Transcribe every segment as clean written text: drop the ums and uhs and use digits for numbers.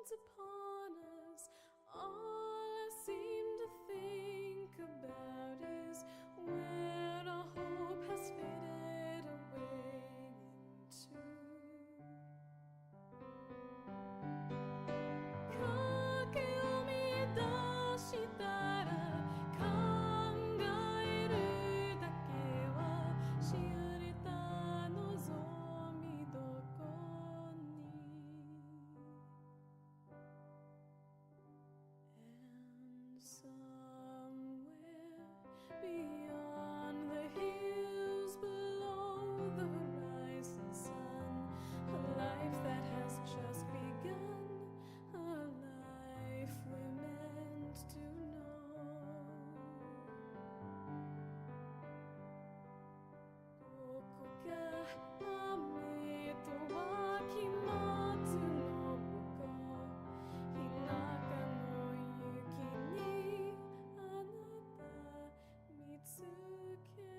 dawns upon us, all I seem to think about is where our hope has faded away into. 影を見出したら考えるだけはしおれた望みどこに And somewhere beyond the hills below the horizon sun, a life that has just begun, a life we're meant to know. ここが雨とは期末の向こう、田舎の雪にあなた見つける。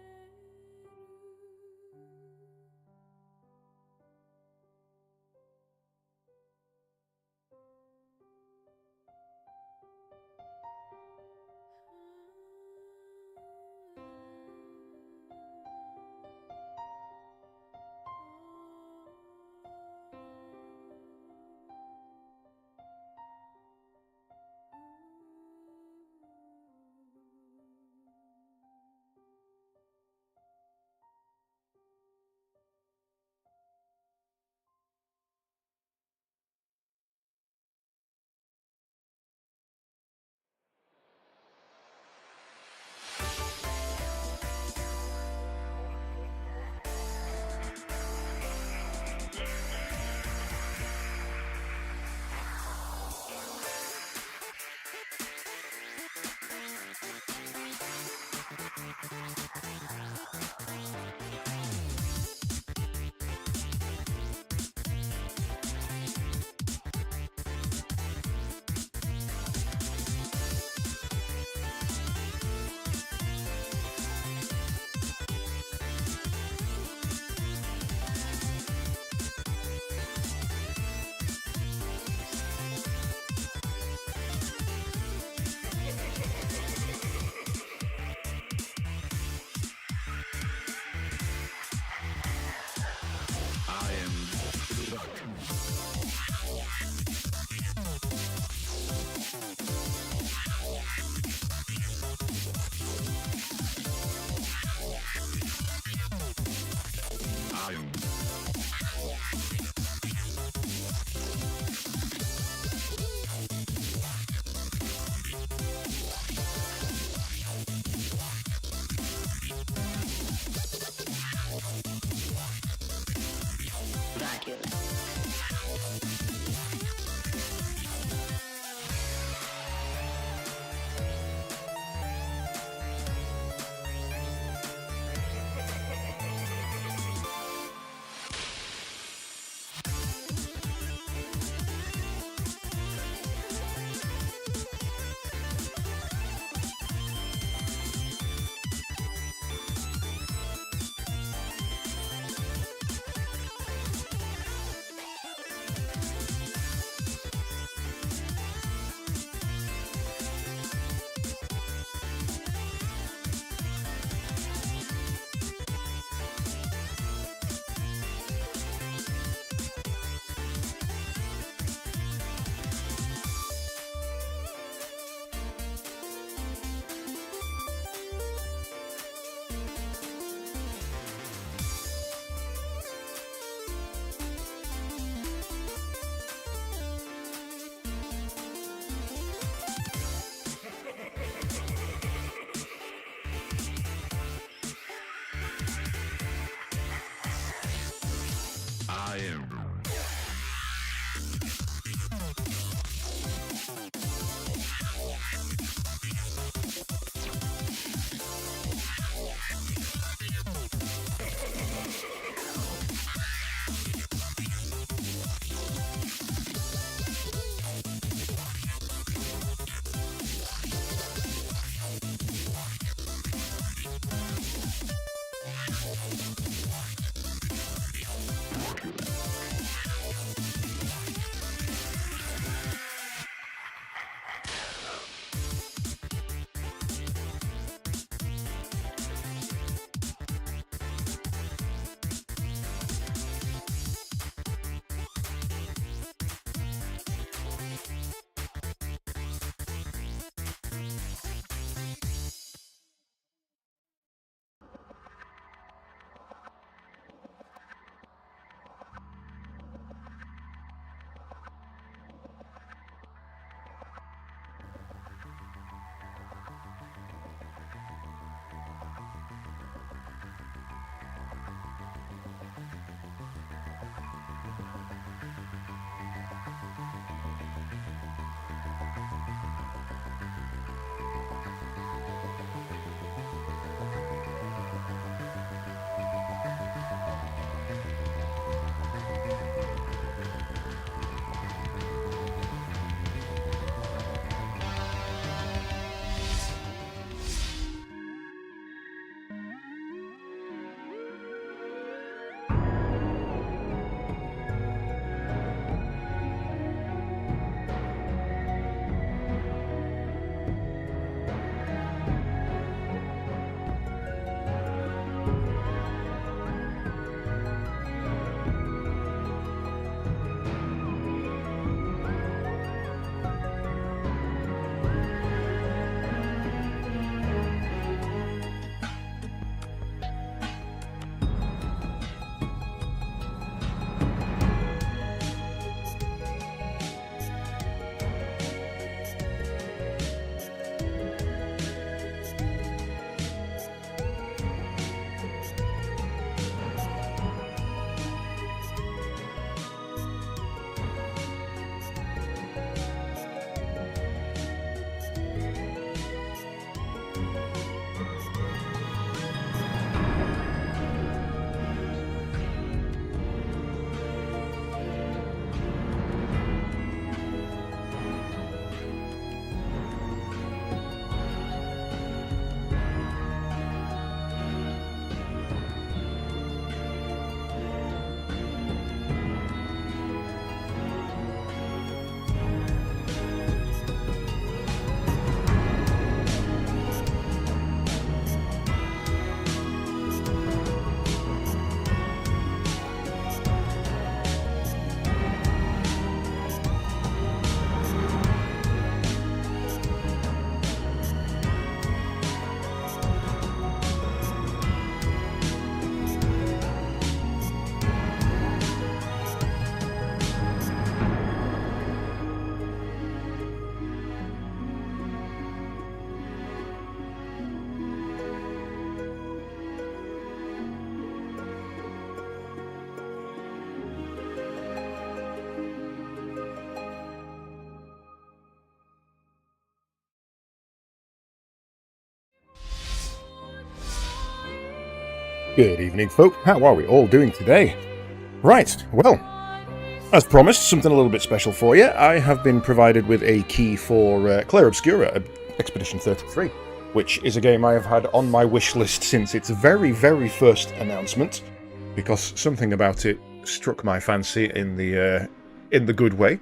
Good evening, folk. How are we all doing today? Right, well, as promised, something a little bit special for you. I have been provided with a key for Clair Obscur, Expedition 33, which is a game I have had on my wish list since its very, very first announcement, because something about it struck my fancy in the good way,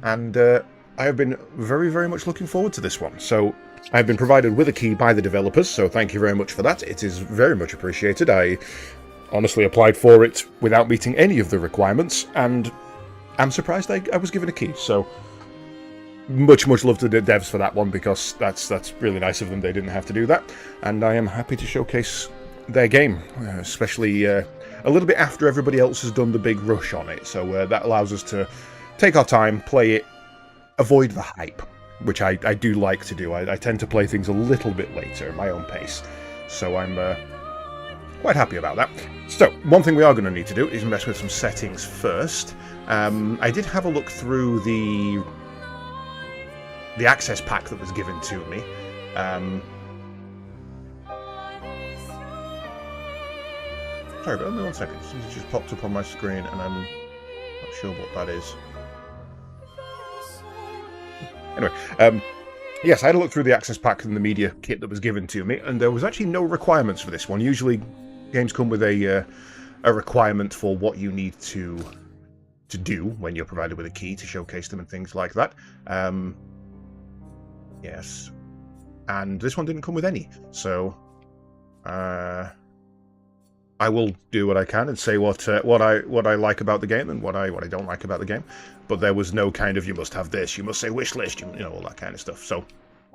and I have been very, very much looking forward to this one. So I have been provided with a key by the developers, so thank you very much for that. It is very much appreciated. I honestly applied for it without meeting any of the requirements, and I'm surprised I was given a key. So much love to the devs for that one, because that's really nice of them. They didn't have to do that, and I am happy to showcase their game, especially a little bit after everybody else has done the big rush on it. So that allows us to take our time, play it, avoid the hype, which I do like to do. I tend to play things a little bit later at my own pace, so I'm quite happy about that. So, one thing we are going to need to do is mess with some settings first. I did have a look through the access pack that was given to me. Sorry, but only 1 second. Something just popped up on my screen, and I'm not sure what that is. Anyway, yes, I had a look through the access pack and the media kit that was given to me, and there was actually no requirements for this one. Usually, games come with a requirement for what you need to do when you're provided with a key to showcase them and things like that. Yes, and this one didn't come with any, so I will do what I can and say what I like about the game and what I don't like about the game. But there was no kind of, you must have this, you must say wish list, you know, all that kind of stuff. So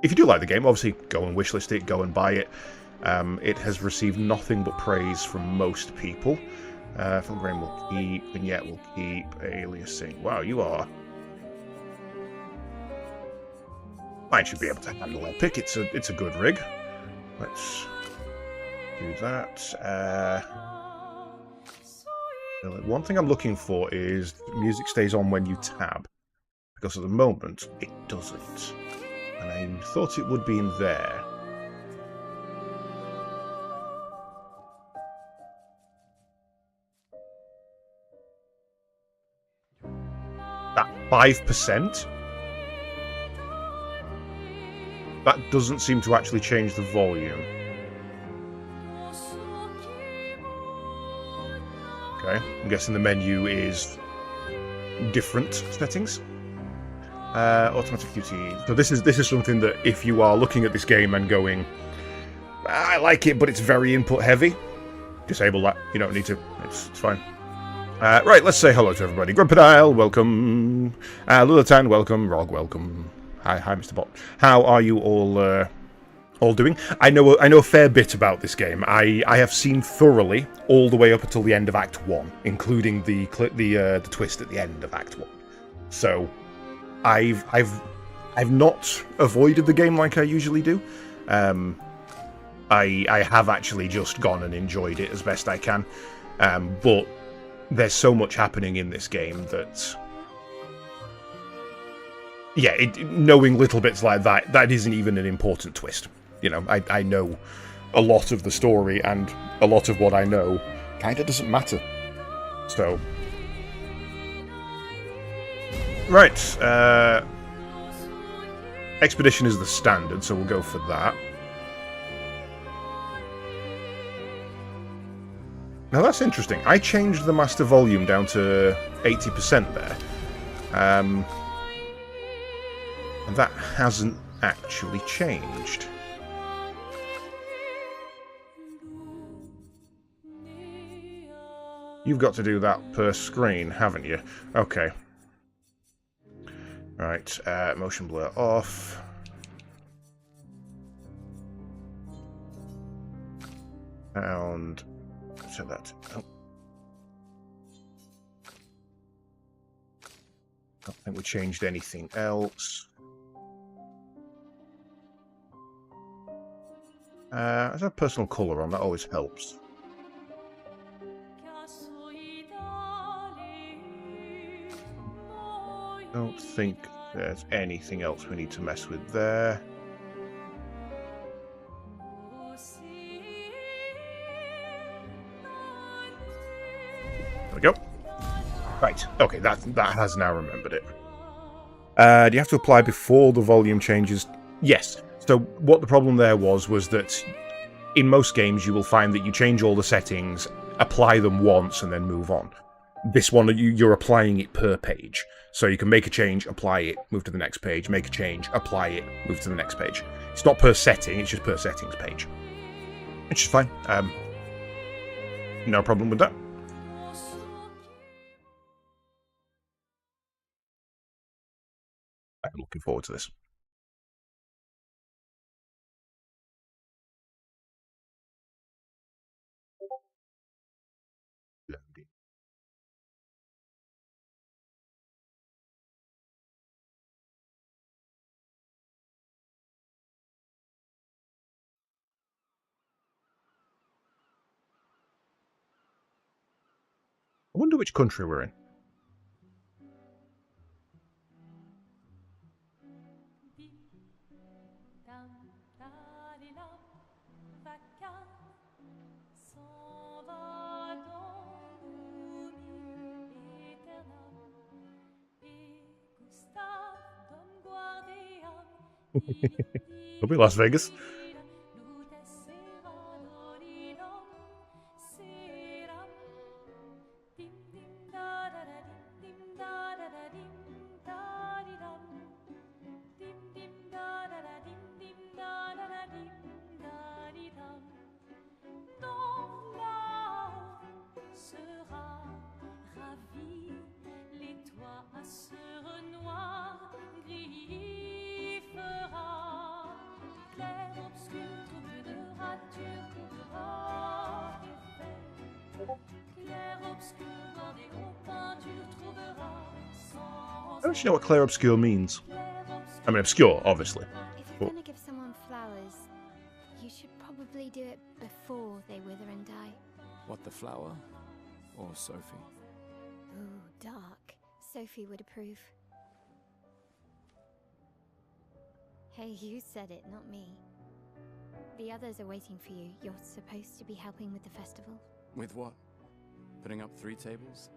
if you do like the game, obviously go and wish list it, go and buy it. It has received nothing but praise from most people. Film will keep, Vignette will keep, aliasing. Wow, you are. Mine should be able to handle Epic. It's a good rig. Let's do that. One thing I'm looking for is music stays on when you tab, because at the moment it doesn't, and I thought it would be in there. That 5%? That doesn't seem to actually change the volume. Okay, I'm guessing the menu is different settings. Automatic QT. So this is something that if you are looking at this game and going, I like it, but it's very input heavy, disable that. You don't need to. It's fine. Right, let's say hello to everybody. Grumpedile, welcome. Lulatan, welcome. Rog, welcome. Hi, Mr. Bot. How are you all doing? I know a fair bit about this game. I have seen thoroughly all the way up until the end of Act 1, including the twist at the end of Act 1. So I've not avoided the game like I usually do. I have actually just gone and enjoyed it as best I can. But there's so much happening in this game that, yeah, knowing little bits like that isn't even an important twist. You know, I know a lot of the story, and a lot of what I know kind of doesn't matter. So, right, Expedition is the standard, so we'll go for that. Now that's interesting. I changed the master volume down to 80% there. And that hasn't actually changed. You've got to do that per screen, haven't you? Okay. Right, motion blur off. And set that. Oh. I don't think we changed anything else. There's a personal colour on, that always helps. Don't think there's anything else we need to mess with there. we go. Right, okay, that has now remembered it. Do you have to apply before the volume changes? Yes. So what the problem there was that in most games you will find that you change all the settings, apply them once, and then move on. This one, you're applying it per page. So you can make a change, apply it, move to the next page, make a change, apply it, move to the next page. It's not per setting, it's just per settings page. Which is fine. No problem with that. I'm looking forward to this. I wonder which country we're in. It'll be Las Vegas. I don't actually know what Clair Obscur means. I mean, obscure, obviously. If you're gonna give someone flowers, you should probably do it before they wither and die. What, the flower? Or Sophie? Ooh, dark. Sophie would approve. Hey, you said it, not me. The others are waiting for you. You're supposed to be helping with the festival. With what? Putting up 3 tables?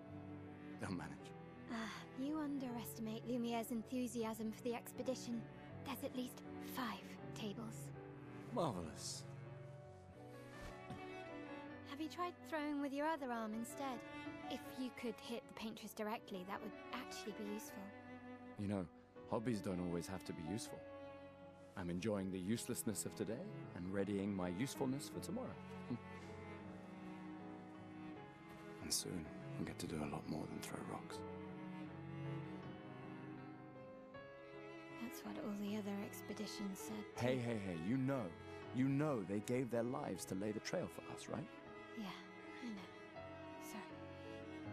They'll manage. You underestimate Lumiere's enthusiasm for the expedition. There's at least 5 tables. Marvelous. Have you tried throwing with your other arm instead? If you could hit the paintress directly, that would actually be useful. You know, hobbies don't always have to be useful. I'm enjoying the uselessness of today and readying my usefulness for tomorrow. And soon, I'll get to do a lot more than throw rocks. That's what all the other expeditions said. Hey, you know they gave their lives to lay the trail for us, right? Yeah, I know. Sorry.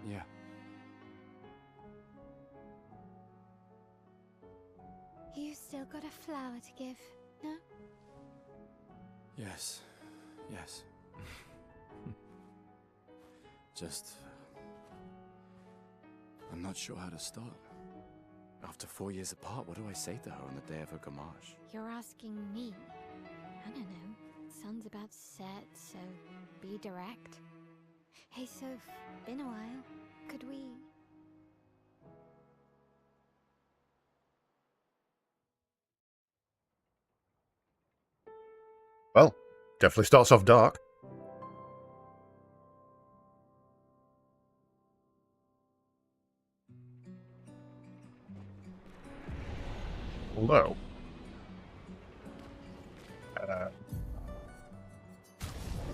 Yeah. You still got a flower to give, no? Yes. Just... I'm not sure how to start. After 4 years apart, what do I say to her on the day of her gamache? You're asking me? I don't know. Sun's about to set, so be direct. Hey, Soph, been a while. Could we... Well, definitely starts off dark. Although,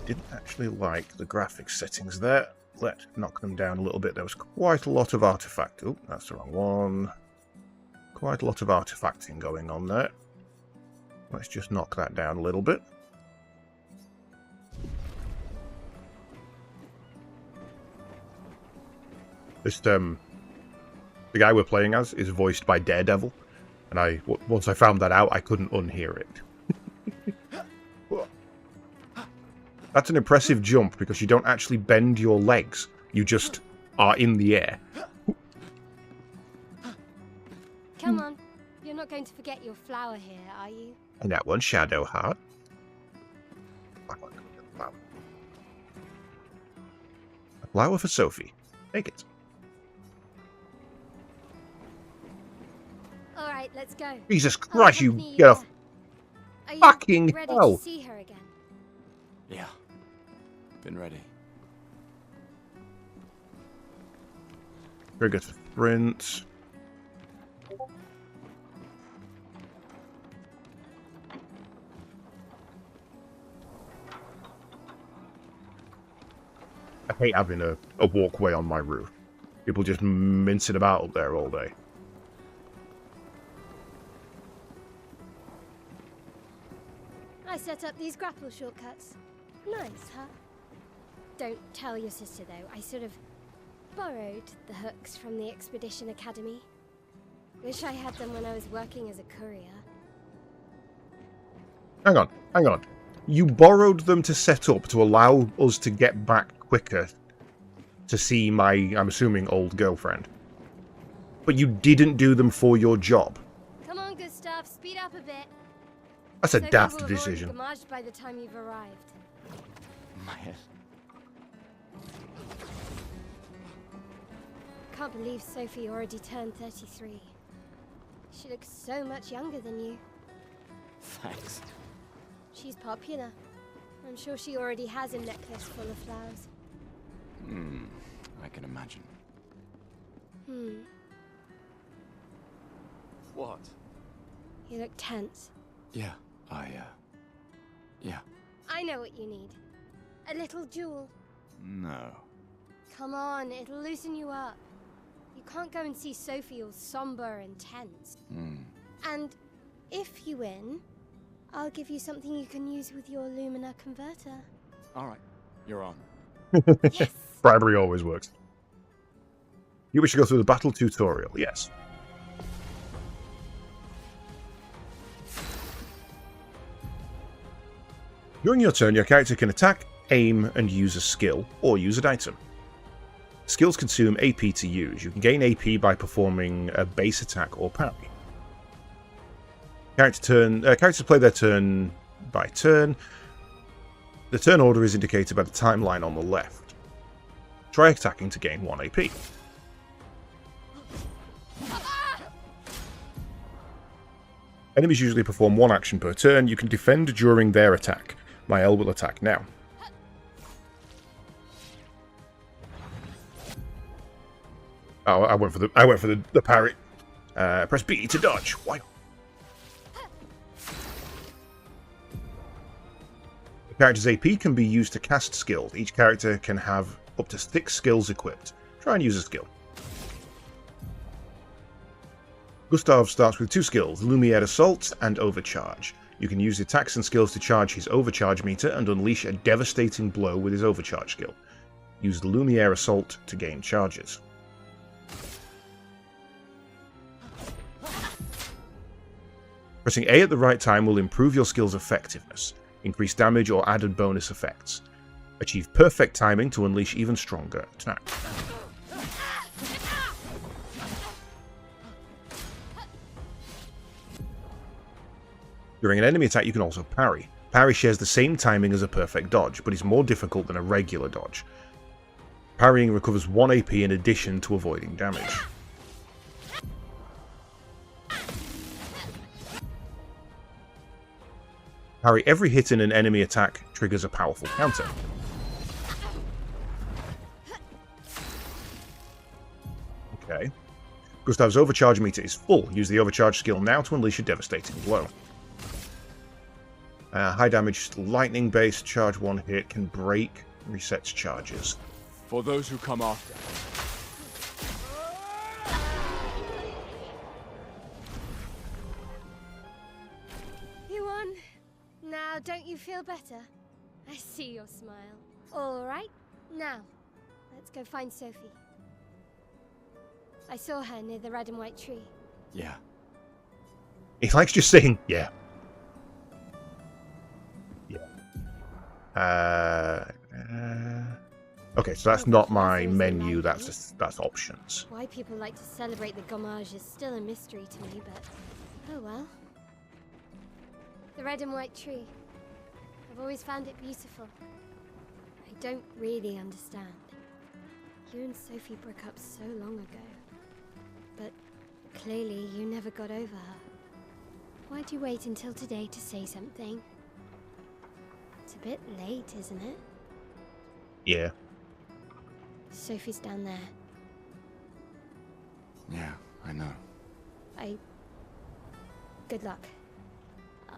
didn't actually like the graphics settings there. Let's knock them down a little bit. There was quite a lot of artifact. Oh, that's the wrong one. Quite a lot of artifacting going on there. Let's just knock that down a little bit. This, the guy we're playing as is voiced by Daredevil. And once I found that out, I couldn't unhear it. That's an impressive jump, because you don't actually bend your legs. You just are in the air. Come on. You're not going to forget your flower here, are you? And that one, Shadow Heart. A flower for Sophie. Take it. All right, let's go. Jesus I'll Christ, you accompany get off. there. Are you Fucking ready hell. to see her again? Yeah. Been ready. Trigger to sprint. I hate having a walkway on my roof. People just mincing about up there all day. I set up these grapple shortcuts. Nice, huh? Don't tell your sister, though. I sort of borrowed the hooks from the Expedition Academy. Wish I had them when I was working as a courier. Hang on, hang on. You borrowed them to set up to allow us to get back quicker to see my, I'm assuming, old girlfriend. But you didn't do them for your job. Come on, Gustav, speed up a bit. That's a Sophie daft will have already decision. gamaged by the time you've arrived. My head. Can't believe Sophie already turned 33. She looks so much younger than you. Thanks. She's popular. I'm sure she already has a necklace full of flowers. I can imagine. What? You look tense. Yeah, yeah. I know what you need. A little jewel. No. Come on, it'll loosen you up. You can't go and see Sophie all somber and tense. And if you win, I'll give you something you can use with your Lumina converter. Alright, you're on. Yes! Bribery always works. You wish to go through the battle tutorial? Yes. During your turn, your character can attack, aim, and use a skill, or use an item. Skills consume AP to use. You can gain AP by performing a base attack or parry. Characters play their turn by turn. The turn order is indicated by the timeline on the left. Try attacking to gain 1 AP. Enemies usually perform 1 action per turn. You can defend during their attack. Mael will attack now. Oh, I went for the parry. Press B to dodge. Why? The character's AP can be used to cast skills. Each character can have up to 6 skills equipped. Try and use a skill. Gustav starts with 2 skills, Lumiere Assault and Overcharge. You can use attacks and skills to charge his overcharge meter and unleash a devastating blow with his overcharge skill. Use the Lumiere Assault to gain charges. Pressing A at the right time will improve your skill's effectiveness, increase damage or added bonus effects. Achieve perfect timing to unleash even stronger attacks. During an enemy attack, you can also parry. Parry shares the same timing as a perfect dodge, but is more difficult than a regular dodge. Parrying recovers 1 AP in addition to avoiding damage. Parry every hit in an enemy attack triggers a powerful counter. Okay. Gustav's overcharge meter is full. Use the overcharge skill now to unleash a devastating blow. High damage lightning based charge 1 hit can break, resets charges. For those who come after. You won. Now, don't you feel better? I see your smile. All right, now, let's go find Sophie. I saw her near the red and white tree. Yeah. He likes just saying, yeah. Okay, so that's not my menu, that's options. Why people like to celebrate the gommage is still a mystery to me, but oh well. The red and white tree. I've always found it beautiful. I don't really understand. You and Sophie broke up so long ago. But clearly you never got over her. Why'd you wait until today to say something? It's a bit late, isn't it? Yeah. Sophie's down there. Yeah, I know. Good luck.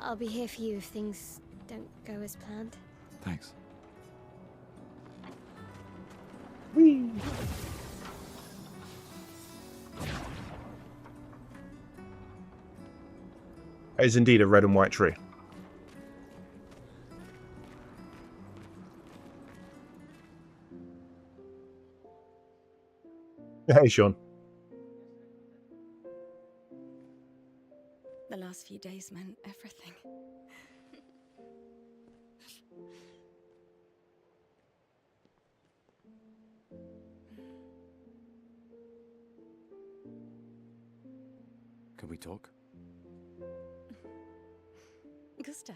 I'll be here for you if things don't go as planned. Thanks. Whee! It is indeed a red and white tree. Hey, Sean. The last few days meant everything. Can we talk? Gustav.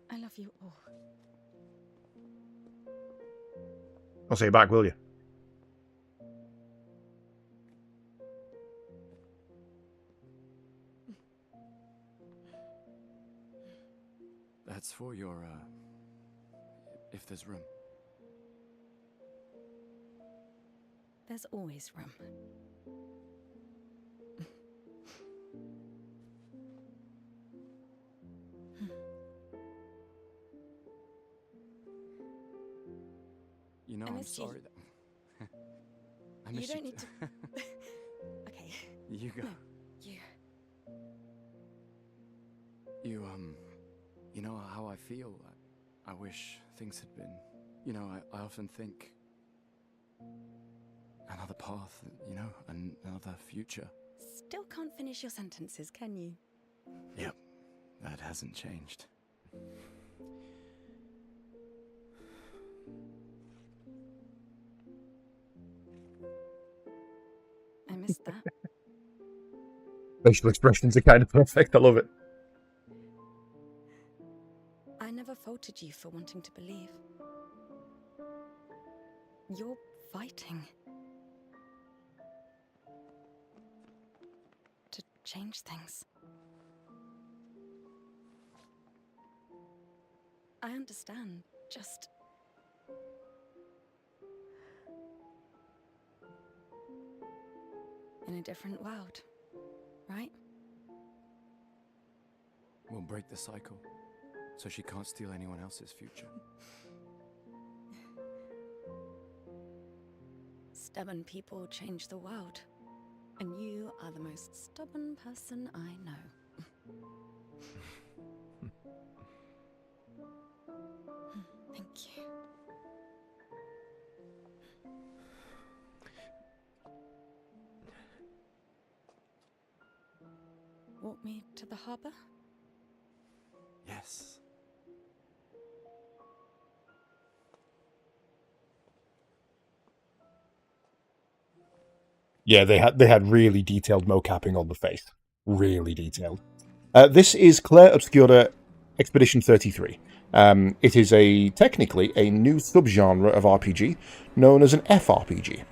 I love you all. I'll see you back, will you? That's for your, if there's room. There's always room. You know, I I'm missed you. sorry that... I You miss don't you. need to... Okay, You go. no, you. You know how I feel. I wish things had been... You know, I often think... Another path, you know, another future. Still can't finish your sentences, can you? Yep, that hasn't changed. I missed that. Facial expressions are kind of perfect. I love it. I never faulted you for wanting to believe. You're fighting. To change things. I understand, just... in a different world, right? We'll break the cycle, so she can't steal anyone else's future. Stubborn people change the world. And you are the most stubborn person I know. Thank you. Walk me to the harbor? Yes. Yeah, they had really detailed mocapping on the face. Really detailed. This is Clair Obscur Expedition 33. It is technically a new subgenre of RPG known as an FRPG,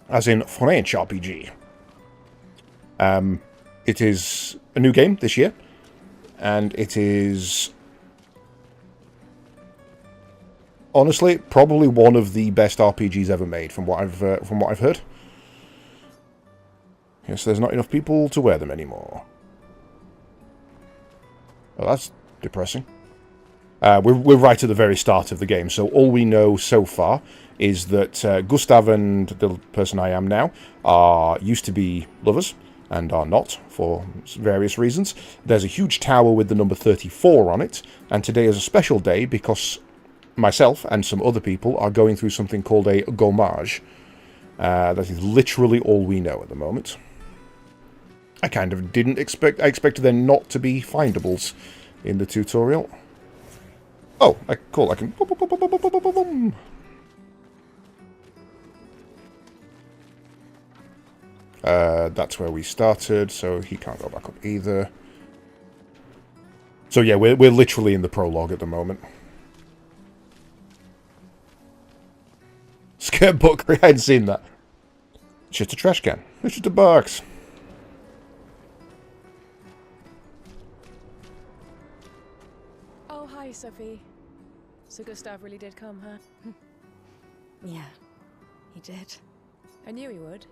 as in French RPG. It is a new game this year, and it is honestly probably one of the best RPGs ever made, from what I've heard. Yes, there's not enough people to wear them anymore. Oh, that's depressing. We're right at the very start of the game, so all we know so far is that Gustav and the person I am now used to be lovers, and are not, for various reasons. There's a huge tower with the number 34 on it, and today is a special day because myself and some other people are going through something called a gommage. That is literally all we know at the moment. I kind of didn't expect... I expected there not to be findables in the tutorial. Oh, cool, I can... That's where we started, so he can't go back up either. So yeah, we're literally in the prologue at the moment. Obscur book. I hadn't seen that. It's just a trash can. It's just a box. Oh, hi, Sophie. So Gustav really did come, huh? Yeah, he did. I knew he would.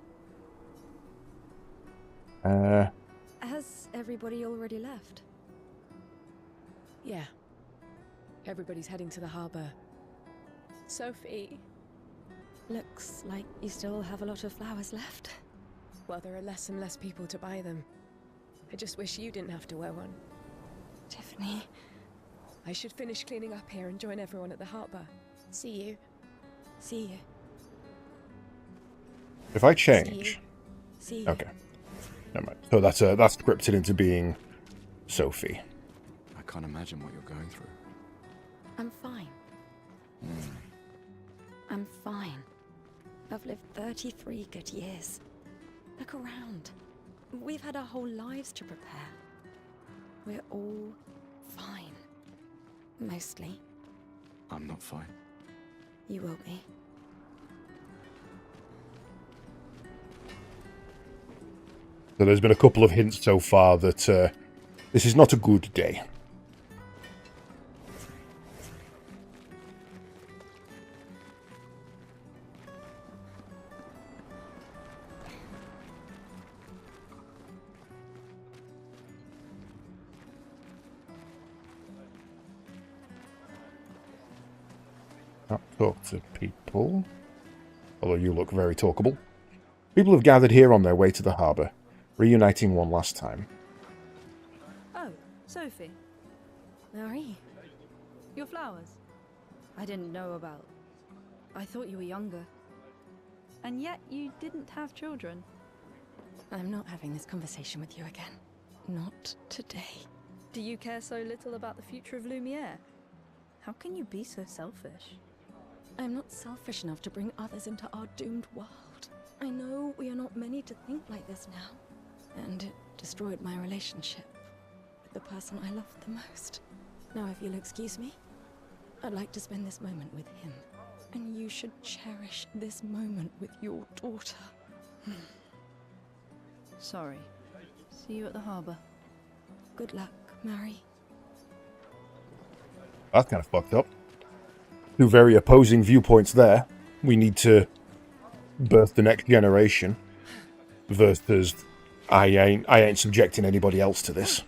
Has everybody already left? Yeah. Everybody's heading to the harbour. Sophie. Looks like you still have a lot of flowers left. Well, there are less and less people to buy them. I just wish you didn't have to wear one. Tiffany. I should finish cleaning up here and join everyone at the harbour. See you. See you. If I change... See you. Okay. Never mind. So that's scripted into being Sophie. I can't imagine what you're going through. I'm fine. I'm fine. I've lived 33 good years. Look around. We've had our whole lives to prepare. We're all fine. Mostly. I'm not fine. You will be. So there's been a couple of hints so far that this is not a good day. Not talk to people. Although you look very talkable. People have gathered here on their way to the harbour, reuniting one last time. Oh, Sophie. Marie. Your flowers. I didn't know about. I thought you were younger. And yet you didn't have children. I'm not having this conversation with you again. Not today. Do you care so little about the future of Lumiere? How can you be so selfish? I'm not selfish enough to bring others into our doomed world. I know we are not many to think like this now. And it destroyed my relationship with the person I loved the most. Now, if you'll excuse me, I'd like to spend this moment with him. And you should cherish this moment with your daughter. Sorry. See you at the harbour. Good luck, Mary. That's kind of fucked up. Two very opposing viewpoints there. We need to birth the next generation versus I ain't subjecting anybody else to this.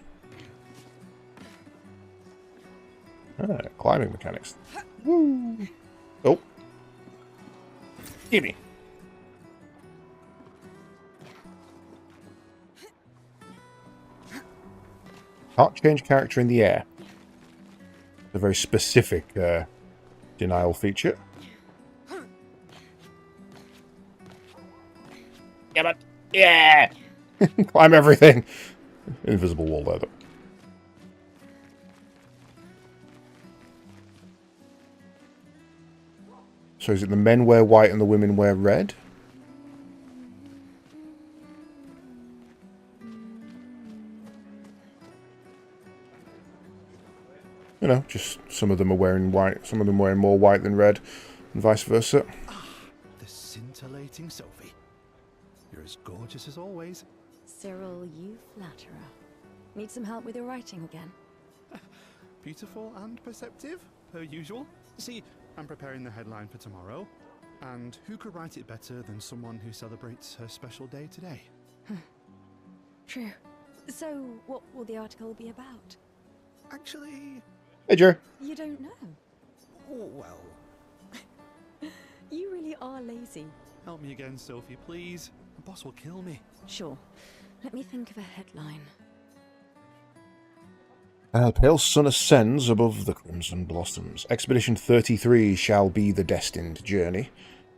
Climbing mechanics. Woo. Oh. Gimme. Can't change character in the air. It's a very specific denial feature. Yeah, but yeah. Climb everything. Invisible wall there, though. So is it the men wear white and the women wear red? You know, just some of them are wearing white, some of them wearing more white than red, and vice versa. Ah, the scintillating Sophie. You're as gorgeous as always. Cyril, you flatterer. Need some help with your writing again? Beautiful and perceptive, per usual. See, I'm preparing the headline for tomorrow. And who could write it better than someone who celebrates her special day today? True. So, what will the article be about? Actually, Hey, Joe. You don't know. well, You really are lazy. help me again, Sophie, please. The boss will kill me. Sure. Let me think of a headline. Pale sun ascends above the crimson blossoms. Expedition 33 shall be the destined journey.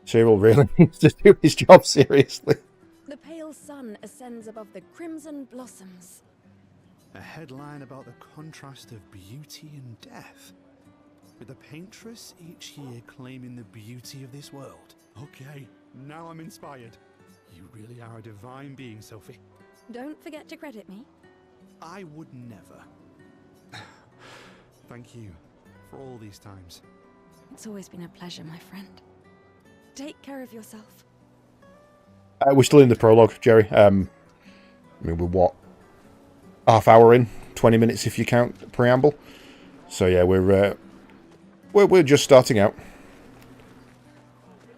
Cyril really needs to do his job seriously. The pale sun ascends above the crimson blossoms. A headline about the contrast of beauty and death. With the paintress each year claiming the beauty of this world. Okay, now I'm inspired. You really are a divine being, Sophie. Don't forget to credit me. I would never. Thank you for all these times. It's always been a pleasure, my friend. Take care of yourself. We're still in the prologue, Jerry. I mean, we're what? Half hour in? 20 minutes if you count the preamble. So yeah, we're just starting out.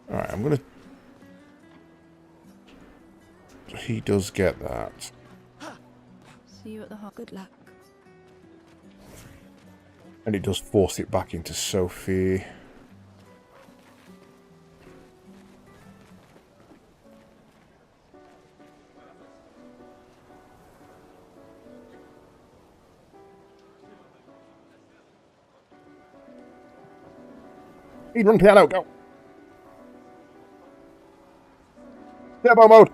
Alright, I'm gonna... He does get that. See you at the hall. Good luck. And it does force it back into Sophie. Speedrun piano, go! Turbo mode!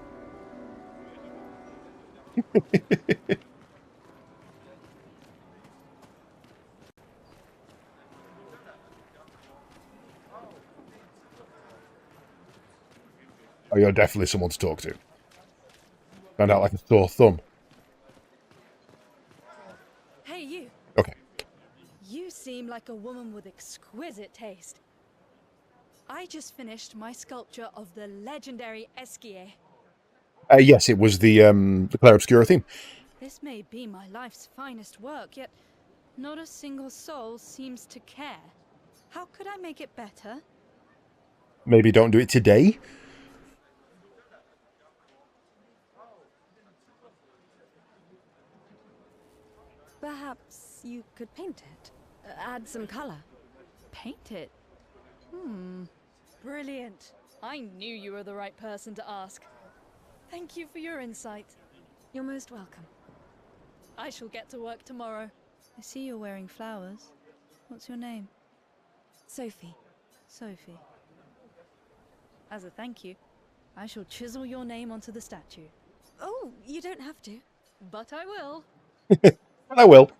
Oh, you're definitely someone to talk to. Found out like a sore thumb. Hey, you. Okay. You seem like a woman with exquisite taste. I just finished my sculpture of the legendary Esquier. Yes, it was the Clair Obscur theme. This may be my life's finest work, yet not a single soul seems to care. How could I make it better? Maybe don't do it today. Perhaps you could paint it. Add some color. Paint it? Brilliant. I knew you were the right person to ask. Thank you for your insight. You're most welcome. I shall get to work tomorrow. I see you're wearing flowers. What's your name? Sophie. Sophie. As a thank you, I shall chisel your name onto the statue. Oh, you don't have to. But I will. I will.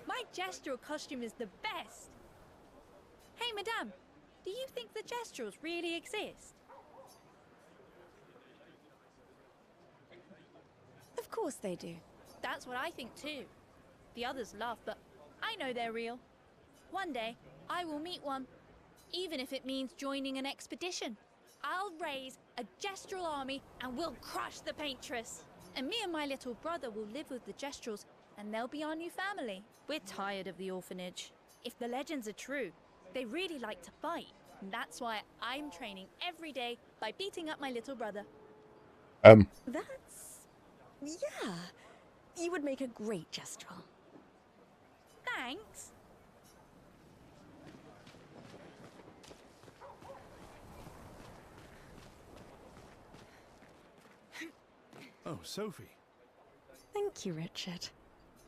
My gestural costume is the best. Hey, madame, do you think the gesturals really exist? Of course they do. That's what I think too. The others laugh, but I know they're real. One day, I will meet one, even if it means joining an expedition. I'll raise a gestural army and we'll crush the paintress. And me and my little brother will live with the gestrals, and they'll be our new family. We're tired of the orphanage. If the legends are true, they really like to fight. And that's why I'm training every day by beating up my little brother. That's... yeah. You would make a great gestural. Thanks. Oh, Sophie. Thank you, Richard.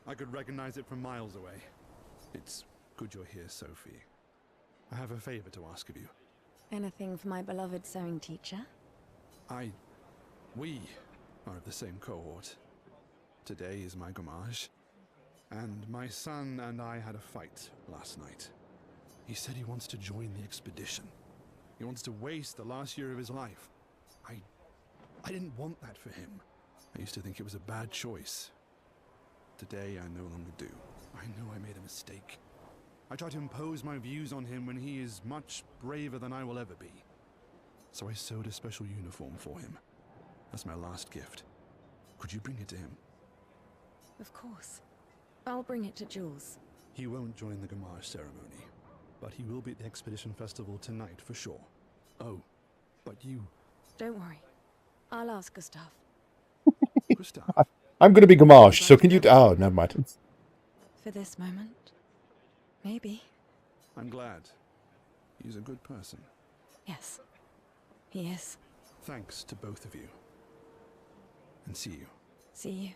I could recognize it from miles away. It's good you're here, Sophie. I have a favor to ask of you. Anything for my beloved sewing teacher? We are of the same cohort. Today is my gommage. And my son and I had a fight last night. He said he wants to join the expedition. He wants to waste the last year of his life. I didn't want that for him. I used to think it was a bad choice. Today, I no longer do. I know I made a mistake. I tried to impose my views on him when he is much braver than I will ever be. So I sewed a special uniform for him. That's my last gift. Could you bring it to him? Of course. I'll bring it to Jules. He won't join the Gamage ceremony, but he will be at the Expedition Festival tonight for sure. Oh, but you... Don't worry. I'll ask Gustav. Gustav? I'm going to be Gamage, so can you... Oh, never mind. For this moment. Maybe. I'm glad. He's a good person. Yes. He is. Thanks to both of you. And see you. See you.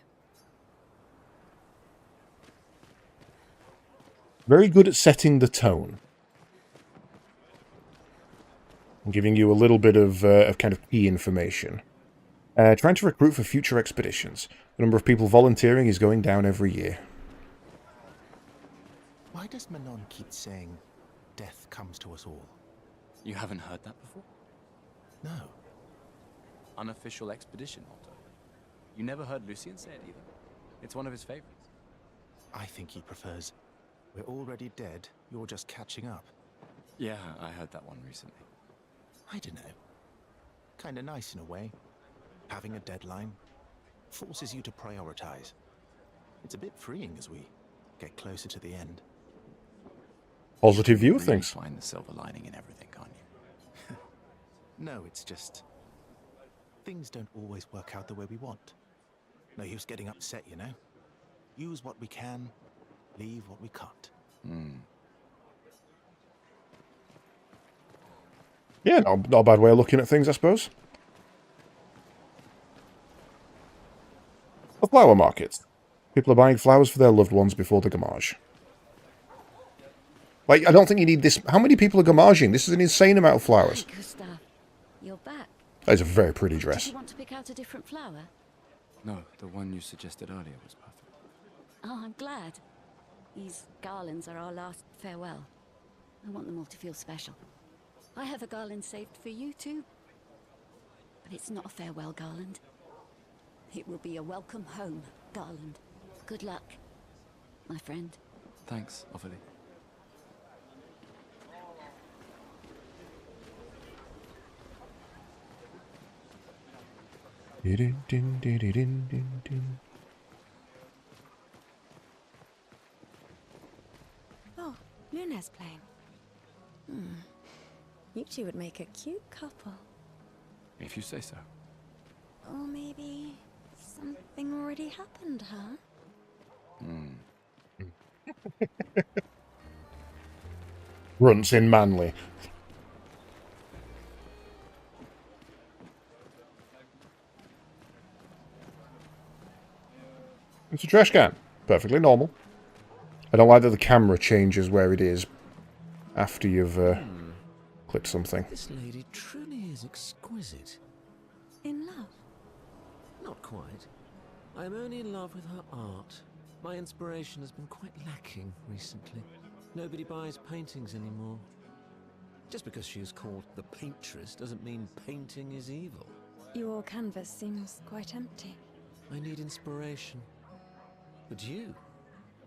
Very good at setting the tone. I'm giving you a little bit of kind of key information. Trying to recruit for future expeditions. The number of people volunteering is going down every year. Why does Manon keep saying, death comes to us all? You haven't heard that before? No. Unofficial expedition motto. You never heard Lucien say it either. It's one of his favorites. I think he prefers We're already dead. You're just catching up. Yeah, I heard that one recently. I don't know. Kinda nice in a way. Having a deadline forces you to prioritize. It's a bit freeing as we get closer to the end. Positive view of Really things. find the silver lining in everything, can't you? No, it's just... things don't always work out the way we want. No use getting upset, you know? Use what we can, leave what we can't. Yeah, not a bad way of looking at things, I suppose. A flower market. People are buying flowers for their loved ones before the gamage. Like, I don't think you need this. How many people are gamaging? This is an insane amount of flowers. Hi, Gustav. You're back. That is a very pretty Did dress. you want to pick out a different flower? No, the one you suggested earlier was perfect. Oh, I'm glad. These garlands are our last farewell. I want them all to feel special. I have a garland saved for you too. But it's not a farewell garland. It will be a welcome home garland. Good luck, my friend. Thanks, Ophelia. Oh, Luna's playing. You two would make a cute couple. If you say so. Or maybe something already happened, huh? Runts in manly. It's a trash can. Perfectly normal. I don't like that the camera changes where it is after you've clicked something. This lady truly is exquisite. In love? Not quite. I am only in love with her art. My inspiration has been quite lacking recently. Nobody buys paintings anymore. Just because she is called the paintress doesn't mean painting is evil. Your canvas seems quite empty. I need inspiration. But you,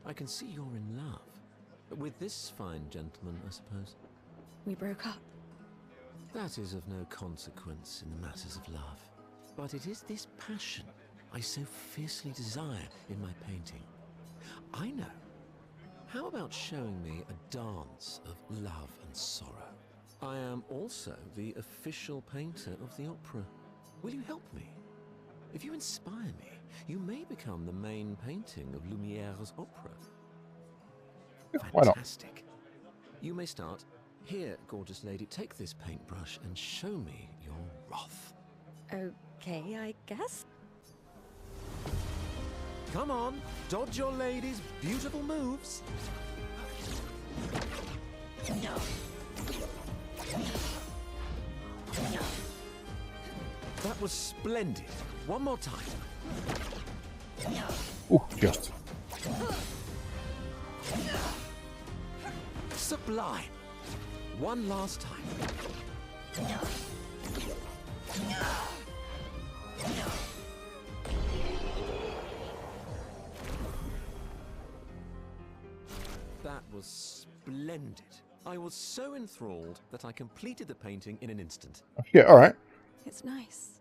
I can see you're in love. With this fine gentleman, I suppose. We broke up. That is of no consequence in the matters of love. But it is this passion I so fiercely desire in my painting. I know. How about showing me a dance of love and sorrow? I am also the official painter of the opera. Will you help me? If you inspire me, you may become the main painting of Lumiere's opera. Why not? Fantastic. You may start. Here, gorgeous lady, take this paintbrush and show me your wrath. Okay, I guess. Come on, dodge your lady's beautiful moves. That was splendid. One more time. Ooh, just. Sublime. One last time. That was splendid. I was so enthralled that I completed the painting in an instant. Yeah, alright. It's nice.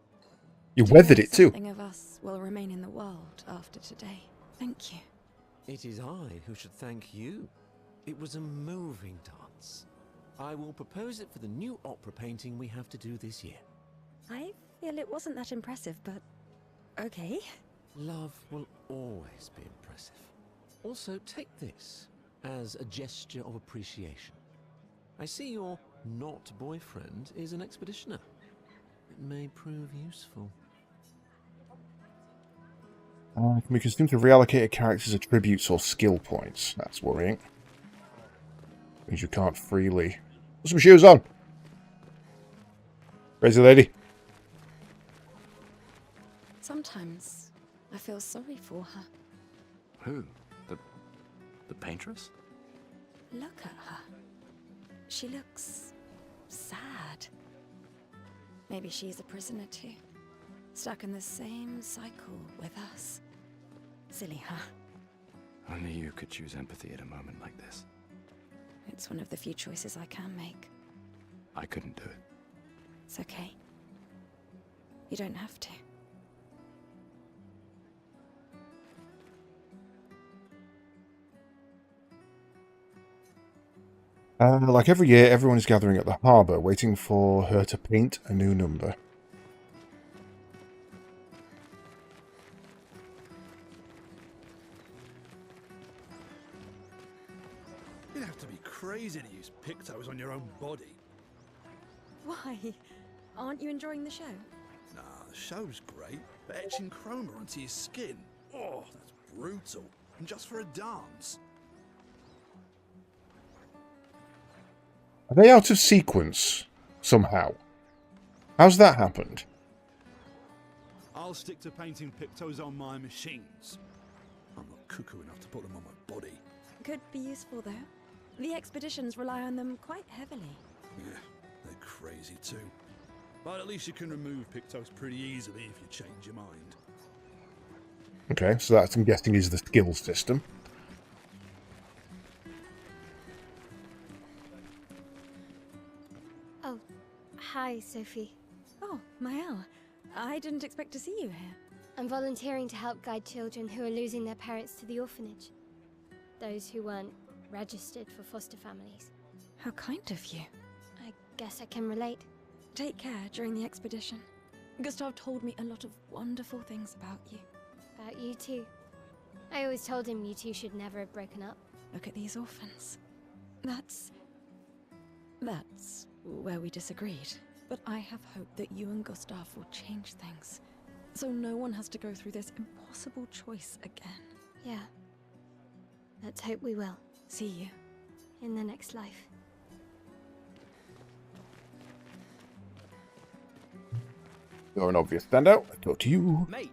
You weathered it too. Something of us will remain in the world after today. Thank you. It is I who should thank you. It was a moving dance. I will propose it for the new opera painting we have to do this year. I feel it wasn't that impressive, but okay. Love will always be impressive. Also, take this as a gesture of appreciation. I see your not boyfriend is an expeditioner. It may prove useful. We can seem to reallocate a character's attributes or skill points. That's worrying. Means you can't freely... Put some shoes on! Crazy lady. Sometimes I feel sorry for her. Who? The paintress? Look at her. She looks sad. Maybe she's a prisoner too. Stuck in the same cycle with us. Silly, huh? Only you could choose empathy at a moment like this. It's one of the few choices I can make. I couldn't do it. It's okay. You don't have to. Like every year, everyone is gathering at the harbour, waiting for her to paint a new number. You'd have to be crazy to use pictos on your own body. Why? Aren't you enjoying the show? Nah, the show's great, but etching chroma onto your skin, oh, that's brutal. And just for a dance. Are they out of sequence somehow? How's that happened? I'll stick to painting pictos on my machines. I'm not cuckoo enough to put them on my body. Could be useful, though. The expeditions rely on them quite heavily. Yeah, they're crazy too. But at least you can remove pictos pretty easily if you change your mind. Okay, so that, I'm guessing, is the skill system. Oh, hi, Sophie. Oh, Mael. I didn't expect to see you here. I'm volunteering to help guide children who are losing their parents to the orphanage. Those who weren't registered for foster families. How kind of you. I guess I can relate. Take care during the expedition. Gustav told me a lot of wonderful things about you. About you too. I always told him you two should never have broken up. Look at these orphans. That's where we disagreed. But I have hope that you and Gustav will change things. So no one has to go through this impossible choice again. Yeah. Let's hope we will. See you. In the next life. You're an obvious standout. I go to you. Mate,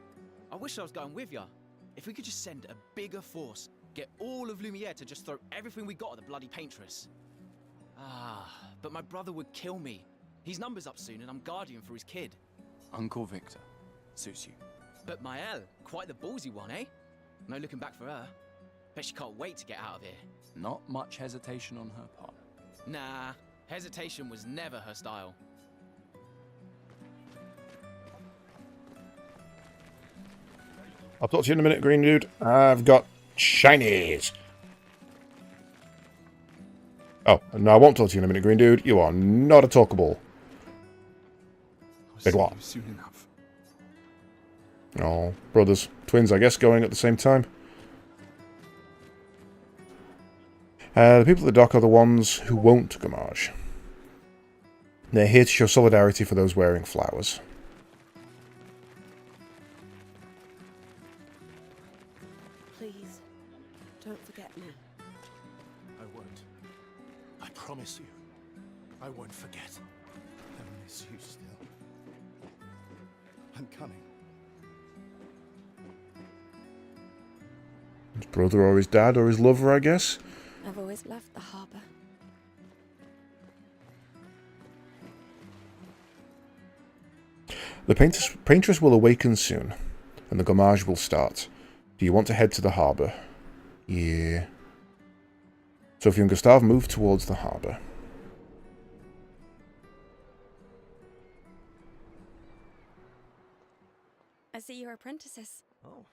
I wish I was going with ya. If we could just send a bigger force, get all of Lumiere to just throw everything we got at the bloody paintress. But my brother would kill me. His number's up soon and I'm guardian for his kid. Uncle Victor. Suits you. But Mael, quite the ballsy one, eh? No looking back for her. Bet she can't wait to get out of here. Not much hesitation on her part. Nah, hesitation was never her style. I'll talk to you in a minute, green dude. I've got shinies. Oh, no, I won't talk to you in a minute, green dude. You are not a talkable. Big what? Soon enough. Oh, brothers. Twins, I guess, going at the same time. The people at the dock are the ones who won't Gamage. They're here to show solidarity for those wearing flowers. Please, don't forget me. I won't. I promise you. I won't forget. I miss you still. I'm coming. His brother or his dad or his lover, I guess. I've always loved the harbour. The paintress will awaken soon, and the Gamage will start. Do you want to head to the harbour? Yeah. Sophie and Gustav move towards the harbour. I see you're apprentices. Oh.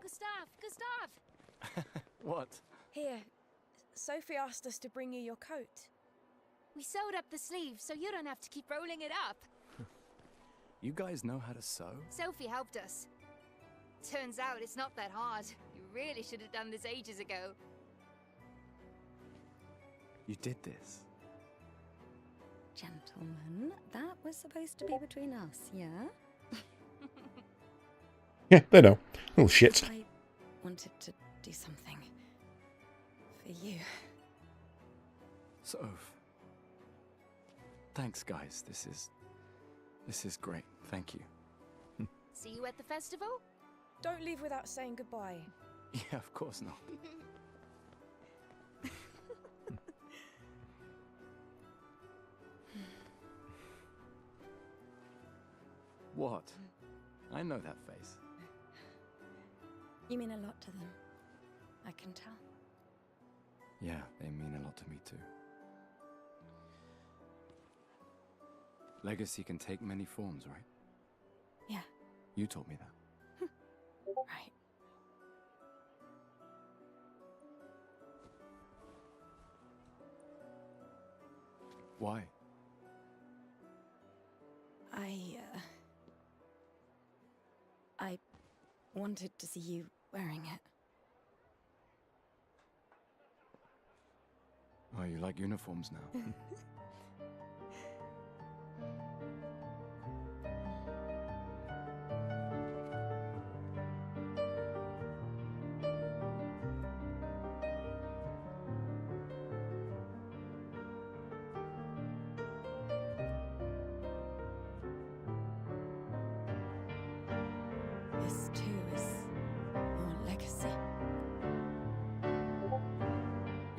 Gustav! What? Here, Sophie asked us to bring you your coat. We sewed up the sleeves so you don't have to keep rolling it up. You guys know how to sew? Sophie helped us. Turns out it's not that hard. You really should have done this ages ago. You did this? Gentlemen, that was supposed to be between us, yeah? Yeah, they know. Little shit. I wanted to do something for you. Soph. Thanks, guys. This is great. Thank you. See you at the festival? Don't leave without saying goodbye. Yeah, of course not. What? I know that face. You mean a lot to them. I can tell. Yeah, they mean a lot to me too. Legacy can take many forms, right? Yeah. You told me that. Right. Why? I wanted to see you wearing it. Oh, you like uniforms now? This too is your legacy.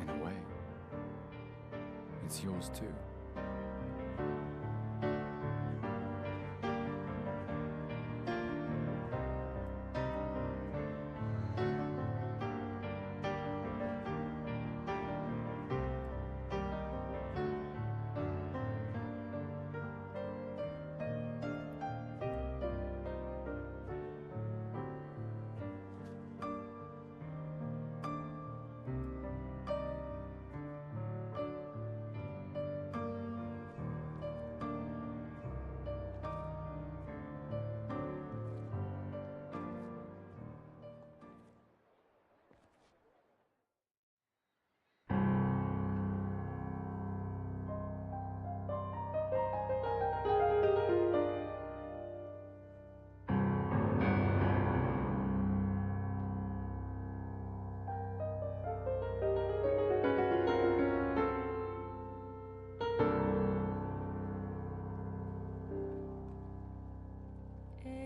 In a way. It's yours too.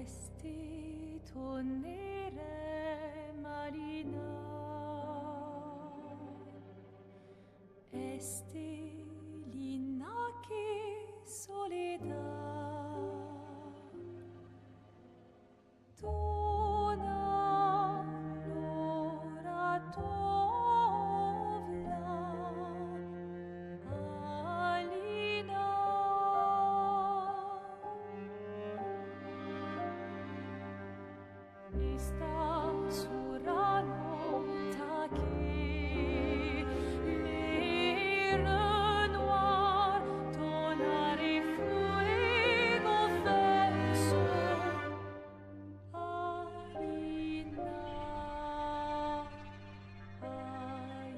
Esti tornere marina, esti l'inaki soledad, dona l'ora tovla, alina. Sta surano taki, le noir, tonare fuego verso, alina, ai.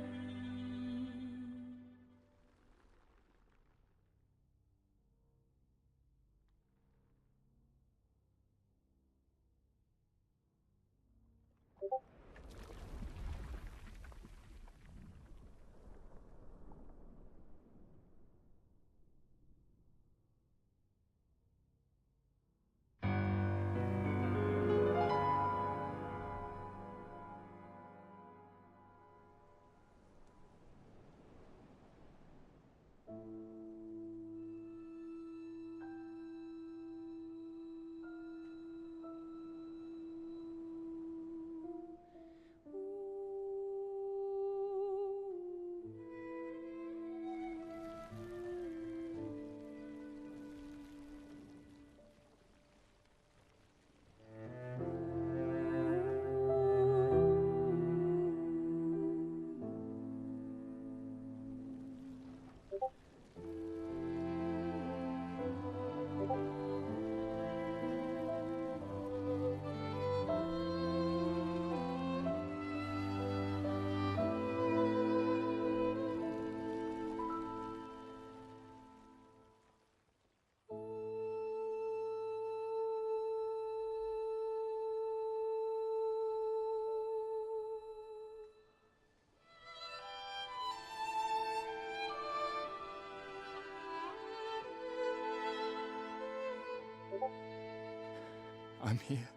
I'm here.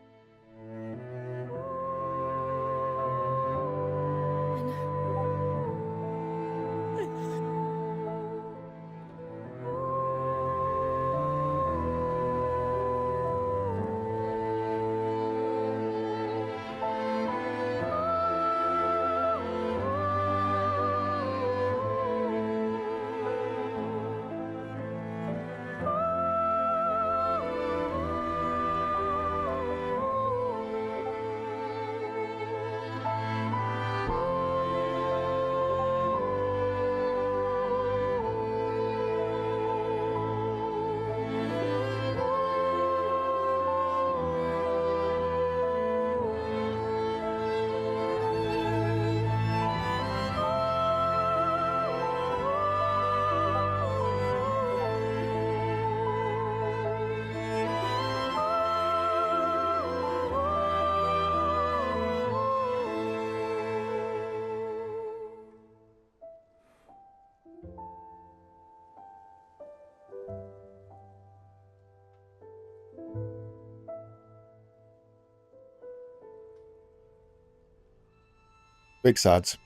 Big sads.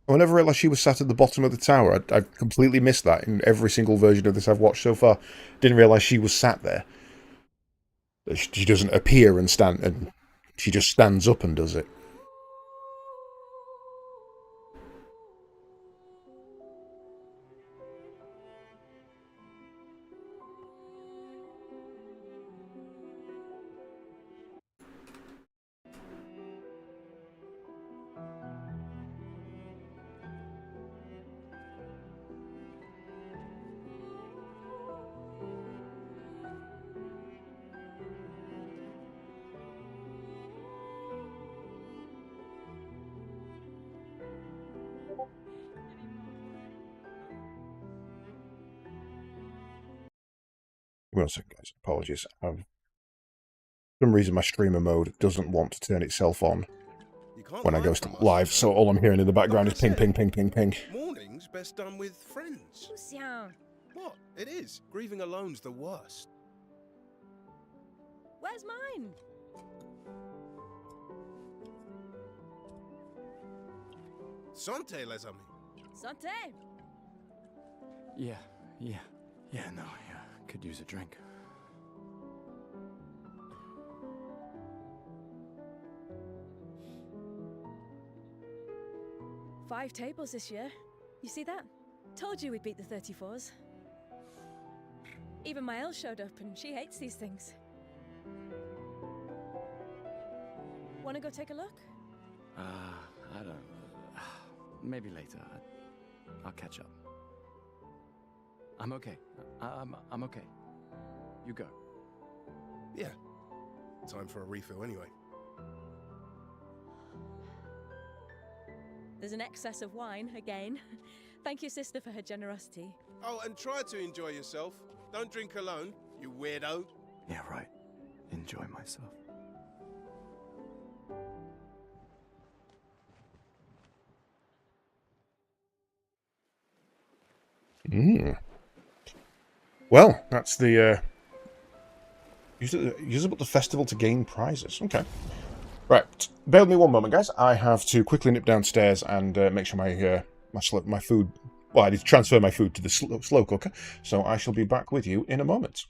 I never realised she was sat at the bottom of the tower. I completely missed that in every single version of this I've watched so far. Didn't realise she was sat there. She doesn't appear and stand, and she just stands up and does it. One second, guys. Apologies. For some reason, my streamer mode doesn't want to turn itself on when I go live, so all I'm hearing in the background is ping, ping, ping, ping, ping. Morning's best done with friends. What? It is. Grieving alone's the worst. Where's mine? Santé, les amis. Santé! Yeah, no, I could use a drink. Five tables this year. You see that? Told you we'd beat the 34s. Even my Elle showed up and she hates these things. Wanna go take a look? I don't... maybe later. I'll catch up. I'm okay. I'm okay. You go. Yeah. Time for a refill anyway. There's an excess of wine, again. Thank your sister for her generosity. Oh, and try to enjoy yourself. Don't drink alone, you weirdo. Yeah, right. Enjoy myself. Well, that's the use up the festival to gain prizes. Okay. Right. Bear with me one moment, guys. I have to quickly nip downstairs and make sure my food. Well, I need to transfer my food to the slow cooker. So I shall be back with you in a moment.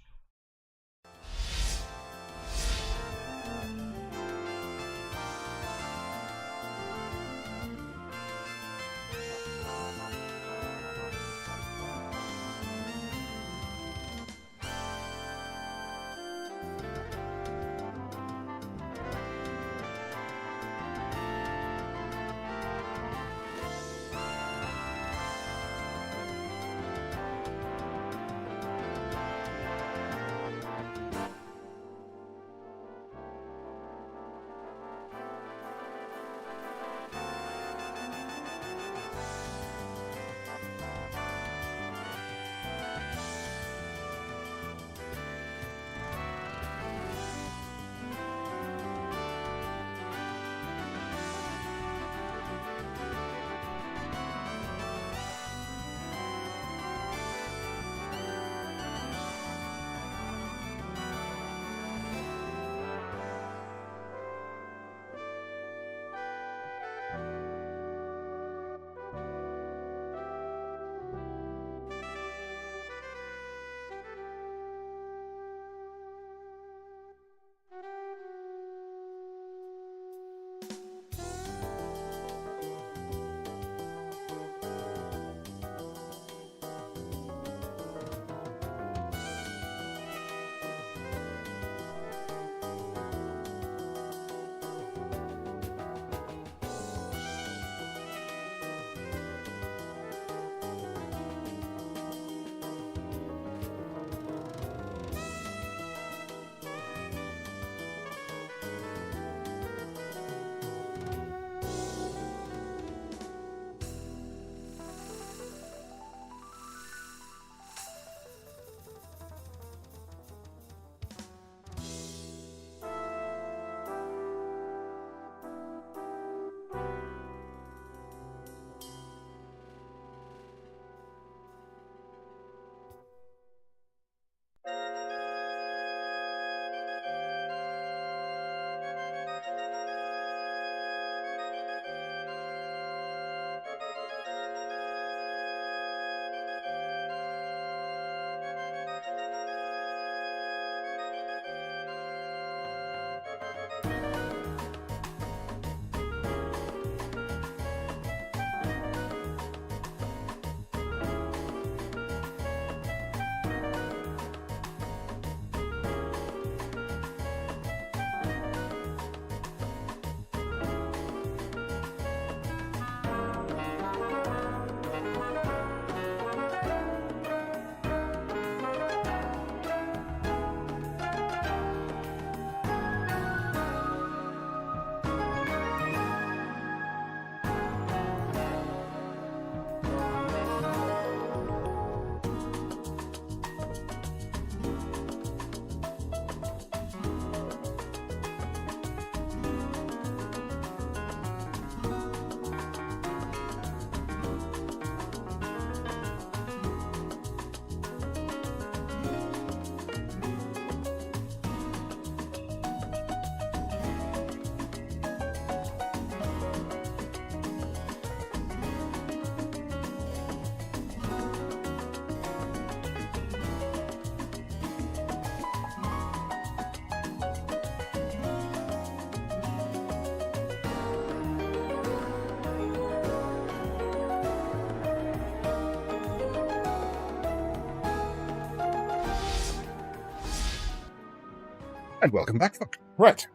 And welcome back, folks. Right.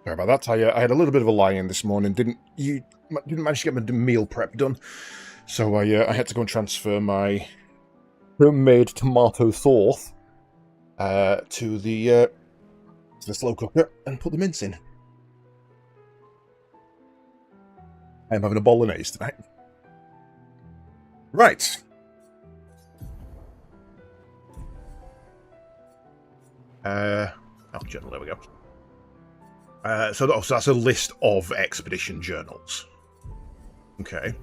Sorry about that. I had a little bit of a lie-in this morning. Didn't manage to get my meal prep done. So I had to go and transfer my homemade tomato sauce to the slow cooker and put the mince in. I'm having a bolognese tonight. Right. Journal, there we go. So that's a list of expedition journals. Okay.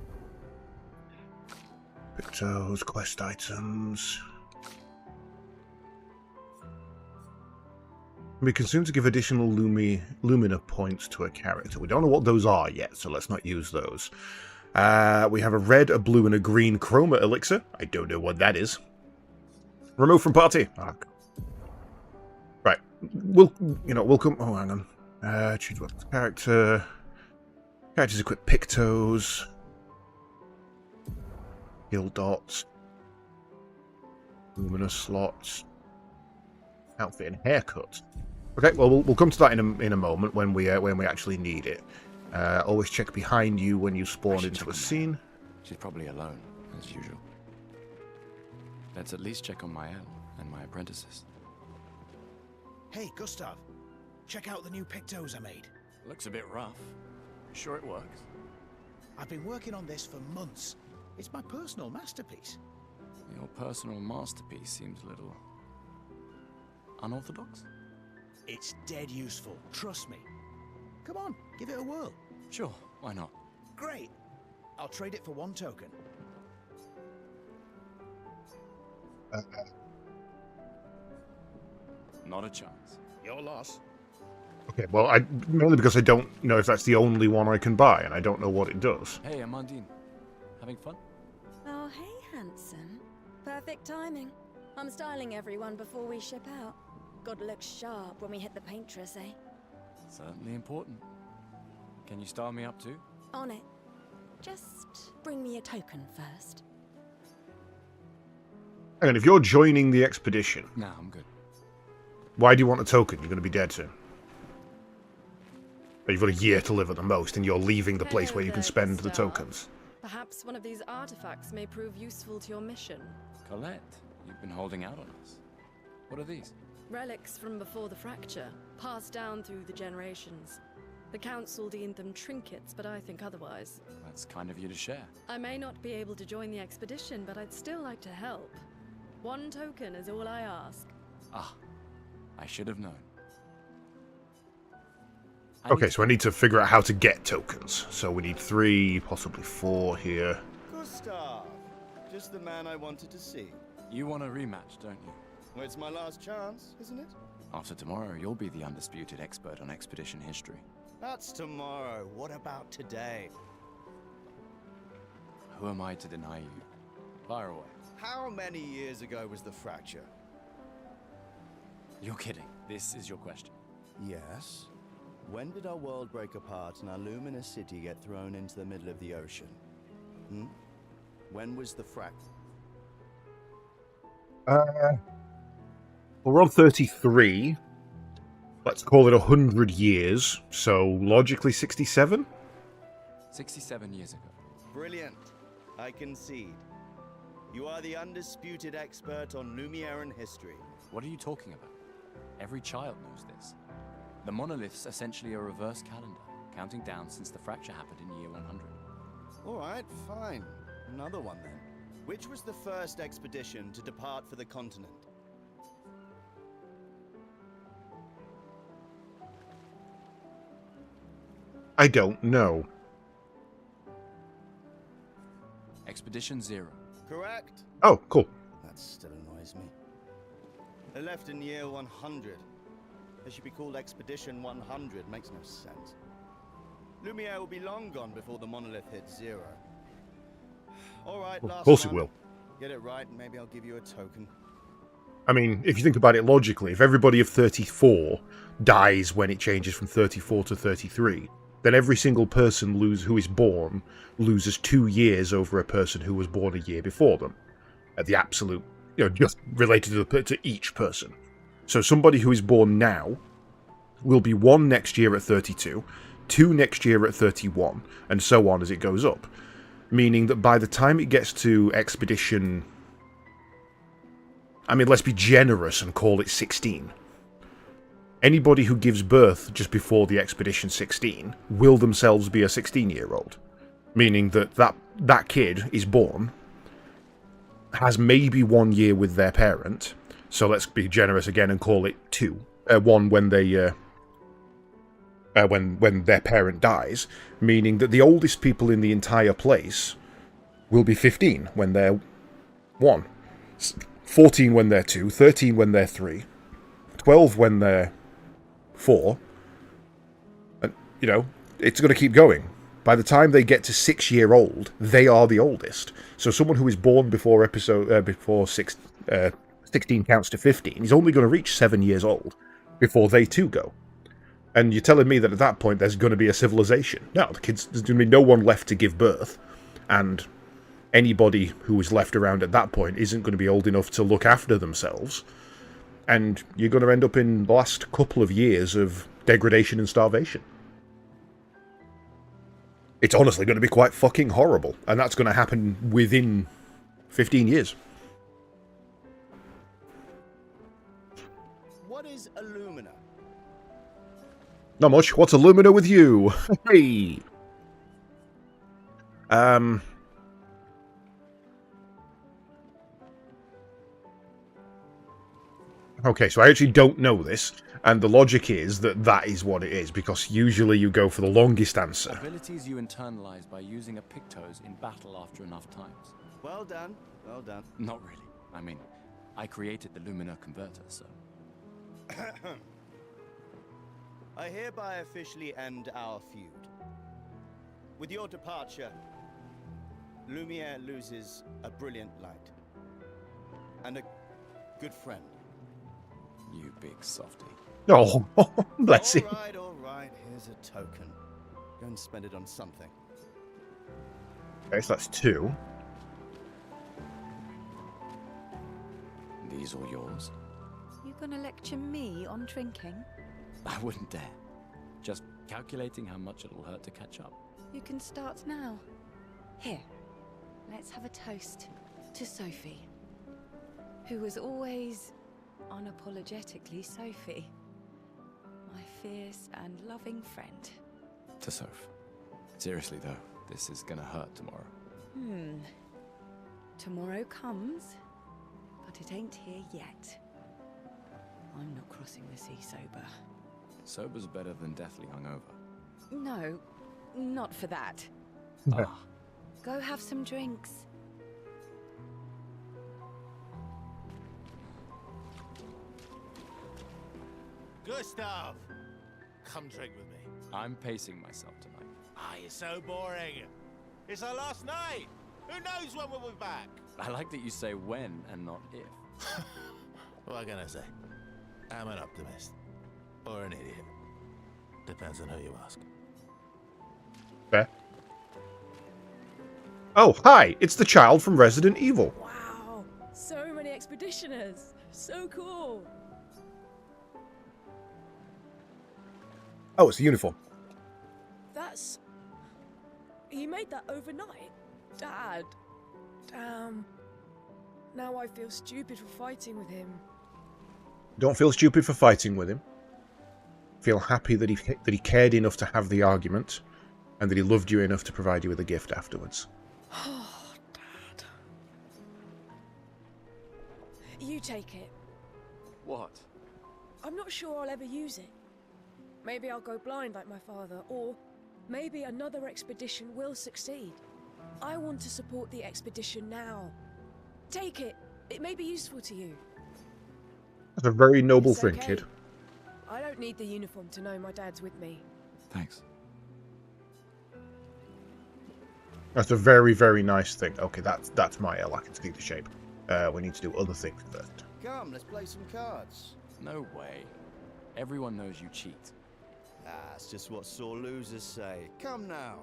Pictos, quest items. Be consumed to give additional Lumina points to a character. We don't know what those are yet, so let's not use those. We have a red, a blue, and a green chroma elixir. I don't know what that is. Remove from party. Oh, right. We'll come. Oh, hang on. Choose weapons. Characters equip Pictos. Skill dots. Lumina slots. Outfit and haircut. Okay, well, we'll come to that in a moment when we actually need it. Always check behind you when you spawn into a scene. She's probably alone, as usual. Let's at least check on Mael and my apprentices. Hey, Gustav. Check out the new Pictos I made. Looks a bit rough. Sure it works? I've been working on this for months. It's my personal masterpiece. Your personal masterpiece seems a little unorthodox? It's dead useful, trust me. Come on, give it a whirl. Sure, why not? Great. I'll trade it for 1 token. Not a chance. Your loss. Okay, well, mainly because I don't know if that's the only one I can buy, and I don't know what it does. Hey, Amandine. Having fun? Oh, hey, handsome. Perfect timing. I'm styling everyone before we ship out. Gotta look sharp when we hit the paintress, eh? Certainly important. Can you style me up too? On it. Just bring me a token first. Hang on, if you're joining the expedition... Nah, I'm good. Why do you want a token? You're going to be dead soon. You've got a year to live at the most, and you're leaving the place where you can spend the tokens. Perhaps one of these artifacts may prove useful to your mission. Colette, you've been holding out on us. What are these? Relics from before the fracture, passed down through the generations. The council deemed them trinkets, but I think otherwise. That's kind of you to share. I may not be able to join the expedition, but I'd still like to help. 1 token is all I ask. Ah, I should have known. Okay, so I need to figure out how to get tokens. So we need 3, possibly 4 here. Gustav, just the man I wanted to see. You want a rematch, don't you? Well, it's my last chance, isn't it? After tomorrow, you'll be the undisputed expert on expedition history. That's tomorrow. What about today? Who am I to deny you? Fire away. How many years ago was the fracture? You're kidding. This is your question. Yes. When did our world break apart and our luminous city get thrown into the middle of the ocean? When was the fracture? Well, we're on 33. Let's call it 100 years. So, logically 67? 67 years ago. Brilliant. I concede. You are the undisputed expert on Lumieran history. What are you talking about? Every child knows this. The monolith's essentially a reverse calendar, counting down since the fracture happened in year 100. Alright, fine. Another one then. Which was the first expedition to depart for the continent? I don't know. Expedition 0. Correct. Oh, cool. That still annoys me. They left in year 100. They should be called Expedition 100. Makes no sense. Lumiere will be long gone before the monolith hits 0. Alright, last one. Of course it will. Get it right and maybe I'll give you a token. I mean, if you think about it logically, if everybody of 34 dies when it changes from 34 to 33, then every single person who is born loses 2 years over a person who was born a year before them. At the absolute, just related to each person. So somebody who is born now will be 1 next year at 32, 2 next year at 31, and so on as it goes up. Meaning that by the time it gets to Expedition... I mean, let's be generous and call it 16. Anybody who gives birth just before the Expedition 16 will themselves be a 16-year-old. Meaning that that kid is born, has maybe 1 year with their parent, so let's be generous again and call it 1 when they... when their parent dies, meaning that the oldest people in the entire place will be 15 when they're 1, 14 when they're 2, 13 when they're 3, 12 when they're 4, and, you know, it's going to keep going. By the time they get to 6-year-old, they are the oldest. So someone who is born before 16 counts to 15 is only going to reach 7 years old before they too go. And you're telling me that at that point there's going to be a civilization? No, there's going to be no one left to give birth, and anybody who is left around at that point isn't going to be old enough to look after themselves, and you're going to end up in the last couple of years of degradation and starvation. It's honestly going to be quite fucking horrible, and that's going to happen within 15 years. What is Illumina? Not much. What's Illumina with you? Hey! Okay, so I actually don't know this, and the logic is that that is what it is, because usually you go for the longest answer. Abilities you internalize by using a Pictos in battle after enough times. Well done, well done. Not really. I mean, I created the Lumina converter, so... I hereby officially end our feud. With your departure, Lumiere loses a brilliant light. And a good friend. You big softy. Oh, bless him. All right, here's a token. Go and spend it on something. Okay, so that's 2. These are yours. You gonna lecture me on drinking? I wouldn't dare. Just calculating how much it'll hurt to catch up. You can start now. Here, let's have a toast to Sophie, who was always unapologetically Sophie, my fierce and loving friend. To Soph. Seriously though, this is gonna hurt tomorrow. Tomorrow comes, but it ain't here yet. I'm not crossing the sea sober. Sober's better than deathly hungover. No, not for that. Go have some drinks. Gustav! Come drink with me. I'm pacing myself tonight. You're so boring. It's our last night. Who knows when we'll be back? I like that you say when and not if. What can I say? I'm an optimist. Or an idiot. Depends on who you ask. Fair. Oh, hi! It's the child from Resident Evil. Wow, so many expeditioners. So cool. Oh, it's the uniform. That's... He made that overnight? Dad. Damn. Now I feel stupid for fighting with him. Don't feel stupid for fighting with him. Feel happy that he cared enough to have the argument, and that he loved you enough to provide you with a gift afterwards. Oh, Dad. You take it. What? I'm not sure I'll ever use it. Maybe I'll go blind like my father, or maybe another expedition will succeed. I want to support the expedition now. Take it. It may be useful to you. That's a very noble It's thing, okay. kid. I don't need the uniform to know my dad's with me. Thanks. That's a very, very nice thing. Okay, that's my L. I can see the shape. We need to do other things first. Come, let's play some cards. No way. Everyone knows you cheat. That's just what sore losers say. Come now.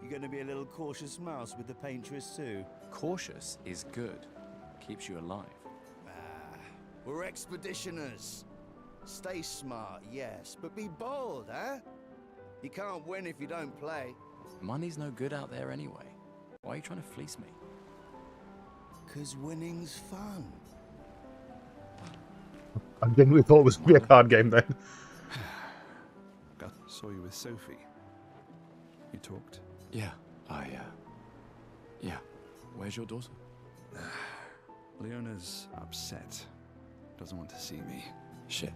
You're going to be a little cautious mouse with the paintress too. Cautious is good. Keeps you alive. We're expeditioners. Stay smart, yes, but be bold, huh? You can't win if you don't play. Money's no good out there anyway. Why are you trying to fleece me? 'Cause winning's fun. I genuinely thought it was going to be a card game then. Saw you with Sophie. You talked? Yeah, yeah. Where's your daughter? Leona's upset. Doesn't want to see me. Shit.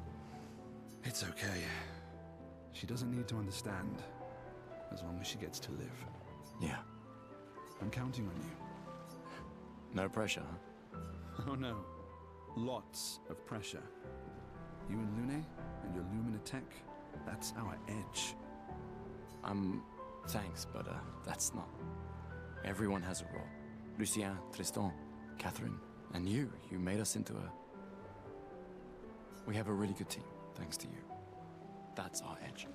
It's okay. She doesn't need to understand, as long as she gets to live. Yeah. I'm counting on you. No pressure, huh? Oh no. Lots of pressure. You and Lune and your Lumina tech, that's our edge. Thanks, but that's not. Everyone has a role. Lucien, Tristan, Catherine, and you made us into a... We have a really good team, thanks to you. That's our edge.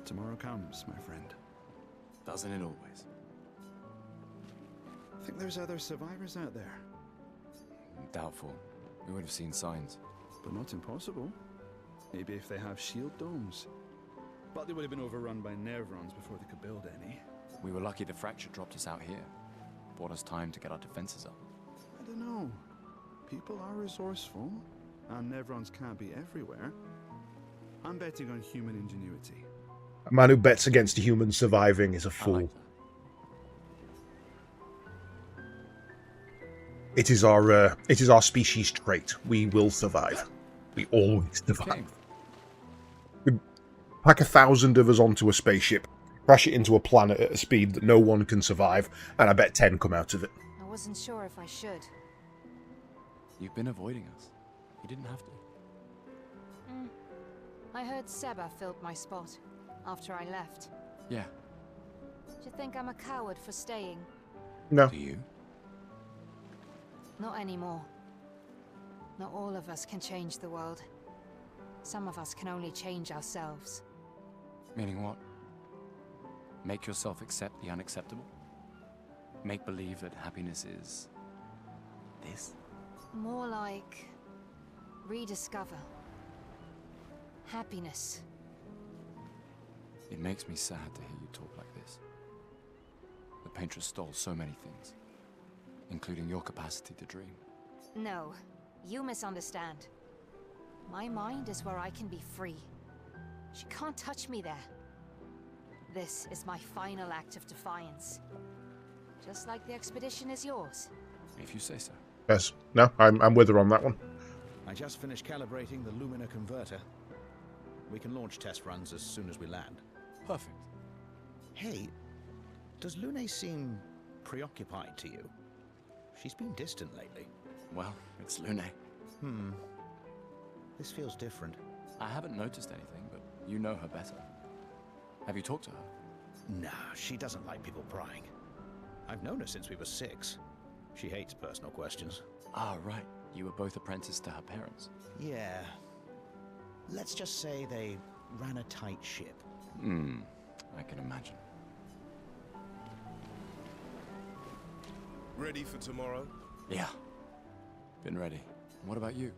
Tomorrow comes, my friend. Doesn't it always? Think there's other survivors out there? Doubtful. We would have seen signs. But not impossible. Maybe if they have shield domes. But they would have been overrun by Nevrons before they could build any. We were lucky the fracture dropped us out here. Bought us time to get our defenses up. I don't know. People are resourceful, and Nevrons can't be everywhere. I'm betting on human ingenuity. A man who bets against a human surviving is a fool. It is our species trait. We will survive. We always survive. We pack 1,000 of us onto a spaceship, crash it into a planet at a speed that no one can survive, and I bet 10 come out of it. I wasn't sure if I should. You've been avoiding us. You didn't have to. I heard Seba filled my spot after I left. Yeah. Do you think I'm a coward for staying? No. Do you? Not anymore. Not all of us can change the world. Some of us can only change ourselves. Meaning what? Make yourself accept the unacceptable? Make believe that happiness is... this? More like... rediscover. Happiness. It makes me sad to hear you talk like this. The Paintress stole so many things, including your capacity to dream. No, you misunderstand. My mind is where I can be free. She can't touch me there. This is my final act of defiance. Just like the expedition is yours. If you say so. Yes. No, I'm with her on that one. I just finished calibrating the Lumina converter. We can launch test runs as soon as we land. Perfect. Hey, does Lune seem preoccupied to you? She's been distant lately. Well, it's Lune. This feels different. I haven't noticed anything, but you know her better. Have you talked to her? Nah, she doesn't like people prying. I've known her since we were 6. She hates personal questions. Ah, right. You were both apprenticed to her parents. Yeah. Let's just say they ran a tight ship. I can imagine. Ready for tomorrow? Yeah. Been ready. What about you?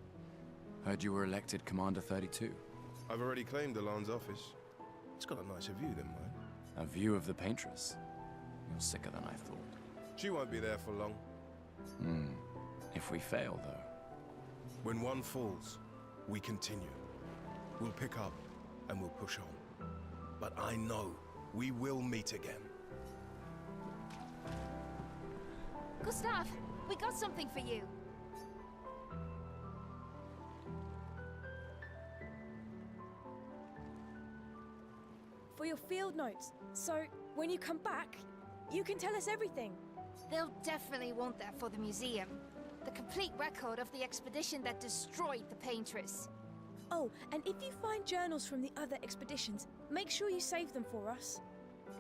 Heard you were elected Commander 32. I've already claimed Alon's office. It's got a nicer view than mine. A view of the Paintress. You're sicker than I thought. She won't be there for long. If we fail, though. When one falls, we continue. We'll pick up and we'll push on. But I know we will meet again. Gustav, we got something for you. For your field notes. So, when you come back, you can tell us everything. They'll definitely want that for the museum. The complete record of the expedition that destroyed the Paintress. Oh, and if you find journals from the other expeditions, make sure you save them for us.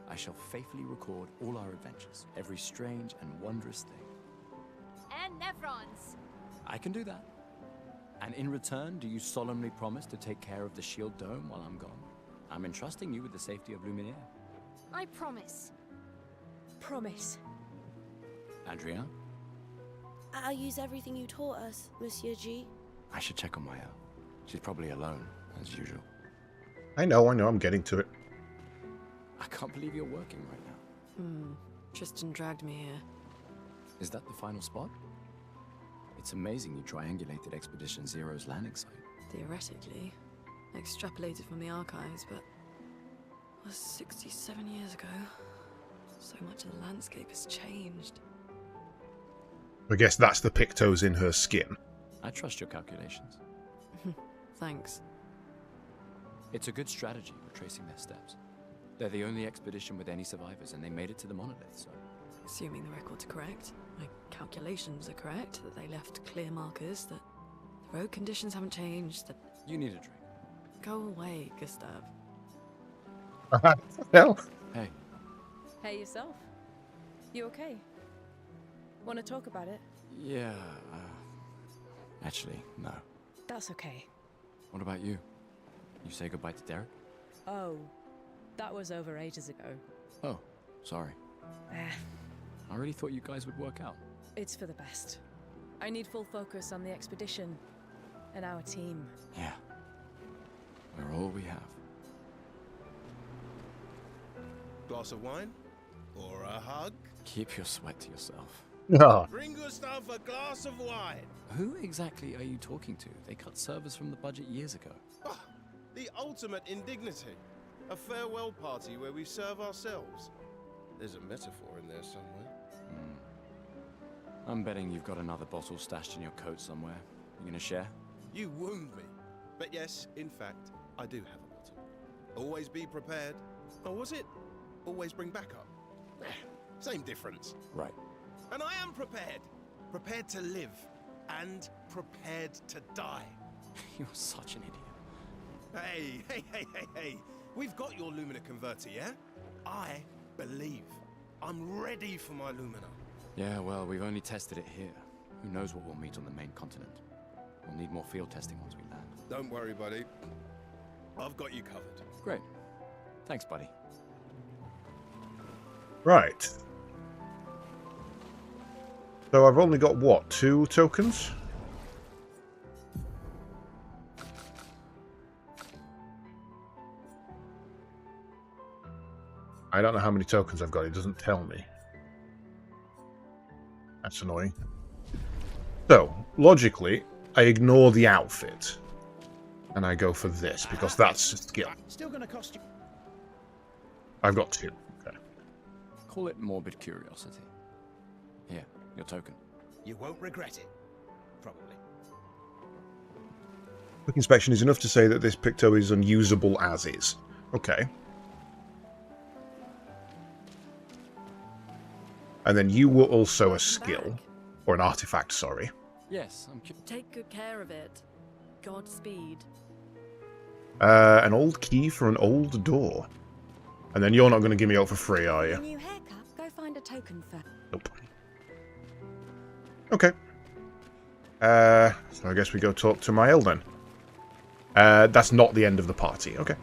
I shall faithfully record all our adventures, every strange and wondrous thing. And Nevrons. I can do that. And in return, do you solemnly promise to take care of the shield dome while I'm gone? I'm entrusting you with the safety of Luminaire. I promise. Promise. Adrien? I'll use everything you taught us, Monsieur G. I should check on my She's probably alone, as usual. I know, I'm getting to it. I can't believe you're working right now. Tristan dragged me here. Is that the final spot? It's amazing you triangulated Expedition Zero's landing site. Theoretically. Extrapolated from the archives, but... it was 67 years ago. So much of the landscape has changed. I guess that's the Pictos in her skin. I trust your calculations. Thanks. It's a good strategy retracing their steps. They're the only expedition with any survivors, and they made it to the monolith, so... Assuming the record's correct, my calculations are correct, that they left clear markers, that the road conditions haven't changed, that... You need a drink. Go away, Gustav. Hell. Hey. Hey, yourself. You okay? Want to talk about it? Yeah, actually, no. That's okay. What about you? You say goodbye to Derek? Oh, that was over ages ago. Oh, sorry. I really thought you guys would work out. It's for the best. I need full focus on the expedition and our team. Yeah. We're all we have. Glass of wine? Or a hug? Keep your sweat to yourself. Bring Gustav a glass of wine! Who exactly are you talking to? They cut servers from the budget years ago. Oh, the ultimate indignity. A farewell party where we serve ourselves. There's a metaphor in there somewhere. I'm betting you've got another bottle stashed in your coat somewhere. You gonna share? You wound me. But yes, in fact, I do have a bottle. Always be prepared. Or was it always bring backup? Same difference. Right. And I am prepared. Prepared to live. And prepared to die. You're such an idiot. Hey. We've got your Lumina converter, yeah? I believe. I'm ready for my Lumina. Yeah, well, we've only tested it here. Who knows what we'll meet on the main continent. We'll need more field testing once we land. Don't worry, buddy. I've got you covered. Great. Thanks, buddy. Right. So I've only got, what, 2 tokens? I don't know how many tokens I've got. It doesn't tell me. That's annoying. So, logically, I ignore the outfit. And I go for this, because that's a skill. Still gonna cost you. I've got 2. Okay. Call it morbid curiosity. Here, your token. You won't regret it. Probably. Quick inspection is enough to say that this Picto is unusable as is. Okay. And then you were also a skill. Or an artifact, sorry. Yes, I'm Take good care of it. Godspeed. An old key for an old door. And then you're not going to give me out for free, are you? New haircut. Go find a token first. Nope. Okay. So I guess we go talk to Mael then. That's not the end of the party. Okay.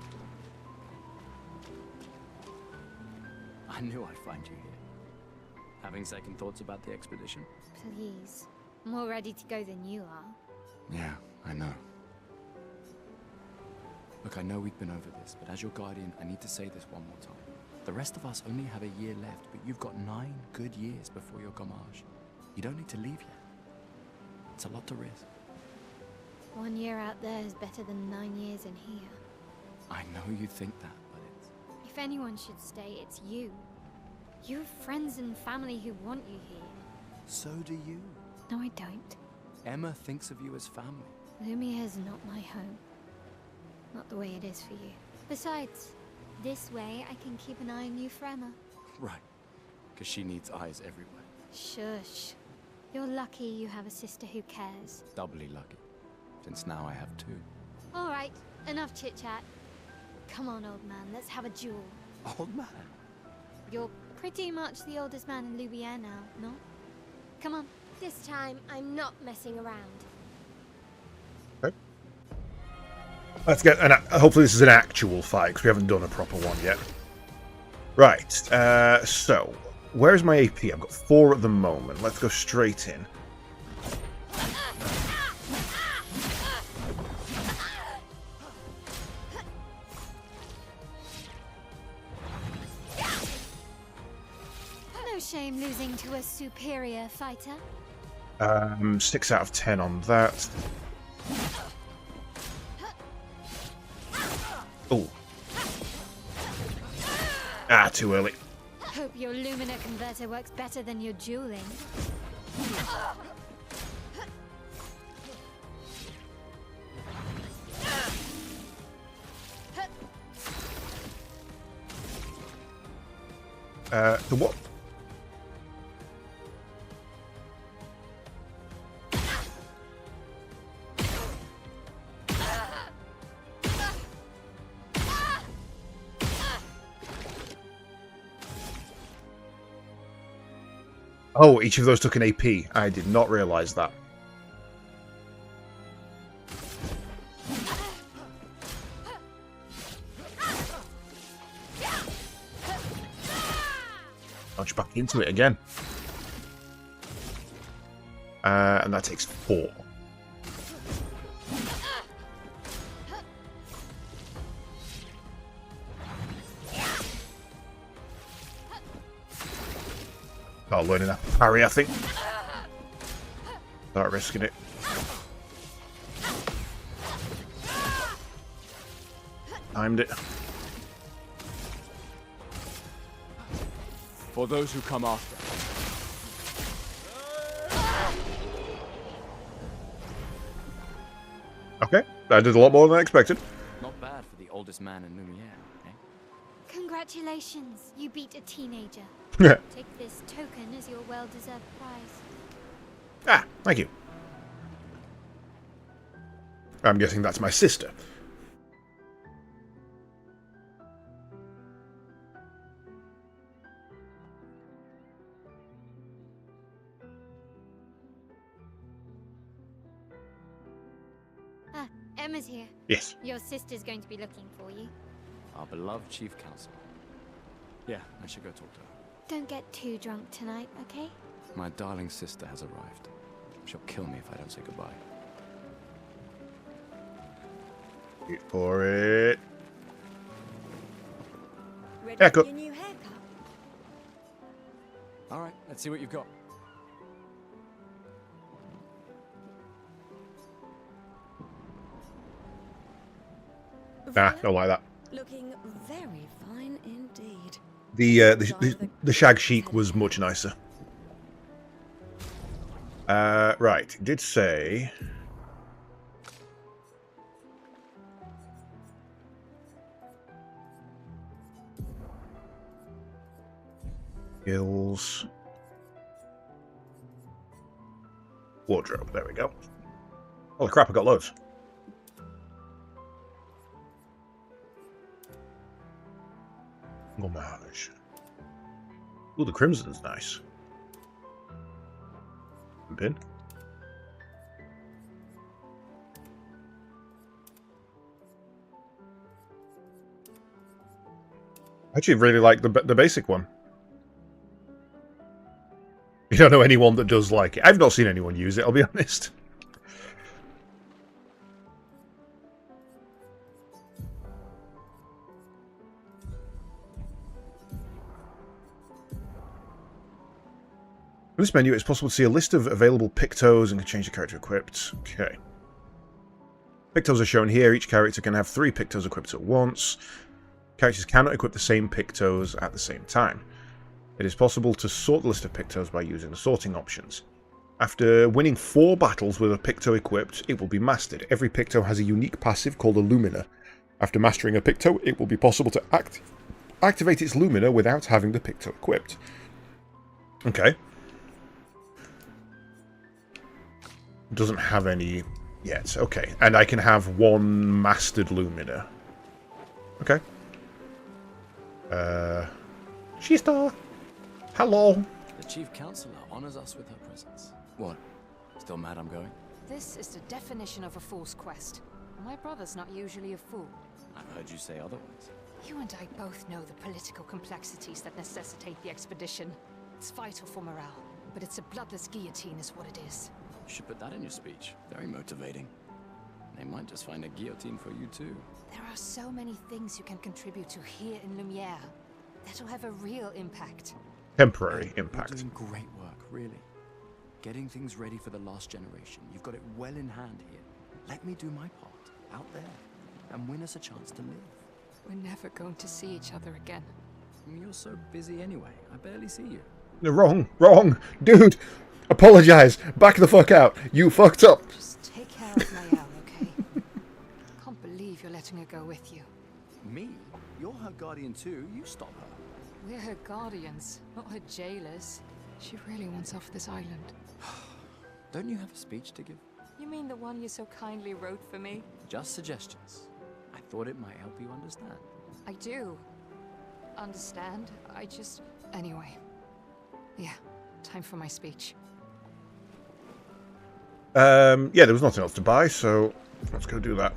I knew I'd find you here. Having second thoughts about the expedition? Please. I'm more ready to go than you are. Yeah, I know. Look, I know we've been over this, but as your guardian, I need to say this one more time. The rest of us only have a year left, but you've got 9 good years before your gommage. You don't need to leave yet. It's a lot to risk. 1 year out there is better than 9 years in here. I know you think that, but it's... If anyone should stay, it's you. You have friends and family who want you here. So do you. No, I don't. Emma thinks of you as family. Lumière's not my home. Not the way it is for you. Besides, this way I can keep an eye on you for Emma. Right. Because she needs eyes everywhere. Shush. You're lucky you have a sister who cares. Doubly lucky. Since now I have 2. Alright, enough chit-chat. Come on, old man, let's have a duel. Old man? You're pretty much the oldest man in Lumière now, no? Come on. This time, I'm not messing around. Okay. Let's get an... Hopefully this is an actual fight, because we haven't done a proper one yet. Right, so... Where's my AP? I've got 4 at the moment. Let's go straight in. shame losing to a superior fighter. 6 out of 10 on that. Oh. Ah, too early. Hope your Lumina converter works better than your dueling. The what? Oh, each of those took an AP. I did not realize that. Launch back into it again. And that takes 4. Oh, learning that parry, I think. Not risking it. Timed it. For those who come after. Okay, that did a lot more than I expected. Not bad for the oldest man in Lumiere, eh? Congratulations, you beat a teenager. Yeah. Take this token as your well-deserved prize. Ah, thank you. I'm guessing that's my sister. Ah, Emma's here. Yes. Your sister's going to be looking for you. Our beloved chief counselor. Yeah, I should go talk to her. Don't get too drunk tonight, okay? My darling sister has arrived. She'll kill me if I don't say goodbye. Wait for it. Ready Haircut. for your new haircut? All right, let's see what you've got. Nah, don't like that. Looking very fine indeed. The shag chic was much nicer. Right, it did say skills, wardrobe. There we go. Holy crap! I got loads. Homage. Ooh, the crimson's nice. Pin. I actually really like the basic one. You don't know anyone that does like it. I've not seen anyone use it, I'll be honest. In this menu, it's possible to see a list of available Pictos and can change the character equipped. Okay. Pictos are shown here. Each character can have 3 Pictos equipped at once. Characters cannot equip the same Pictos at the same time. It is possible to sort the list of Pictos by using the sorting options. After winning 4 battles with a Picto equipped, it will be mastered. Every Picto has a unique passive called a Lumina. After mastering a Picto, it will be possible to activate its Lumina without having the Picto equipped. Okay. Doesn't have any yet. Okay. And I can have 1 mastered Lumina. Okay. Sister! Hello! The chief counselor honors us with her presence. What? Still mad I'm going? This is the definition of a fool's quest. My brother's not usually a fool. I've heard you say otherwise. You and I both know the political complexities that necessitate the expedition. It's vital for morale, but it's a bloodless guillotine is what it is. You should put that in your speech. Very motivating. They might just find a guillotine for you too. There are so many things you can contribute to here in Lumiere that'll have a real impact. temporary You're impact. doing great work, really. Getting things ready for the last generation. You've got it well in hand here. Let me do my part, out there, and win us a chance to live. We're never going to see each other again. You're so busy anyway, I barely see you. No, wrong. Dude, apologize. Back the fuck out. You fucked up. Just take care of Mayel, okay? Can't believe you're letting her go with you. Me? You're her guardian too, you stop her. We're her guardians, not her jailers. She really wants off this island. Don't you have a speech to give? You mean the one you so kindly wrote for me? Just suggestions. I thought it might help you understand. I do. Understand? I just... Anyway. Yeah, time for my speech. Yeah, there was nothing else to buy, so let's go do that.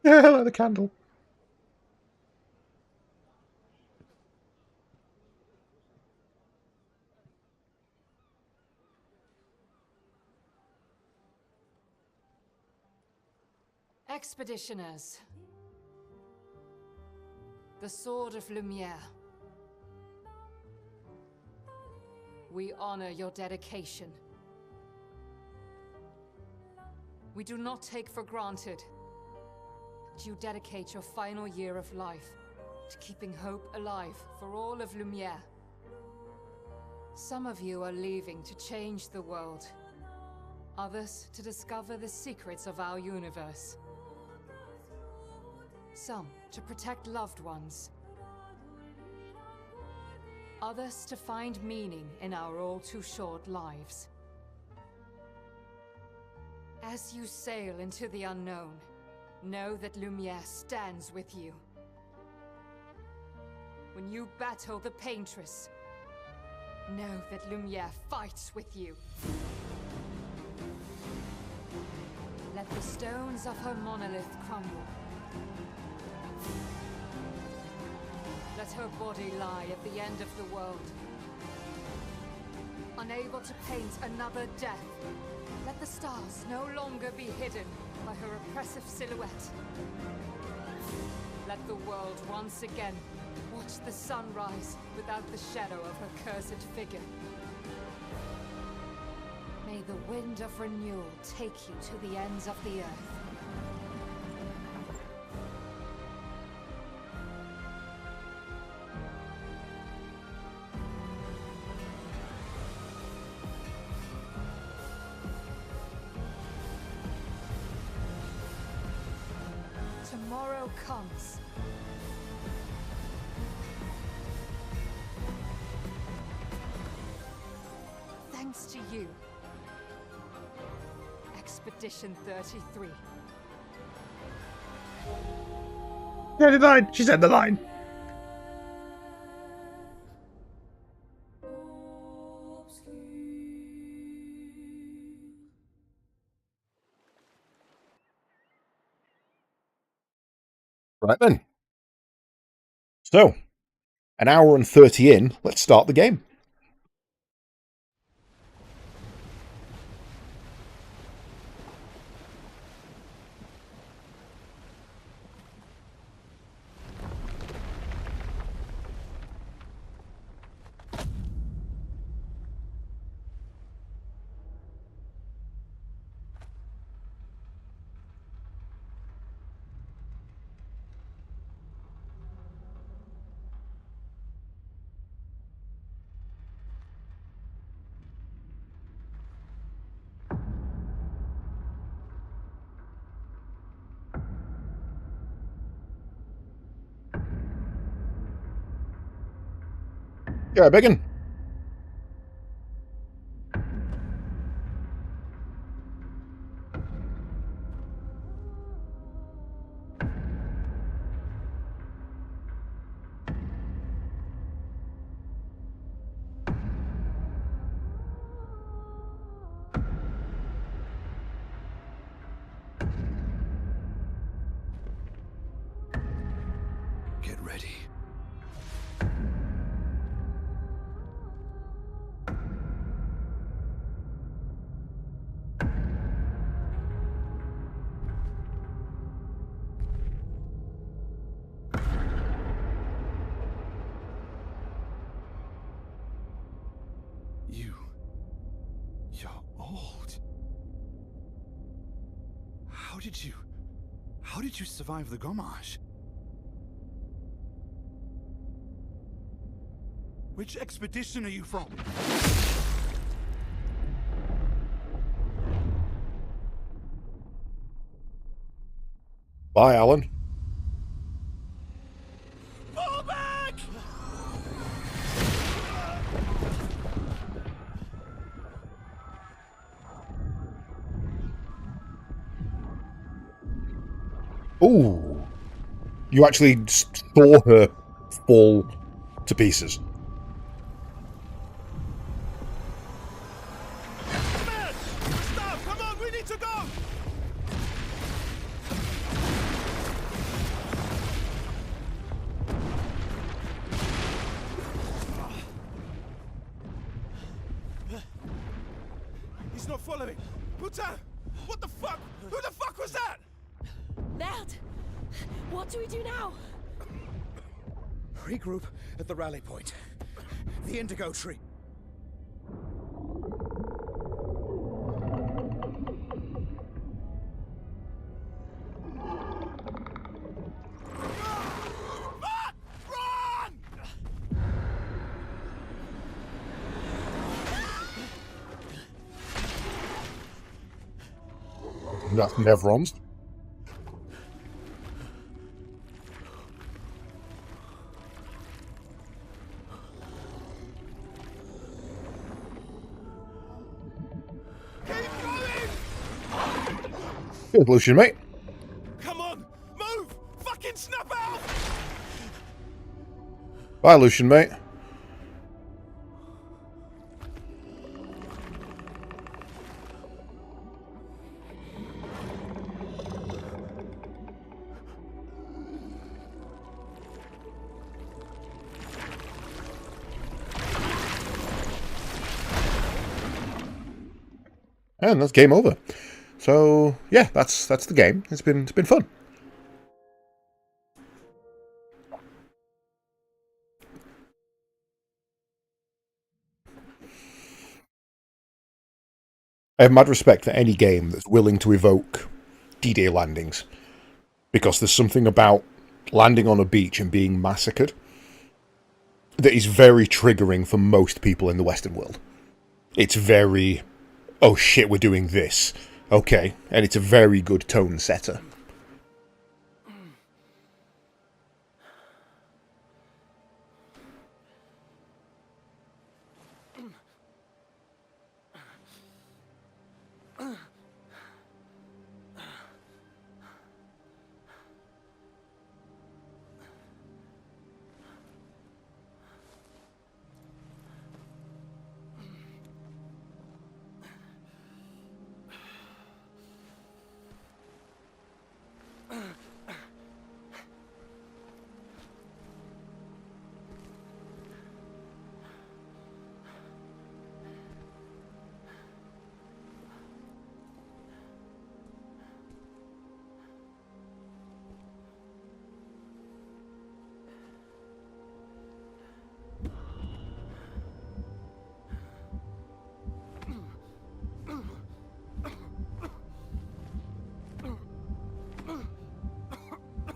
Yeah, hello, the candle. Expeditioners. The Sword of Lumiere. We honor your dedication. We do not take for granted that you dedicate your final year of life to keeping hope alive for all of Lumiere. Some of you are leaving to change the world. Others to discover the secrets of our universe. Some to protect loved ones. Others to find meaning in our all too short lives. As you sail into the unknown, know that Lumiere stands with you. When you battle the Paintress, know that Lumiere fights with you. Let the stones of her monolith crumble. Let her body lie at the end of the world. Unable to paint another death, let the stars no longer be hidden by her oppressive silhouette. Let the world once again watch the sun rise without the shadow of her cursed figure. May the wind of renewal take you to the ends of the earth. Tomorrow comes. Thanks to you. Expedition 33. Yeah, the line. She said the line. Right then. So, an hour and 30 in, let's start the game. Yeah, Biggin. Get ready. How did you survive the Gommage? Which expedition are you from? Bye, Alan. Fall back! Ooh. You actually saw her fall to pieces. Stop! Come on, we need to go! He's not following. Putain! What the fuck? Who the fuck was that? Merde! What do we do now? Regroup at the rally point. The Indigo Tree. That's Nevron's. Good, Lucian, mate. Come on! Move! Fucking snap out! Bye, Lucian, mate. And that's game over. So yeah, that's the game. It's been fun. I have mad respect for any game that's willing to evoke D-Day landings, because there's something about landing on a beach and being massacred that is very triggering for most people in the Western world. It's very, oh shit, we're doing this. Okay, and it's a very good tone setter.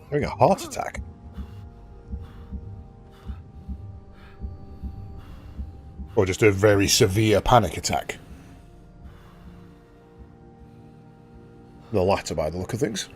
Having a heart attack. Or just a very severe panic attack. The latter, by the look of things.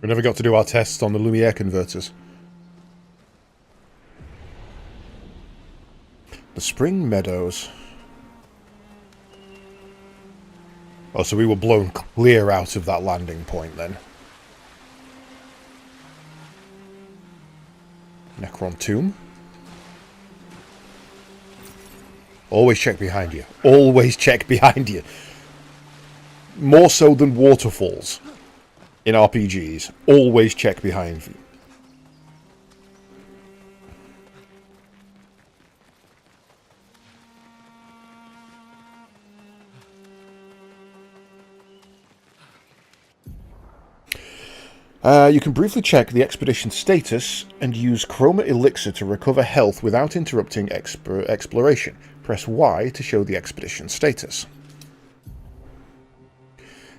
We never got to do our tests on the Lumiere converters. The Spring Meadows. Oh, so we were blown clear out of that landing point then. Necron Tomb. Always check behind you. Always check behind you. More so than waterfalls. In RPGs, always check behind you. You can briefly check the expedition status and use Chroma Elixir to recover health without interrupting exploration. Press Y to show the expedition status.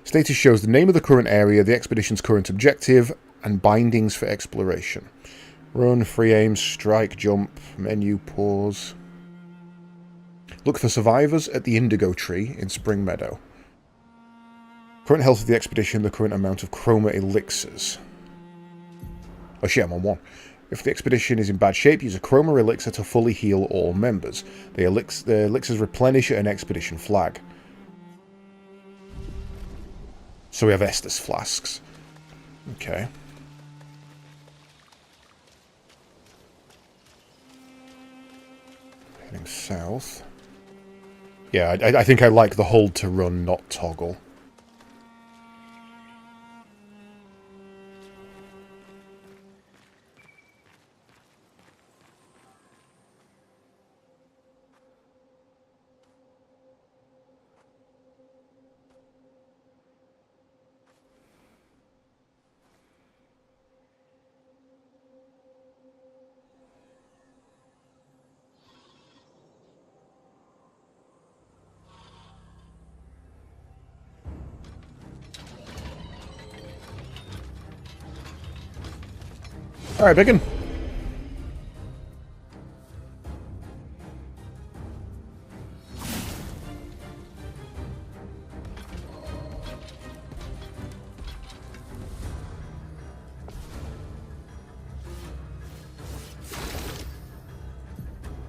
Status shows the name of the current area, the expedition's current objective, and bindings for exploration. Run, free aim, strike, jump, menu, pause. Look for survivors at the Indigo Tree in Spring Meadow. Current health of the expedition, the current amount of Chroma Elixirs. Oh shit, I'm on 1. If the expedition is in bad shape, use a Chroma Elixir to fully heal all members. The elixirs replenish at an expedition flag. So we have Estus flasks. Okay. Heading south. Yeah, I think I like the hold to run, not toggle. Alright, begin.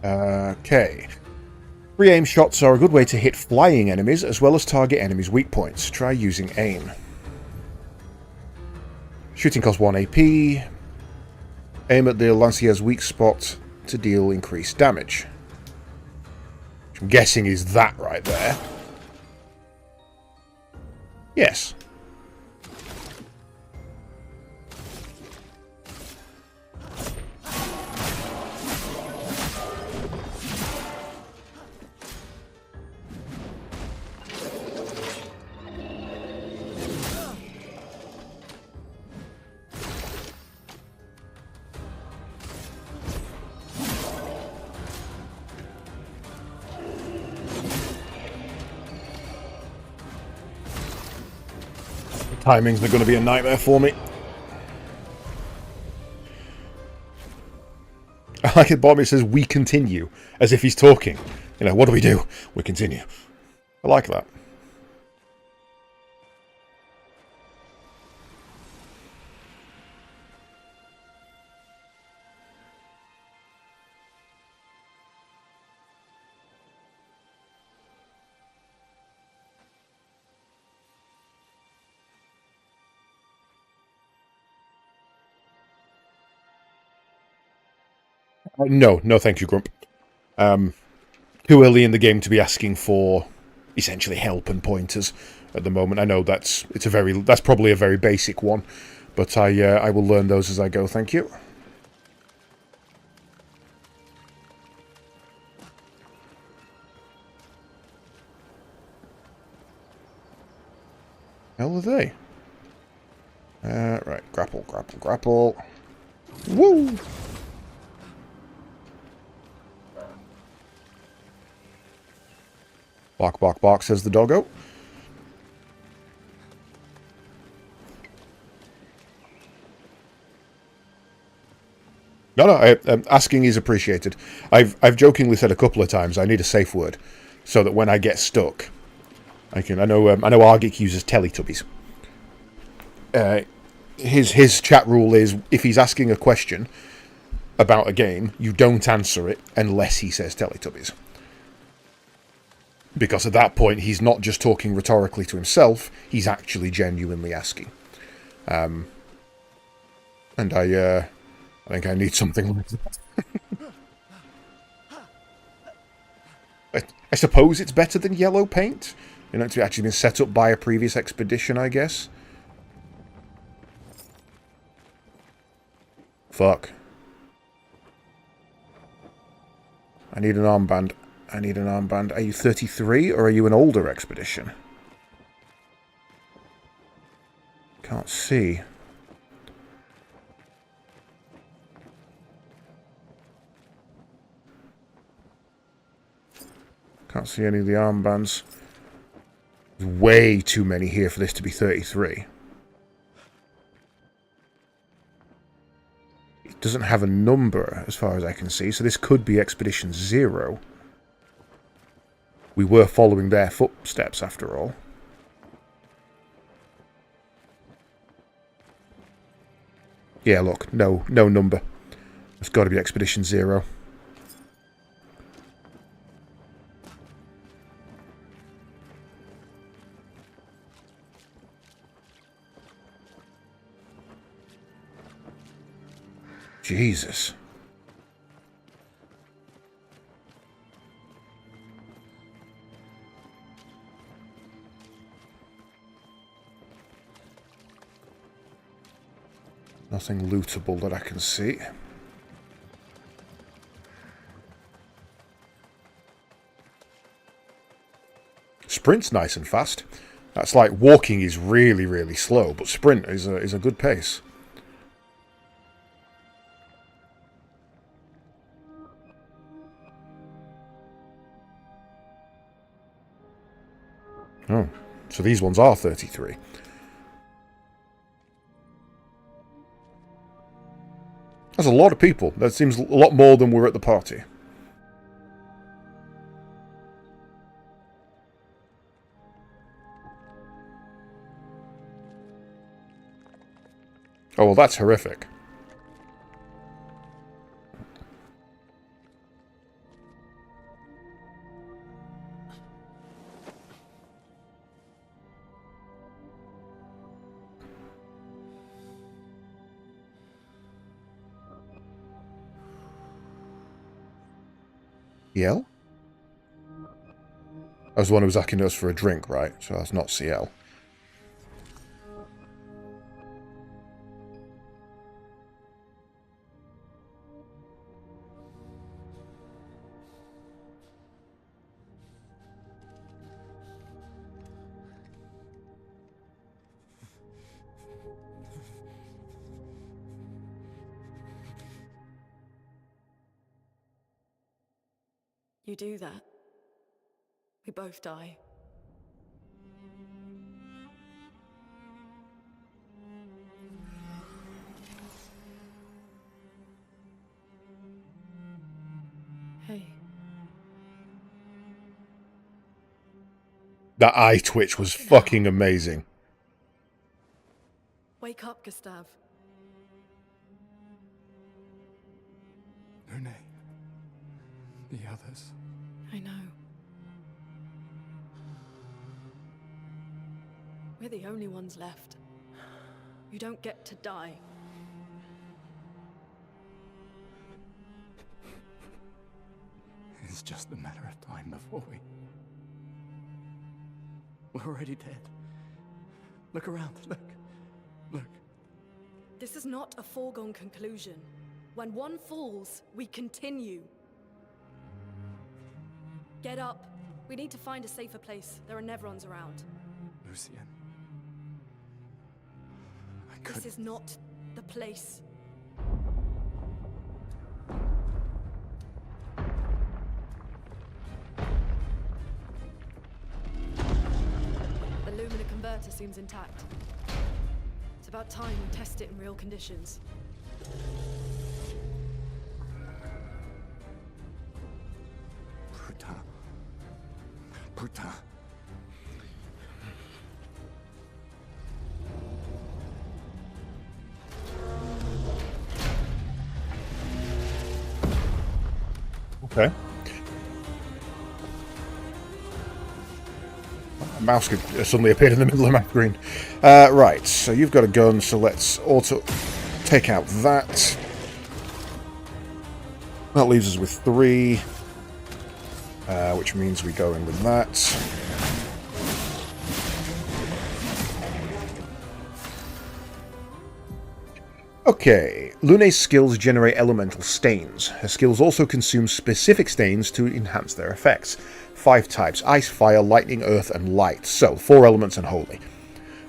Okay. Free aim shots are a good way to hit flying enemies as well as target enemies' weak points. Try using aim. Shooting costs 1 AP. Aim at the Lancier's weak spot to deal increased damage. Which I'm guessing is that right there. Yes. Timing's going to be a nightmare for me. I like it, Bobby says, we continue, as if he's talking. You know, what do? We continue. I like that. No, thank you, Grump. Too early in the game to be asking for essentially help and pointers at the moment. I know that's probably a very basic one, but I will learn those as I go. Thank you. Hell are they? Right, grapple. Woo! Bark, says the doggo. No, asking is appreciated. I've jokingly said a couple of times I need a safe word, so that when I get stuck, I know Argic uses Teletubbies. His chat rule is if he's asking a question about a game, you don't answer it unless he says Teletubbies. Because at that point, he's not just talking rhetorically to himself, he's actually genuinely asking. And I think I need something like that. I suppose it's better than yellow paint. You know, it's actually been set up by a previous expedition, I guess. Fuck. I need an armband. Are you 33 or are you an older expedition? Can't see. Can't see any of the armbands. There's way too many here for this to be 33. It doesn't have a number as far as I can see, so this could be Expedition 0. We were following their footsteps after all. Yeah, look, no number. It's got to be Expedition 0. Jesus. Nothing lootable that I can see. Sprint's nice and fast. That's like walking is really, really slow, but sprint is a good pace. Oh, so these ones are 33. That's a lot of people. That seems a lot more than were at the party. Oh, well, that's horrific. CL? I was the one who was asking us for a drink, right? So that's not CL. You do that, we both die. Hey. That eye twitch was fucking amazing. Wake up, Gustav. Lune. The others. I know. We're the only ones left. You don't get to die. It's just a matter of time before we're already dead. Look around, look. This is not a foregone conclusion. When one falls, we continue. Get up. We need to find a safer place. There are Nevrons around. Lucien. This is not the place. The Lumina converter seems intact. It's about time we test it in real conditions. Putain. Okay. A mouse could suddenly appear in the middle of my screen. Right, so you've got a gun, so let's auto take out that. That leaves us with 3, which means we go in with that. Okay, Lune's skills generate elemental stains. Her skills also consume specific stains to enhance their effects. 5 types: ice, fire, lightning, earth, and light. So, 4 elements and holy.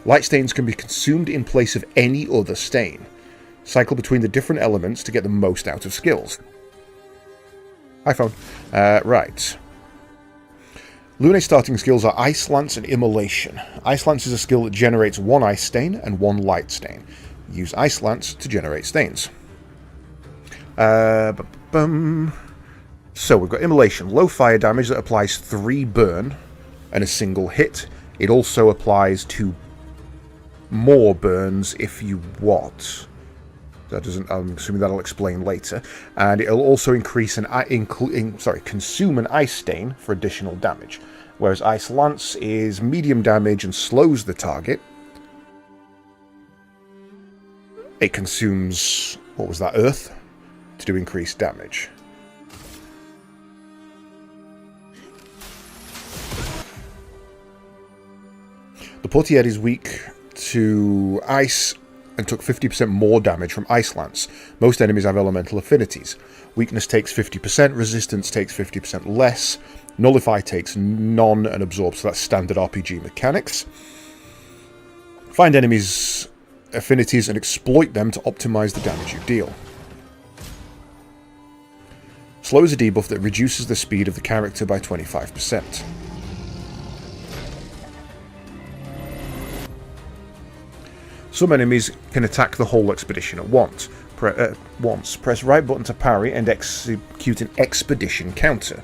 Light stains can be consumed in place of any other stain. Cycle between the different elements to get the most out of skills. iPhone. Right. Luna's starting skills are Ice Lance and Immolation. Ice Lance is a skill that generates 1 ice stain and 1 light stain. Use Ice Lance to generate stains. So we've got Immolation. Low fire damage that applies 3 burn and a single hit. It also applies to more burns if you want. That doesn't. I'm assuming that'll explain later. And it'll also increase consume an ice stain for additional damage. Whereas Ice Lance is medium damage and slows the target. It consumes, what was that, Earth, to do increased damage. The Portier is weak to ice and took 50% more damage from Ice Lance. Most enemies have elemental affinities. Weakness takes 50%, resistance takes 50% less, Nullify takes none and absorbs, so that's standard RPG mechanics. Find enemies' affinities and exploit them to optimize the damage you deal. Slow is a debuff that reduces the speed of the character by 25%. Some enemies can attack the whole expedition at once. Press right button to parry and execute an expedition counter.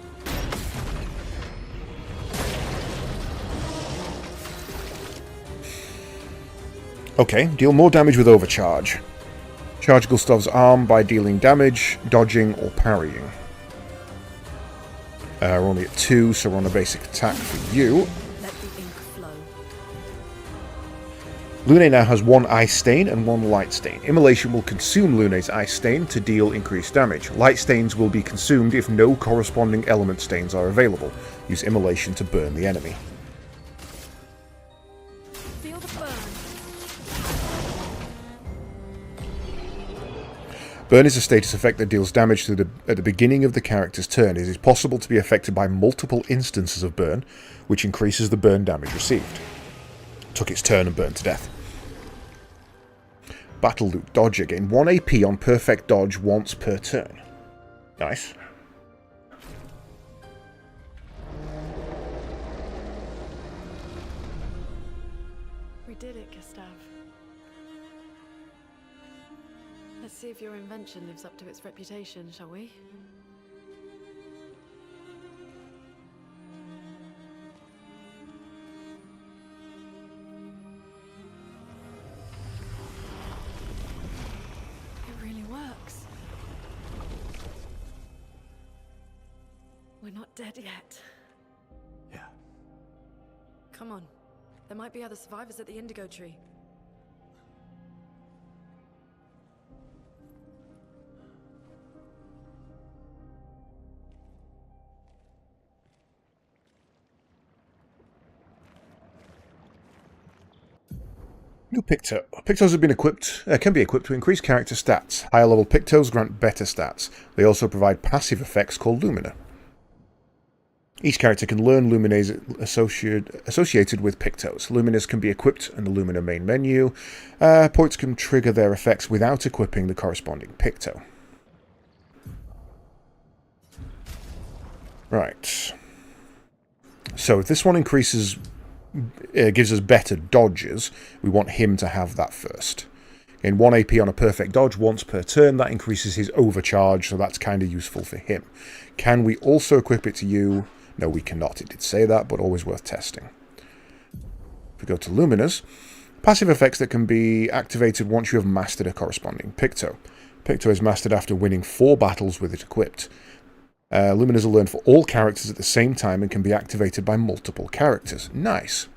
Okay, deal more damage with overcharge. Charge Gustav's arm by dealing damage, dodging, or parrying. We're only at 2, so we're on a basic attack for you. Lune now has 1 ice stain and 1 light stain. Immolation will consume Lune's ice stain to deal increased damage. Light stains will be consumed if no corresponding element stains are available. Use Immolation to burn the enemy. Feel the burn. Burn is a status effect that deals damage at the beginning of the character's turn. It is possible to be affected by multiple instances of burn, which increases the burn damage received. Took its turn and burned to death. Battle Loop Dodger. Gain 1 AP on perfect dodge once per turn. Nice. We did it, Gustav. Let's see if your invention lives up to its reputation, shall we? Works. We're not dead yet. Yeah. Come on. There might be other survivors at the Indigo Tree. New Picto. Pictos have been can be equipped to increase character stats. Higher level Pictos grant better stats. They also provide passive effects called Lumina. Each character can learn Lumina's associated with Pictos. Luminas can be equipped in the Lumina main menu. Points can trigger their effects without equipping the corresponding Picto. Right. So if this one increases... gives us better dodges, we want him to have that first. Gain 1 AP on a perfect dodge once per turn. That increases his overcharge, so that's kind of useful for him. Can we also equip it to you? No, we cannot. It did say that, but always worth testing. If we go to Luminas, passive effects that can be activated once you have mastered a corresponding Picto. Picto is mastered after winning 4 battles with it equipped. Luminas are learned for all characters at the same time and can be activated by multiple characters. Nice.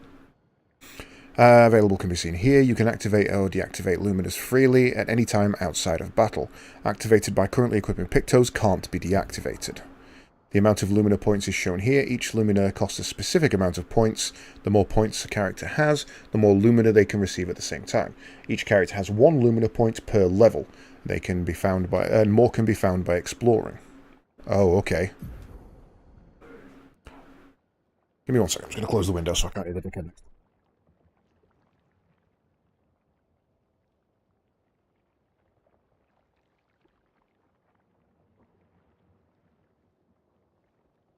Available can be seen here. You can activate or deactivate Luminas freely at any time outside of battle. Activated by currently equipping Pictos can't be deactivated. The amount of Lumina points is shown here. Each Lumina costs a specific amount of points. The more points a character has, the more Lumina they can receive at the same time. Each character has 1 Lumina point per level. They can be found by, and more can be found by exploring. Oh, okay. Give me 1 second. I'm just going to close the window so I can't hear the dickhead.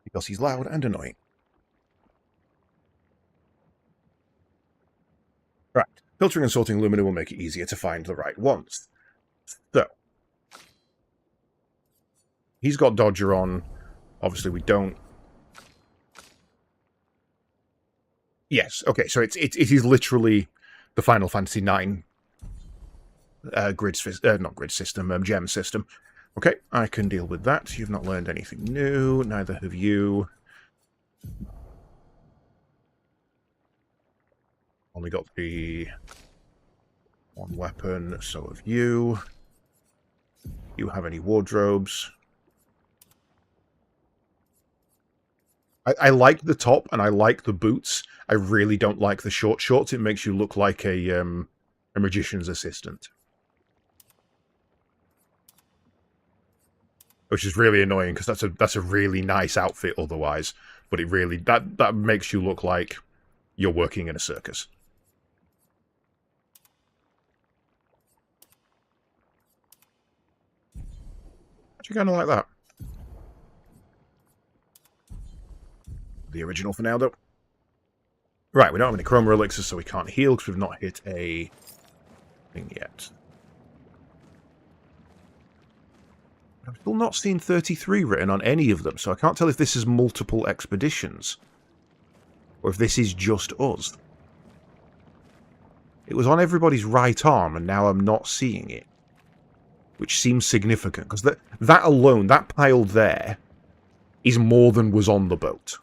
Because he's loud and annoying. Filtering and sorting lumina will make it easier to find the right ones. So, he's got Dodger on. Obviously, we don't. Yes, okay, so it is literally the Final Fantasy IX gem system. Okay, I can deal with that. You've not learned anything new, neither have you. Only got the one weapon, so have you. You have any wardrobes? I like the top and I like the boots. I really don't like the short shorts. It makes you look like a magician's assistant. Which is really annoying because that's a really nice outfit otherwise. But it really that makes you look like you're working in a circus. Actually kind of like that. The original for now, though. Right, we don't have any chroma elixirs, so we can't heal because we've not hit a thing yet. I've still not seen 33 written on any of them, so I can't tell if this is multiple expeditions. Or if this is just us. It was on everybody's right arm, and now I'm not seeing it. Which seems significant, because that alone, that pile there, is more than was on the boat.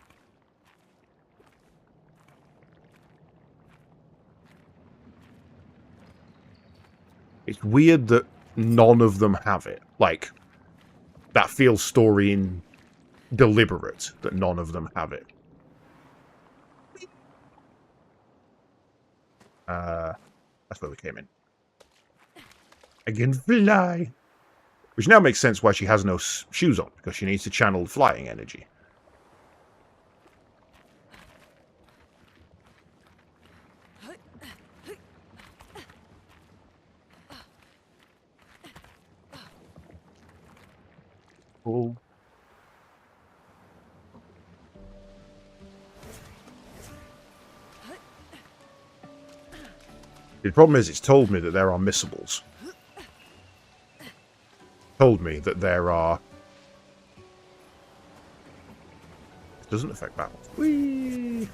It's weird that none of them have it. Like, that feels story in deliberate that none of them have it. That's where we came in. I can fly! Which now makes sense why she has no shoes on, because she needs to channel flying energy. Cool. The problem is it's told me that there are missables. Told me that there are... It doesn't affect battles. Whee!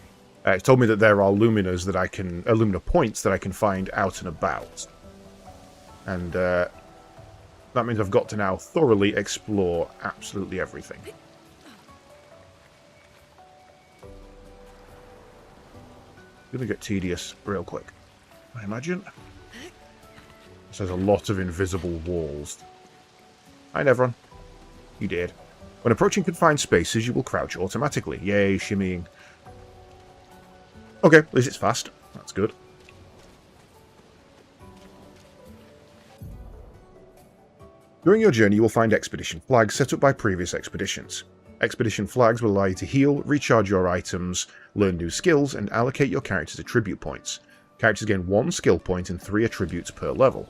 It's told me that there are luminas that I can... lumina points that I can find out and about. And, that means I've got to now thoroughly explore absolutely everything. Gonna get tedious real quick, I imagine. This has a lot of invisible walls. Hi, Nevron. You did. When approaching confined spaces, you will crouch automatically. Yay, shimmying. Okay, at least it's fast. That's good. During your journey, you will find expedition flags set up by previous expeditions. Expedition flags will allow you to heal, recharge your items, learn new skills, and allocate your character's attribute points. Characters gain 1 skill point and 3 attributes per level.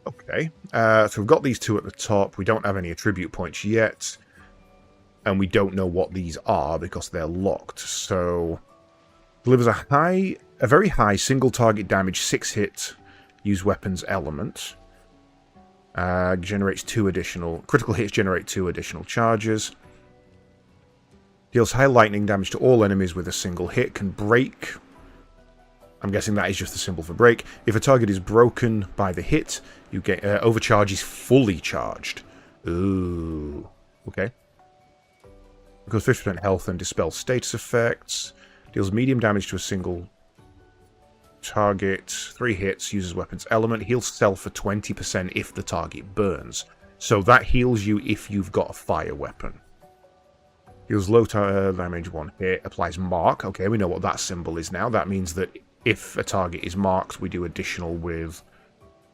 Okay, so we've got these two at the top. We don't have any attribute points yet. And we don't know what these are because they're locked. So, delivers a very high single target damage, 6-hit, use weapons element. Generates 2 additional... Critical hits generate 2 additional charges. Deals high lightning damage to all enemies with a single hit. Can break. I'm guessing that is just the symbol for break. If a target is broken by the hit, you get... overcharge is fully charged. Ooh. Okay. Because 50% health and dispels status effects. Deals medium damage to a single target. 3 hits. Uses weapons element. Heals self for 20% if the target burns. So that heals you if you've got a fire weapon. Deals low damage 1 hit. Applies mark. Okay, we know what that symbol is now. That means that if a target is marked, we do additional with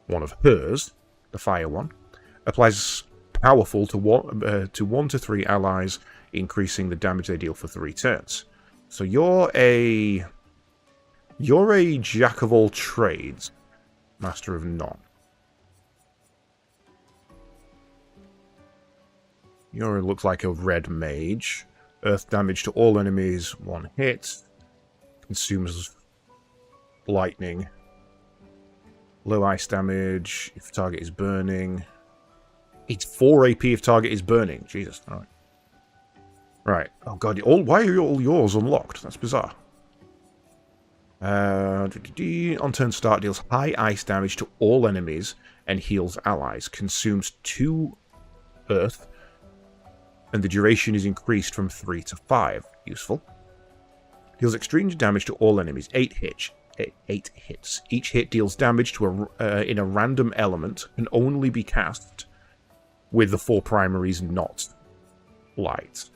one of hers. The fire one. Applies powerful to 1 to 3 allies, increasing the damage they deal for 3 turns. So you're a jack of all trades, master of none. You look like a red mage. Earth damage to all enemies, 1 hit. Consumes lightning. Low ice damage if target is burning. It's 4 AP if target is burning. Jesus, alright. Right. Oh god, why are all yours unlocked? That's bizarre. On turn start, deals high ice damage to all enemies and heals allies. Consumes 2 earth. And the duration is increased from 3 to 5. Useful. Deals extreme damage to all enemies. 8 hits. 8 hits. Each hit deals damage to in a random element. Can only be cast with the 4 primaries not light.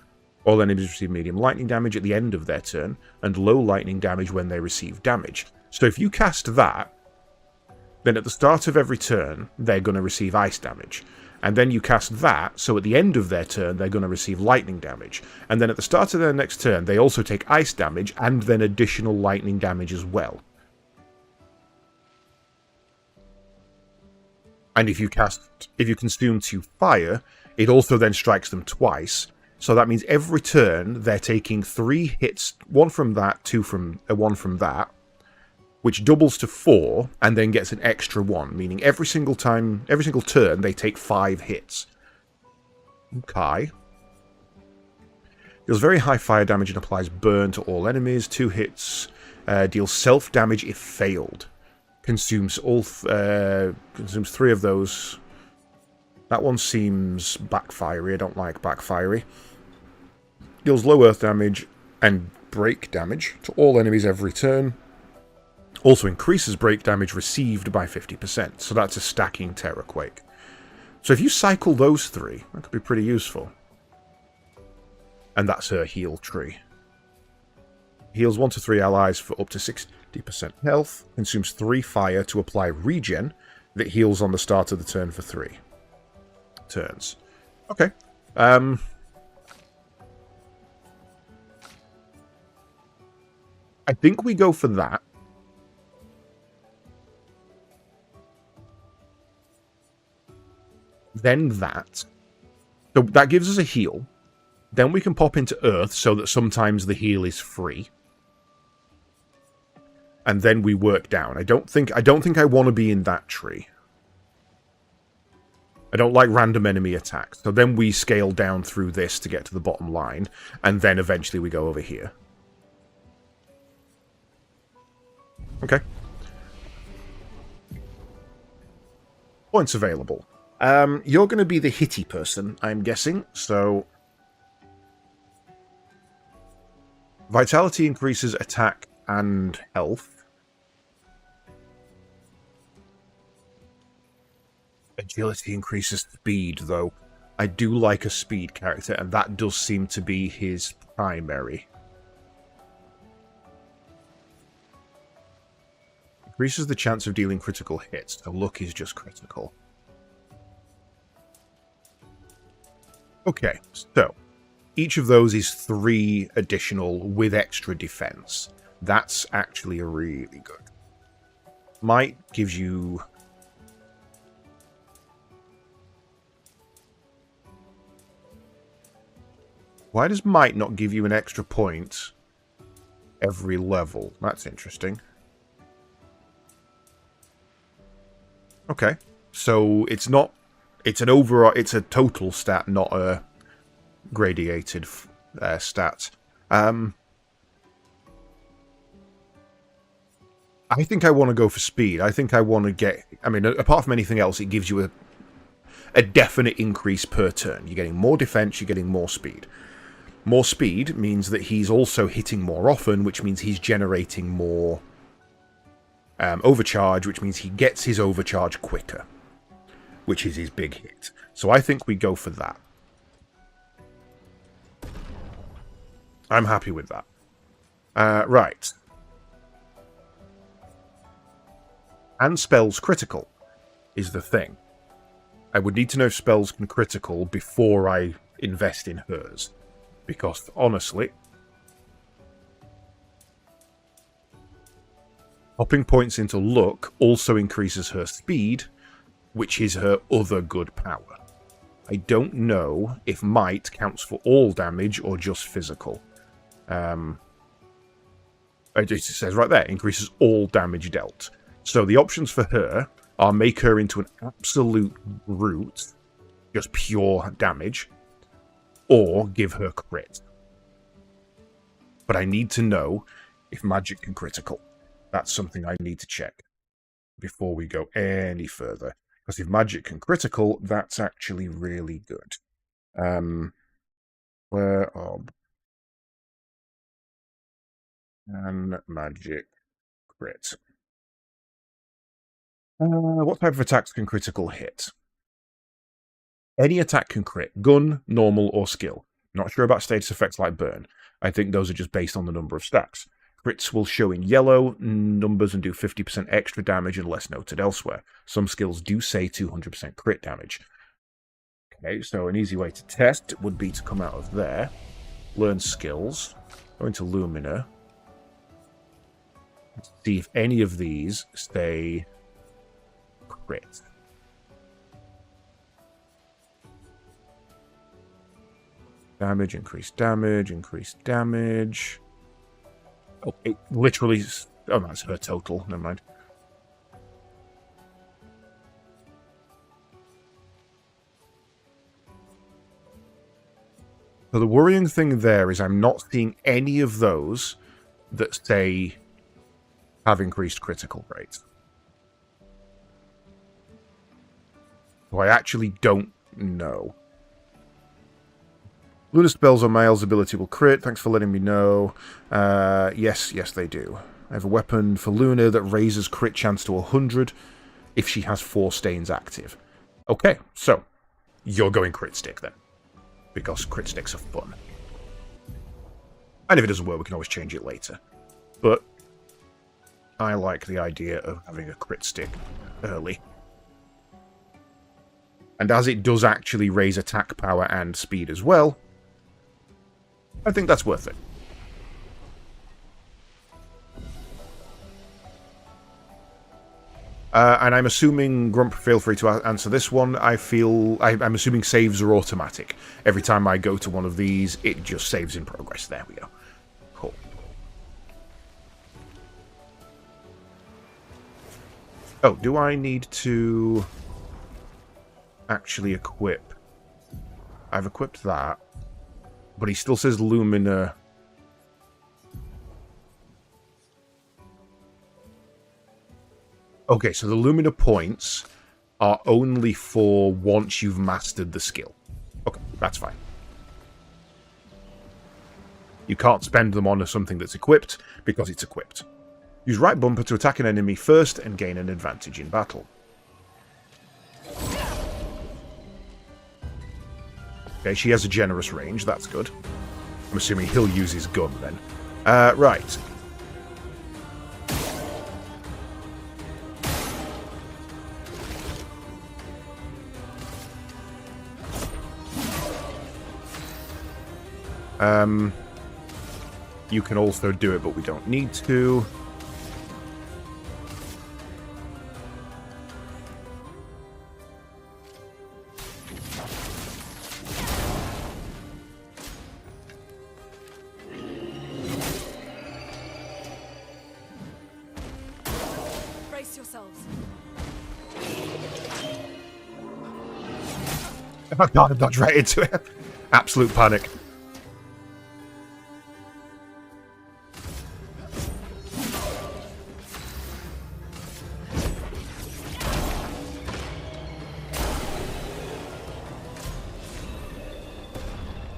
All enemies receive medium lightning damage at the end of their turn, and low lightning damage when they receive damage. So if you cast that, then at the start of every turn, they're going to receive ice damage. And then you cast that, so at the end of their turn, they're going to receive lightning damage. And then at the start of their next turn, they also take ice damage, and then additional lightning damage as well. And if you consume 2 fire, it also then strikes them twice. So that means every turn they're taking 3 hits, 1 from that, 1 from that, which doubles to 4 and then gets an extra 1, meaning every single turn they take 5 hits. Okay. Deals very high fire damage and applies burn to all enemies. 2 hits. Deals self damage if failed. Consumes 3 of those. That one seems backfiery. I don't like backfiery. Deals low earth damage and break damage to all enemies every turn. Also increases break damage received by 50%. So that's a stacking Terrorquake. So if you cycle those 3, that could be pretty useful. And that's her heal tree. Heals 1 to 3 allies for up to 60% health. Consumes 3 fire to apply regen that heals on the start of the turn for 3 turns. Okay. I think we go for that. Then that. So that gives us a heal. Then we can pop into Earth so that sometimes the heal is free. And then we work down. I don't think I want to be in that tree. I don't like random enemy attacks. So then we scale down through this to get to the bottom line. And then eventually we go over here. Okay. Points available. You're going to be the hitty person, I'm guessing. So vitality increases attack and health. Agility increases speed, though. I do like a speed character, and that does seem to be his primary. Increases the chance of dealing critical hits, so luck is just critical. Okay, so each of those is 3 additional with extra defense. That's actually really good. Might gives you... Why does Might not give you an extra point every level? That's interesting. Okay, so it's not... It's an overall... It's a total stat, not a gradiated stat. I think I want to go for speed. I think I want to get... I mean, apart from anything else, it gives you a definite increase per turn. You're getting more defense, you're getting more speed. More speed means that he's also hitting more often, which means he's generating more overcharge, which means he gets his overcharge quicker, which is his big hit. So I think we go for that. I'm happy with that. Right. And spells critical is the thing. I would need to know if spells can critical before I invest in hers. Because, honestly, popping points into luck also increases her speed, which is her other good power. I don't know if might counts for all damage or just physical. It says right there, increases all damage dealt. So the options for her are make her into an absolute brute, just pure damage, or give her crit. But I need to know if magic can critical. That's something I need to check before we go any further. Because if magic can critical, that's actually really good. Where are... And magic crit. What type of attacks can critical hit? Any attack can crit. Gun, normal, or skill. Not sure about status effects like burn. I think those are just based on the number of stacks. Crits will show in yellow numbers and do 50% extra damage unless noted elsewhere. Some skills do say 200% crit damage. Okay, so an easy way to test would be to come out of there. Learn skills. Go into Lumina. See if any of these say crit. Damage, increased damage, increased damage. Oh, it literally... Oh, that's her total. Never mind. So the worrying thing there is I'm not seeing any of those that say have increased critical rates. So I actually don't know. Luna spells on Mael's ability will crit. Thanks for letting me know. Yes, they do. I have a weapon for Luna that raises crit chance to 100 if she has 4 stains active. Okay, so you're going crit stick then. Because crit sticks are fun. And if it doesn't work, we can always change it later. But I like the idea of having a crit stick early. And as it does actually raise attack power and speed as well, I think that's worth it. And I'm assuming, Grump, feel free to answer this one. I'm assuming saves are automatic. Every time I go to one of these, it just saves in progress. There we go. Cool. Oh, do I need to actually equip? I've equipped that. But he still says Lumina. Okay, so the Lumina points are only for once you've mastered the skill. Okay, that's fine. You can't spend them on something that's equipped, because it's equipped. Use right bumper to attack an enemy first and gain an advantage in battle. Okay, she has a generous range, that's good. I'm assuming he'll use his gun then. Right. You can also do it, but we don't need to. Brace yourselves. Oh god, I dodged right into it. Absolute panic.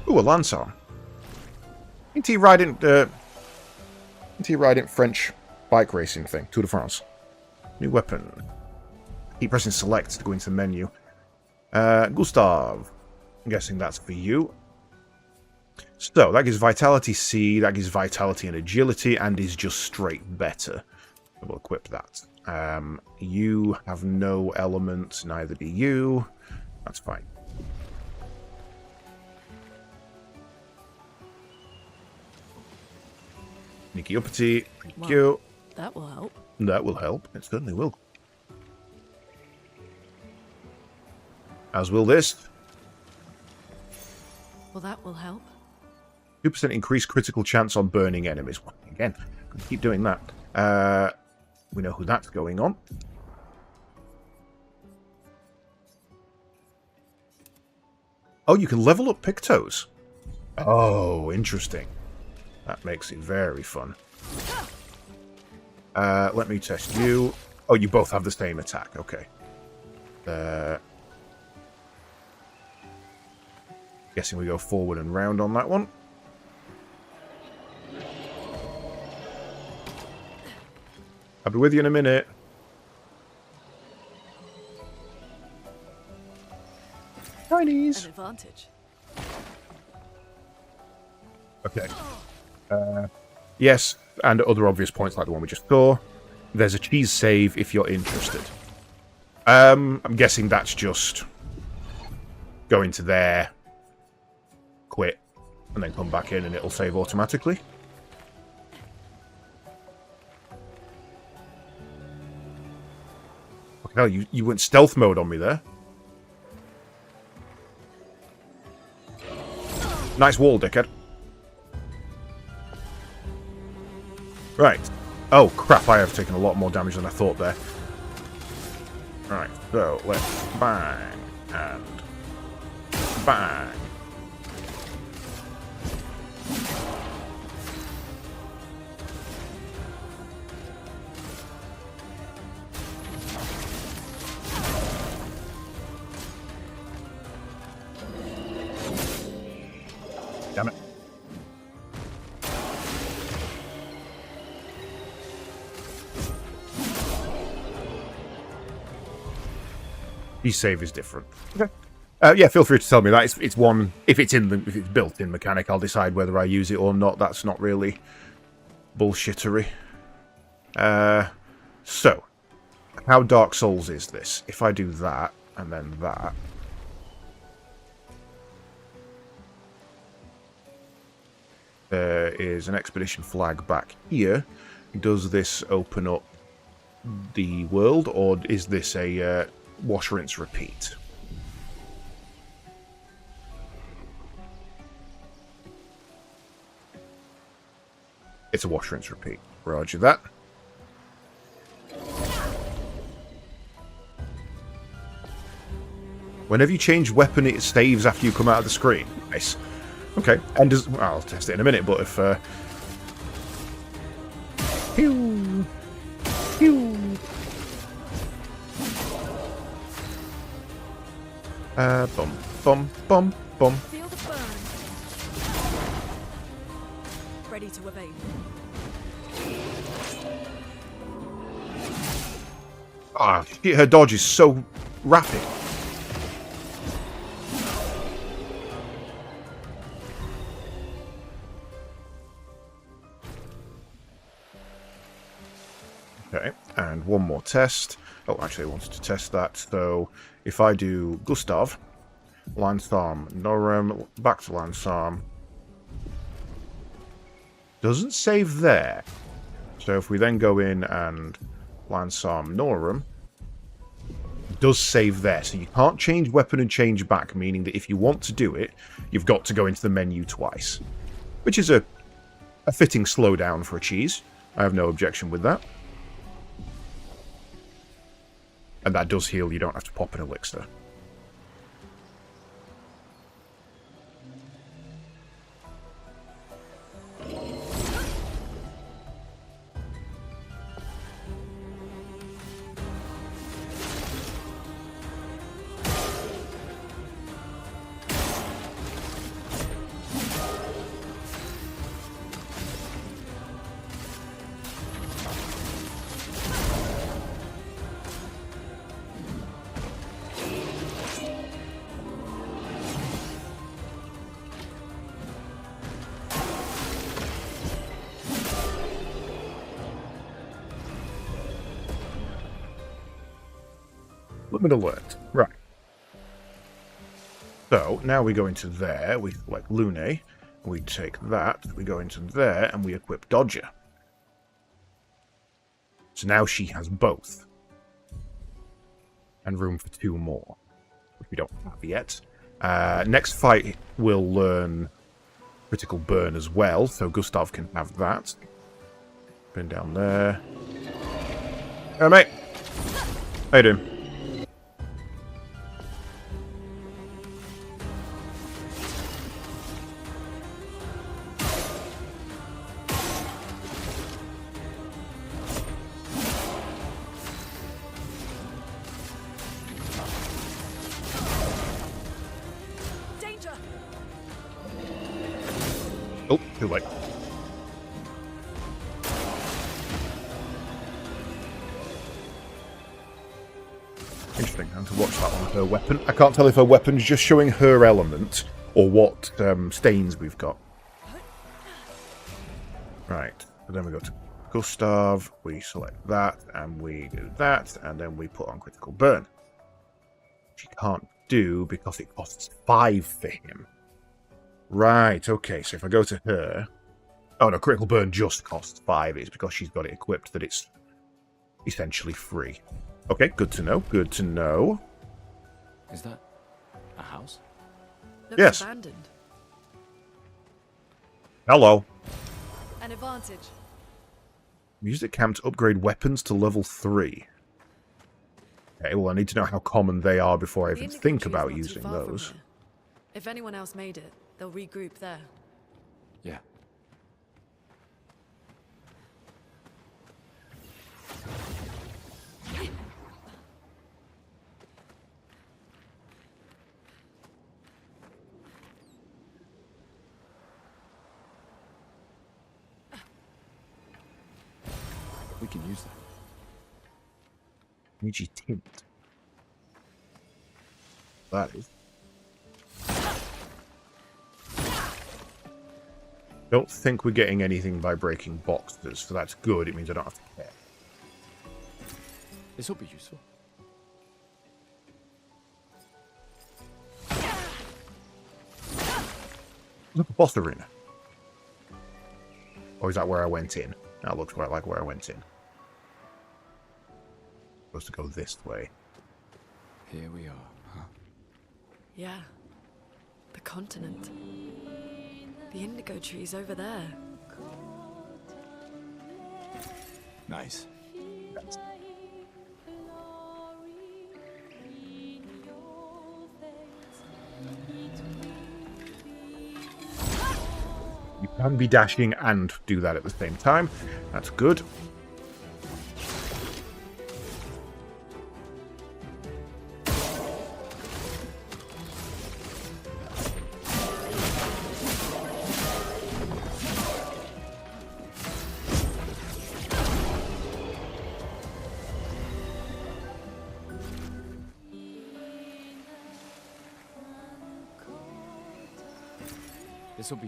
Ooh, a lance arm. Ain't he riding French bike racing thing? Tour de France. New weapon. Keep pressing select to go into the menu. Gustav. I'm guessing that's for you. So, that gives Vitality C, that gives Vitality and Agility, and is just straight better. We'll equip that. You have no element, neither do you. That's fine. Sneaky uppity, thank you. That will help. That will help, it certainly will. As will this. Well, that will help. 2% increased critical chance on burning enemies. Well, again, keep doing that. We know who that's going on. Oh, you can level up Pictos. Oh, interesting. That makes it very fun. Let me test you. Oh, you both have the same attack. Okay. Guessing we go forward and round on that one. I'll be with you in a minute. Chinese. An advantage. Okay. Yes, and other obvious points like the one we just saw. There's a cheese save if you're interested. I'm guessing that's just go into there, quit, and then come back in and it'll save automatically. Fucking hell, you went stealth mode on me there. Nice wall, dickhead. Right. Oh, crap, I have taken a lot more damage than I thought there. Right, so let's bang and bang. Damn it. Each save is different. Okay. Yeah, feel free to tell me that. It's one. If it's built-in mechanic, I'll decide whether I use it or not. That's not really bullshittery. So, how Dark Souls is this? If I do that and then that. There is an expedition flag back here. Does this open up the world, or is this a wash, rinse, repeat? It's a wash, rinse, repeat. Roger that. Whenever you change weapon, it saves after you come out of the screen. Nice. Okay, and does... Well, I'll test it in a minute, but if... Pew! Pew! Bum, bum, bum, bum. Feel the burn. Ready to evade. Ah, shit, her dodge is so rapid. Okay, and one more test. Oh, actually, I wanted to test that. So, if I do Gustav, Landstorm, Norum, back to Landstorm, doesn't save there. So, if we then go in and Landstorm, Norum, does save there. So, you can't change weapon and change back, meaning that if you want to do it, you've got to go into the menu twice, which is a fitting slowdown for a cheese. I have no objection with that. And that does heal, you don't have to pop an elixir. Limit alert. Right. So, now we go into there, we select Lune, we take that, we go into there, and we equip Dodger. So now she has both. And room for 2 more, which we don't have yet. Next fight, we'll learn critical burn as well, so Gustav can have that. Been down there. Hey, mate. How you doing? Oh, too late. Interesting, and to watch that on her weapon. I can't tell if her weapon's just showing her element or what stains we've got. Right, so then we go to Gustav, we select that, and we do that, and then we put on critical burn. She can't do because it costs 5 for him. Right, okay, so if I go to her... Oh no, critical burn just costs 5. It's because she's got it equipped that it's essentially free. Okay, good to know, good to know. Is that a house? Looks yes. abandoned. Hello. An advantage. Music camp to upgrade weapons to level 3. Okay, well I need to know how common they are before I even think about using those. If anyone else made it, they'll regroup there. Yeah. We can use that. Ouija tint. That is. Don't think we're getting anything by breaking boxes, so that's good. It means I don't have to care. This will be useful. Look, a boss arena. Or is that where I went in? That looks quite like where I went in. Supposed to go this way. Here we are, huh? Yeah. The continent. The indigo trees over there. Nice. That's... You can be dashing and do that at the same time. That's good.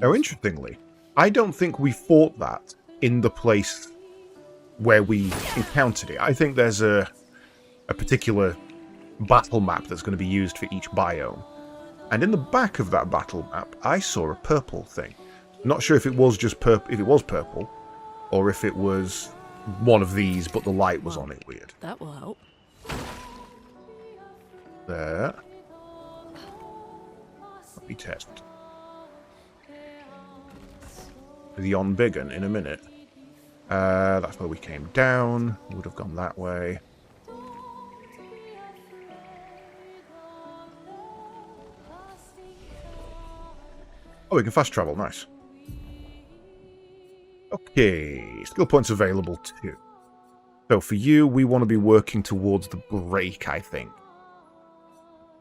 Oh, interestingly, I don't think we fought that in the place where we encountered it. I think there's a particular battle map that's going to be used for each biome. And in the back of that battle map, I saw a purple thing. Not sure if it was just purple, or if it was one of these, but the light was on it weird. That will help. There. Let me test. The Onbiggen in a minute. That's where we came down. Would have gone that way. Oh, we can fast travel. Nice. Okay. Skill points available too. So for you, we want to be working towards the break, I think.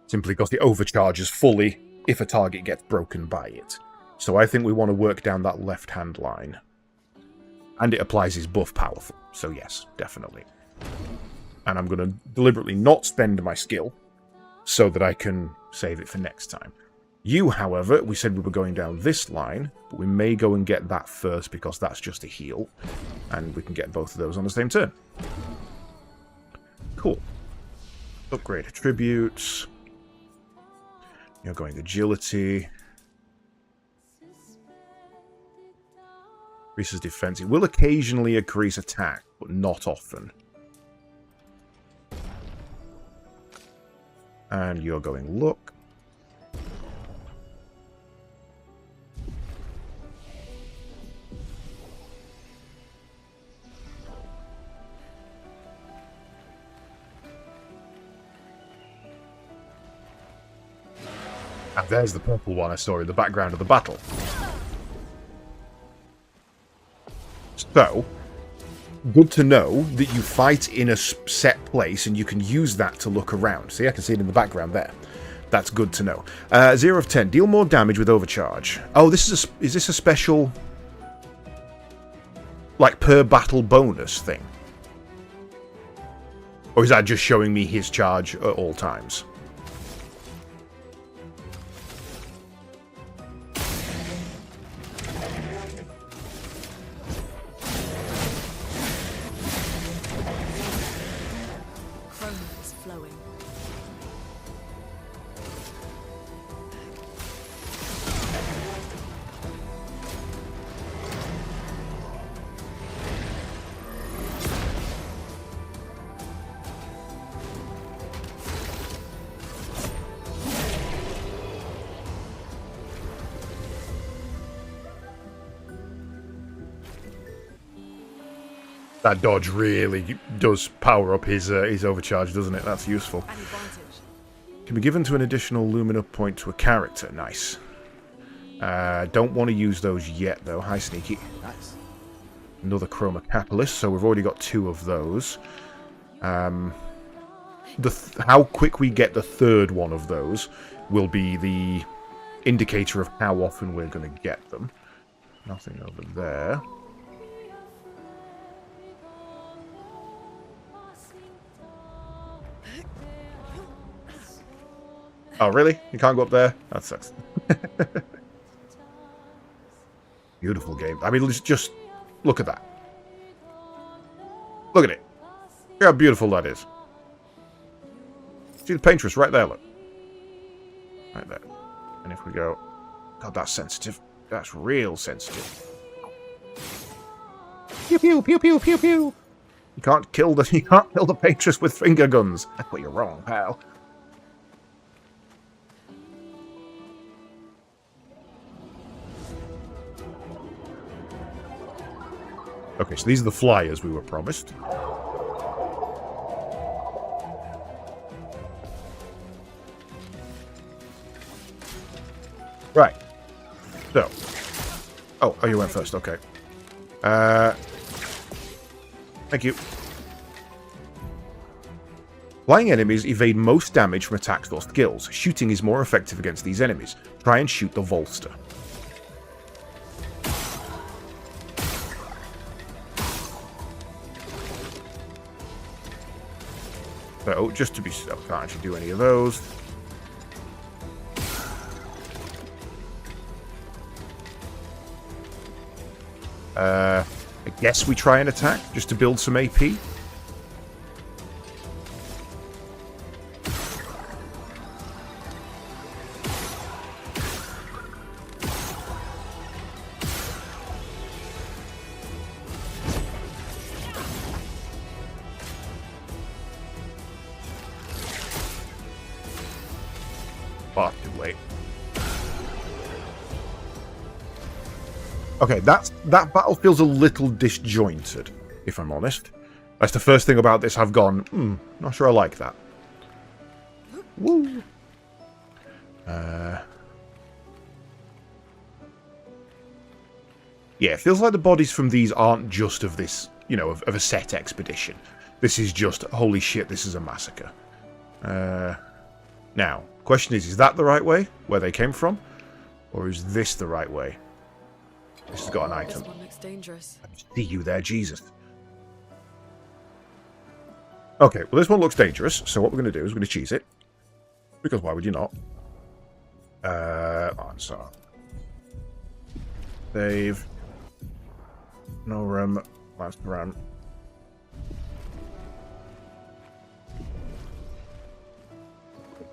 Simply because it overcharges fully if a target gets broken by it. So I think we want to work down that left-hand line. And it applies his buff powerful. So yes, definitely. And I'm going to deliberately not spend my skill so that I can save it for next time. You, however, we said we were going down this line, but we may go and get that first because that's just a heal. And we can get both of those on the same turn. Cool. Upgrade attributes. You're going agility. Increases defense. It will occasionally increase attack, but not often. And you're going look. there's the purple one I saw in the background of the battle. So, good to know that you fight in a set place and you can use that to look around. See, I can see it in the background there. That's good to know. 0 of 10. Deal more damage with overcharge. Oh, is this a special, like, per battle bonus thing? Or is that just showing me his charge at all times? That dodge really does power up his overcharge, doesn't it? That's useful. Can be given to an additional Lumina point to a character. Nice. Don't want to use those yet, though. Hi, Sneaky. Nice. Another Chroma Catalyst, so we've already got 2 of those. How quick we get the third one of those will be the indicator of how often we're going to get them. Nothing over there. Oh, really? You can't go up there? That sucks. Beautiful game. I mean, just look at that. Look at it. Look how beautiful that is. See the paintress right there, look. Right there. And if we go... God, that's sensitive. That's real sensitive. Pew, pew, pew, pew, pew, pew. You can't kill the paintress with finger guns. Well, you're wrong, pal. Okay, so these are the flyers we were promised. Right. So. Oh, you went first. Okay. Thank you. Flying enemies evade most damage from attacks or skills. Shooting is more effective against these enemies. Try and shoot the Volster. So, just to be... I can't actually do any of those. I guess we try and attack, just to build some AP. Far too late. Okay, that battle feels a little disjointed, if I'm honest. That's the first thing about this I've gone, not sure I like that. Woo! Yeah, it feels like the bodies from these aren't just of this, you know, of a set expedition. This is just, holy shit, this is a massacre. Now, question is that the right way, where they came from? Or is this the right way? This has got an item. This one looks dangerous. I see you there, Jesus. Okay, well this one looks dangerous, so what we're going to do is we're going to cheese it. Because why would you not? So. Save. No RAM. Last RAM.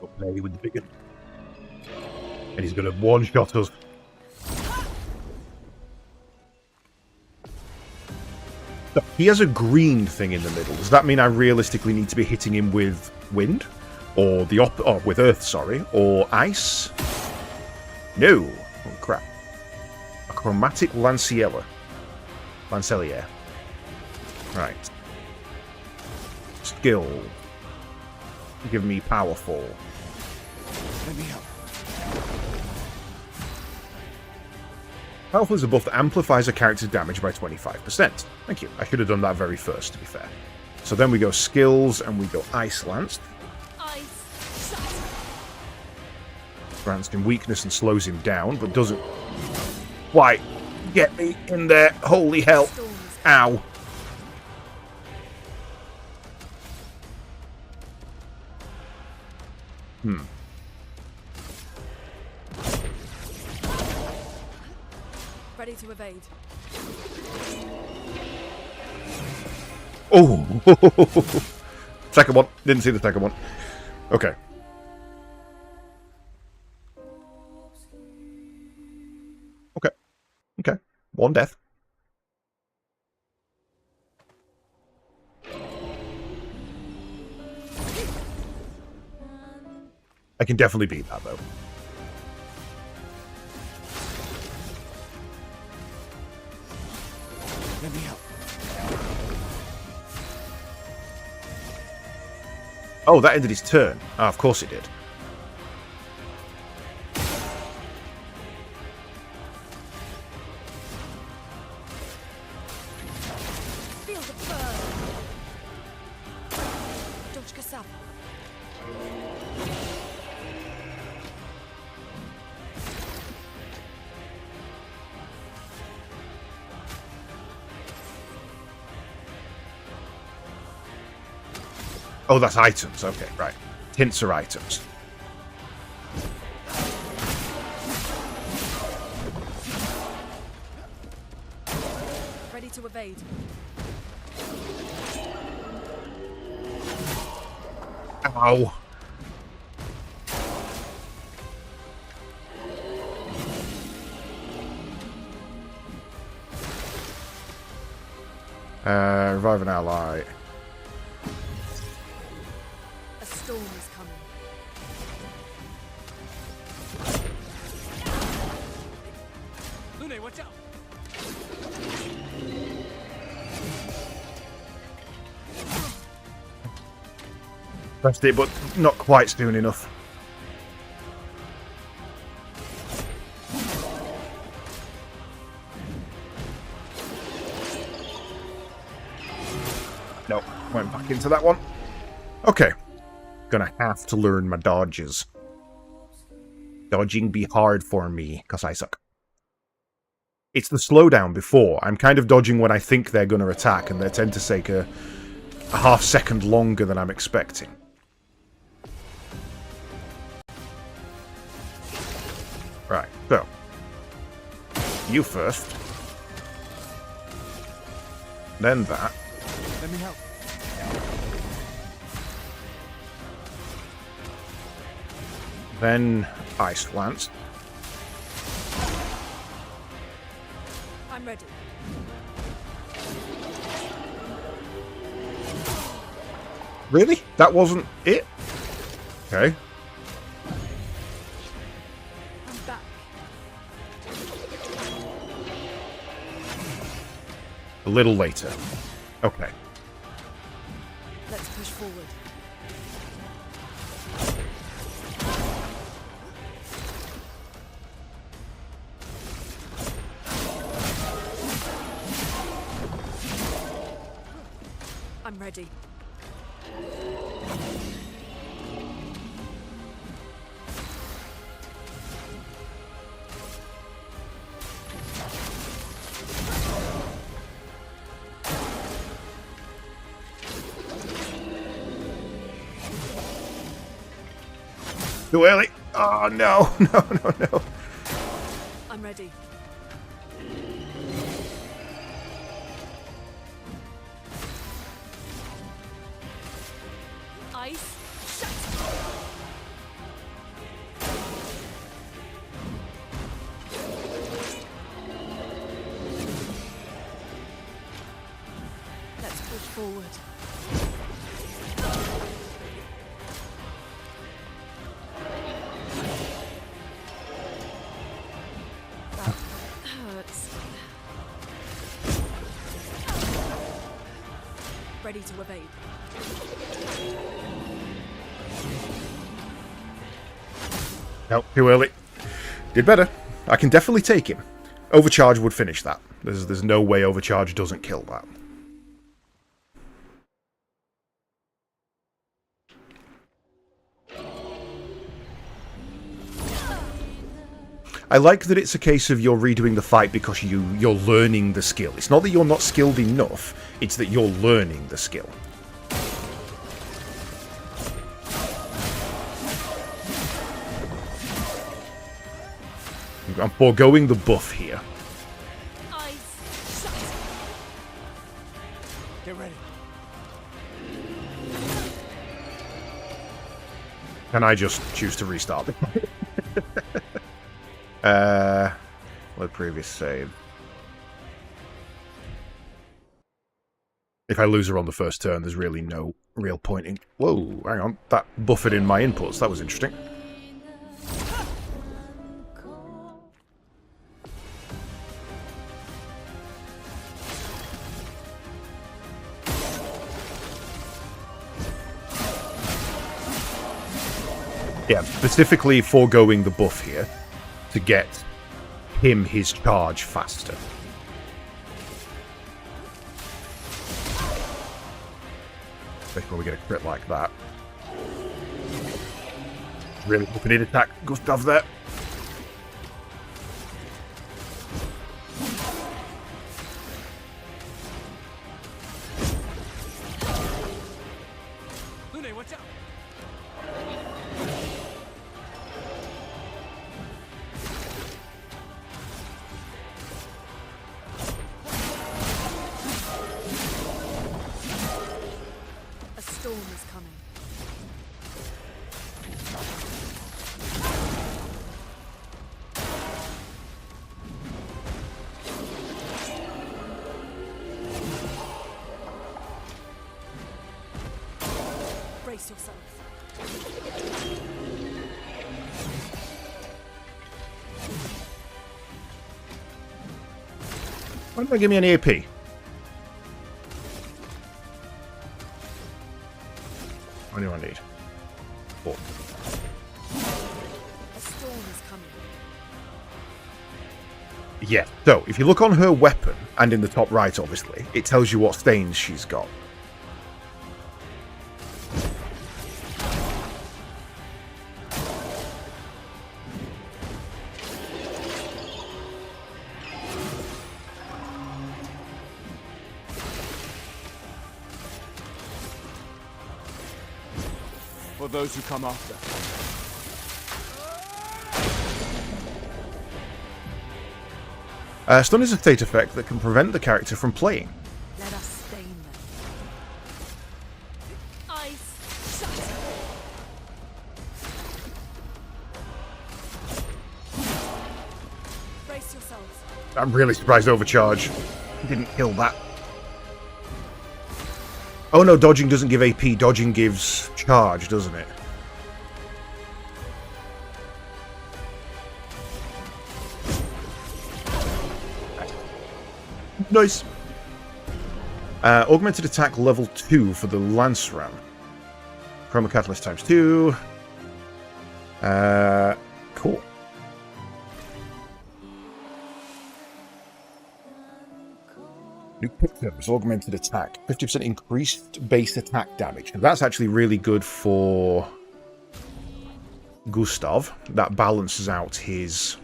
Go play with the big one. And he's going to one-shot us. So he has a green thing in the middle. Does that mean I realistically need to be hitting him with wind? Or with earth, sorry. Or ice? No. Oh, crap. A chromatic Lancelier. Right. Skill. Give me powerful. Let me help. Powerful is a buff that amplifies a character's damage by 25%. Thank you. I should have done that very first, to be fair. So then we go skills, and we go Ice Lance. Grants him weakness and slows him down, but doesn't quite get me in there. Holy hell. Ow. Ready to evade. Oh! Second one. Didn't see the second one. Okay. Okay. One death. I can definitely beat that, though. Let me help. Oh, that ended his turn. Ah, of course it did. Feel the burn. Dodge Kasab. Oh, that's items. Okay, right. Hints are items. Ready to evade. Ow. Revive an ally. A storm is coming. Lune, watch out! Pressed it, but not quite soon enough. Nope, went back into that one. Okay. Gonna have to learn my dodges. Dodging be hard for me, because I suck. It's the slowdown before. I'm kind of dodging when I think they're gonna attack, and they tend to take a half second longer than I'm expecting. Right, so. You first. Then that. Let me help. Then Ice Lance. I'm ready. Really? That wasn't it? Okay. I'm back. A little later. Okay. Let's push forward. I'm ready. Too early. Oh, no. No. I'm ready. Ice, shut! Let's push forward. That hurts. Ready to evade. Nope, too early. Did better. I can definitely take him. Overcharge would finish that. There's no way Overcharge doesn't kill that. I like that it's a case of you're redoing the fight because you're learning the skill. It's not that you're not skilled enough, it's that you're learning the skill. I'm foregoing the buff here. Get ready. Can I just choose to restart? Load previous save. If I lose her on the first turn, there's really no real point in... Whoa, hang on. That buffered in my inputs. That was interesting. Yeah, specifically foregoing the buff here to get him his charge faster. Especially when we get a crit like that. Really hoping he'd attack Gustav there. Lune, watch out! A storm is coming. Brace yourself. Why don't they give me an AP? What do I need? 4. A storm is coming. Yeah, so if you look on her weapon, and in the top right obviously, it tells you what stains she's got. For those who come after. Stun is a state effect that can prevent the character from playing. Let us stain them. Ice. Shut. Brace yourselves. I'm really surprised Overcharge didn't kill that. Oh no, dodging doesn't give AP, dodging gives charge, doesn't it? Nice. Augmented attack level 2 for the Lance Ram. Chroma Catalyst times 2. Cool. New pictures, augmented attack. 50% increased base attack damage. And that's actually really good for Gustav. That balances out his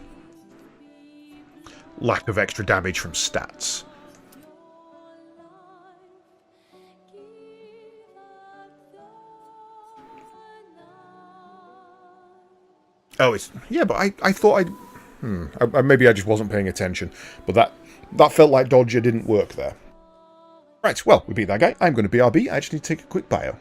lack of extra damage from stats. Oh, it's... Yeah, but I thought I'd... maybe I just wasn't paying attention. But that felt like Dodger didn't work there. Right, well, we beat that guy. I'm going to BRB. I just need to take a quick bio.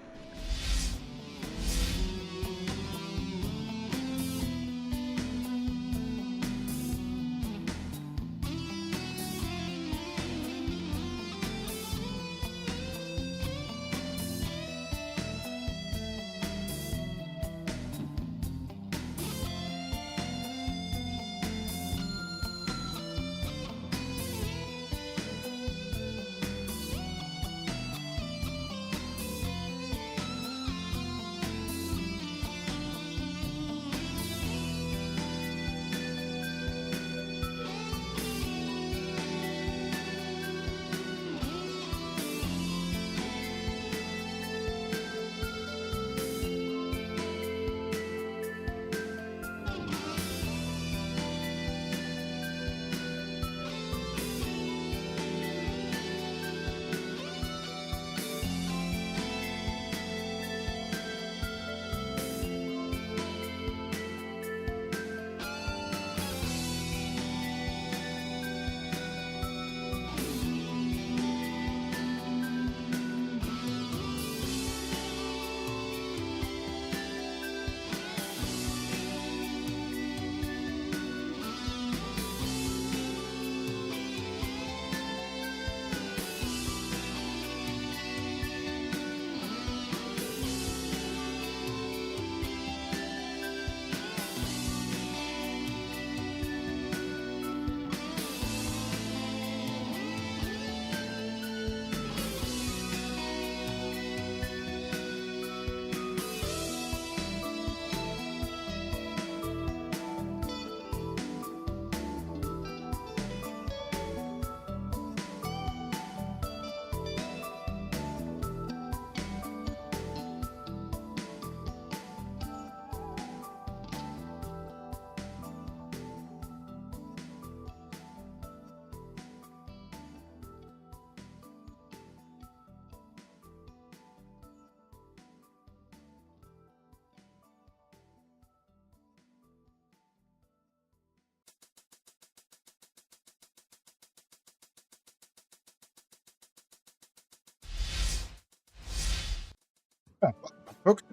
Okay.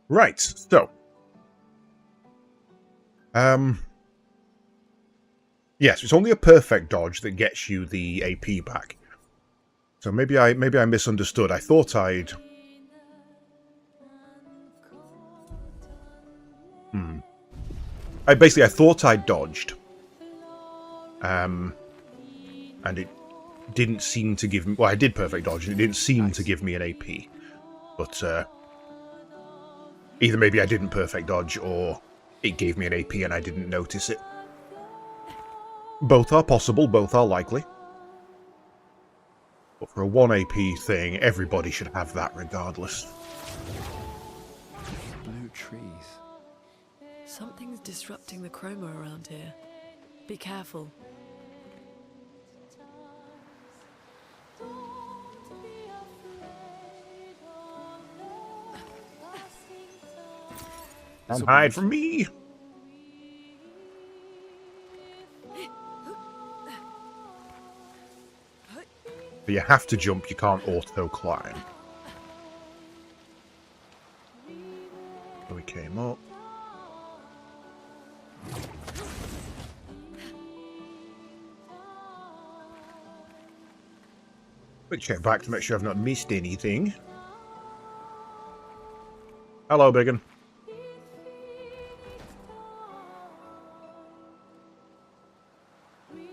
Right, so. Yes, it's only a perfect dodge that gets you the AP back. So maybe I misunderstood. I thought I'd... I thought I dodged. And it didn't seem to give me... Well, I did perfect dodge, and it didn't seem to give me an AP. But, either maybe I didn't perfect dodge, or it gave me an AP and I didn't notice it. Both are possible, both are likely. But for a 1 AP thing, everybody should have that regardless. Blue trees. Something's disrupting the chroma around here. Be careful. Don't hide from me! But you have to jump, you can't auto-climb. So we came up. Quick check back to make sure I've not missed anything. Hello, Biggin.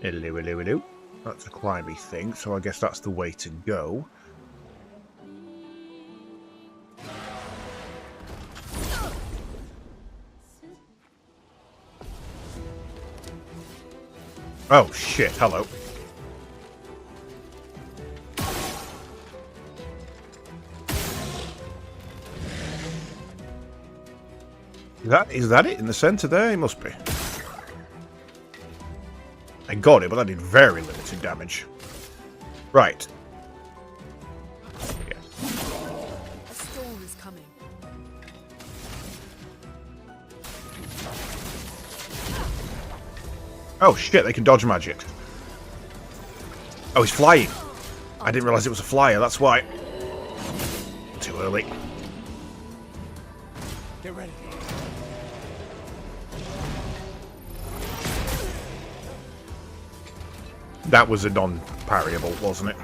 Hello, hello, hello. That's a climby thing, so I guess that's the way to go. Oh shit, hello. Is that it in the centre there? It must be. I got it, but that did very limited damage. Right. Yeah. A storm is coming. Oh shit, they can dodge magic. Oh, he's flying. I didn't realise it was a flyer, that's why. Too early. Get ready. That was a non-parryable, wasn't it?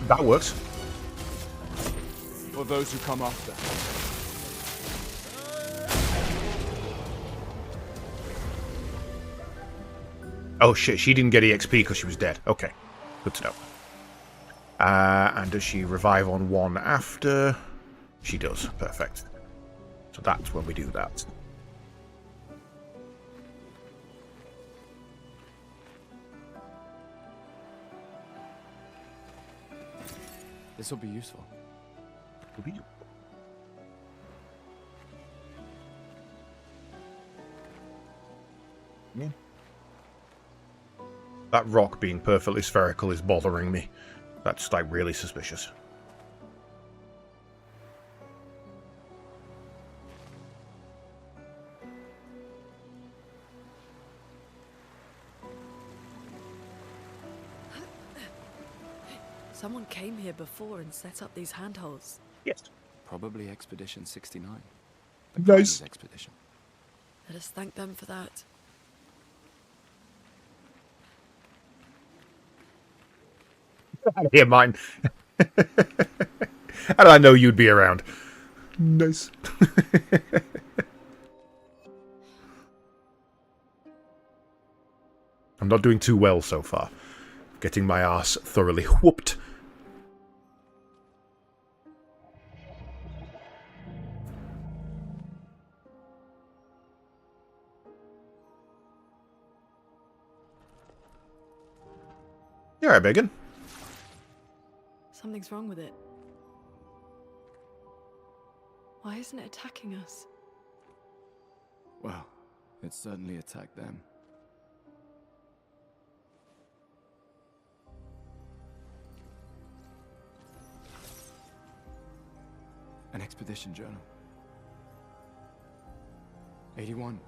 That works. For those who come after. Oh shit, she didn't get EXP because she was dead. Okay, good to know. And does she revive on one after? She does, perfect. So that's when we do that. This will be useful. Yeah. That rock being perfectly spherical is bothering me. That's like really suspicious. Someone came here before and set up these handholds. Yes. Probably Expedition 69. Nice. Expedition. Let us thank them for that. Out of here, mine. How did I know you'd be around? Nice. I'm not doing too well so far. Getting my ass thoroughly whooped. You're right, Bacon. Something's wrong with it. Why isn't it attacking us? Well, it certainly attacked them. An expedition journal. 81.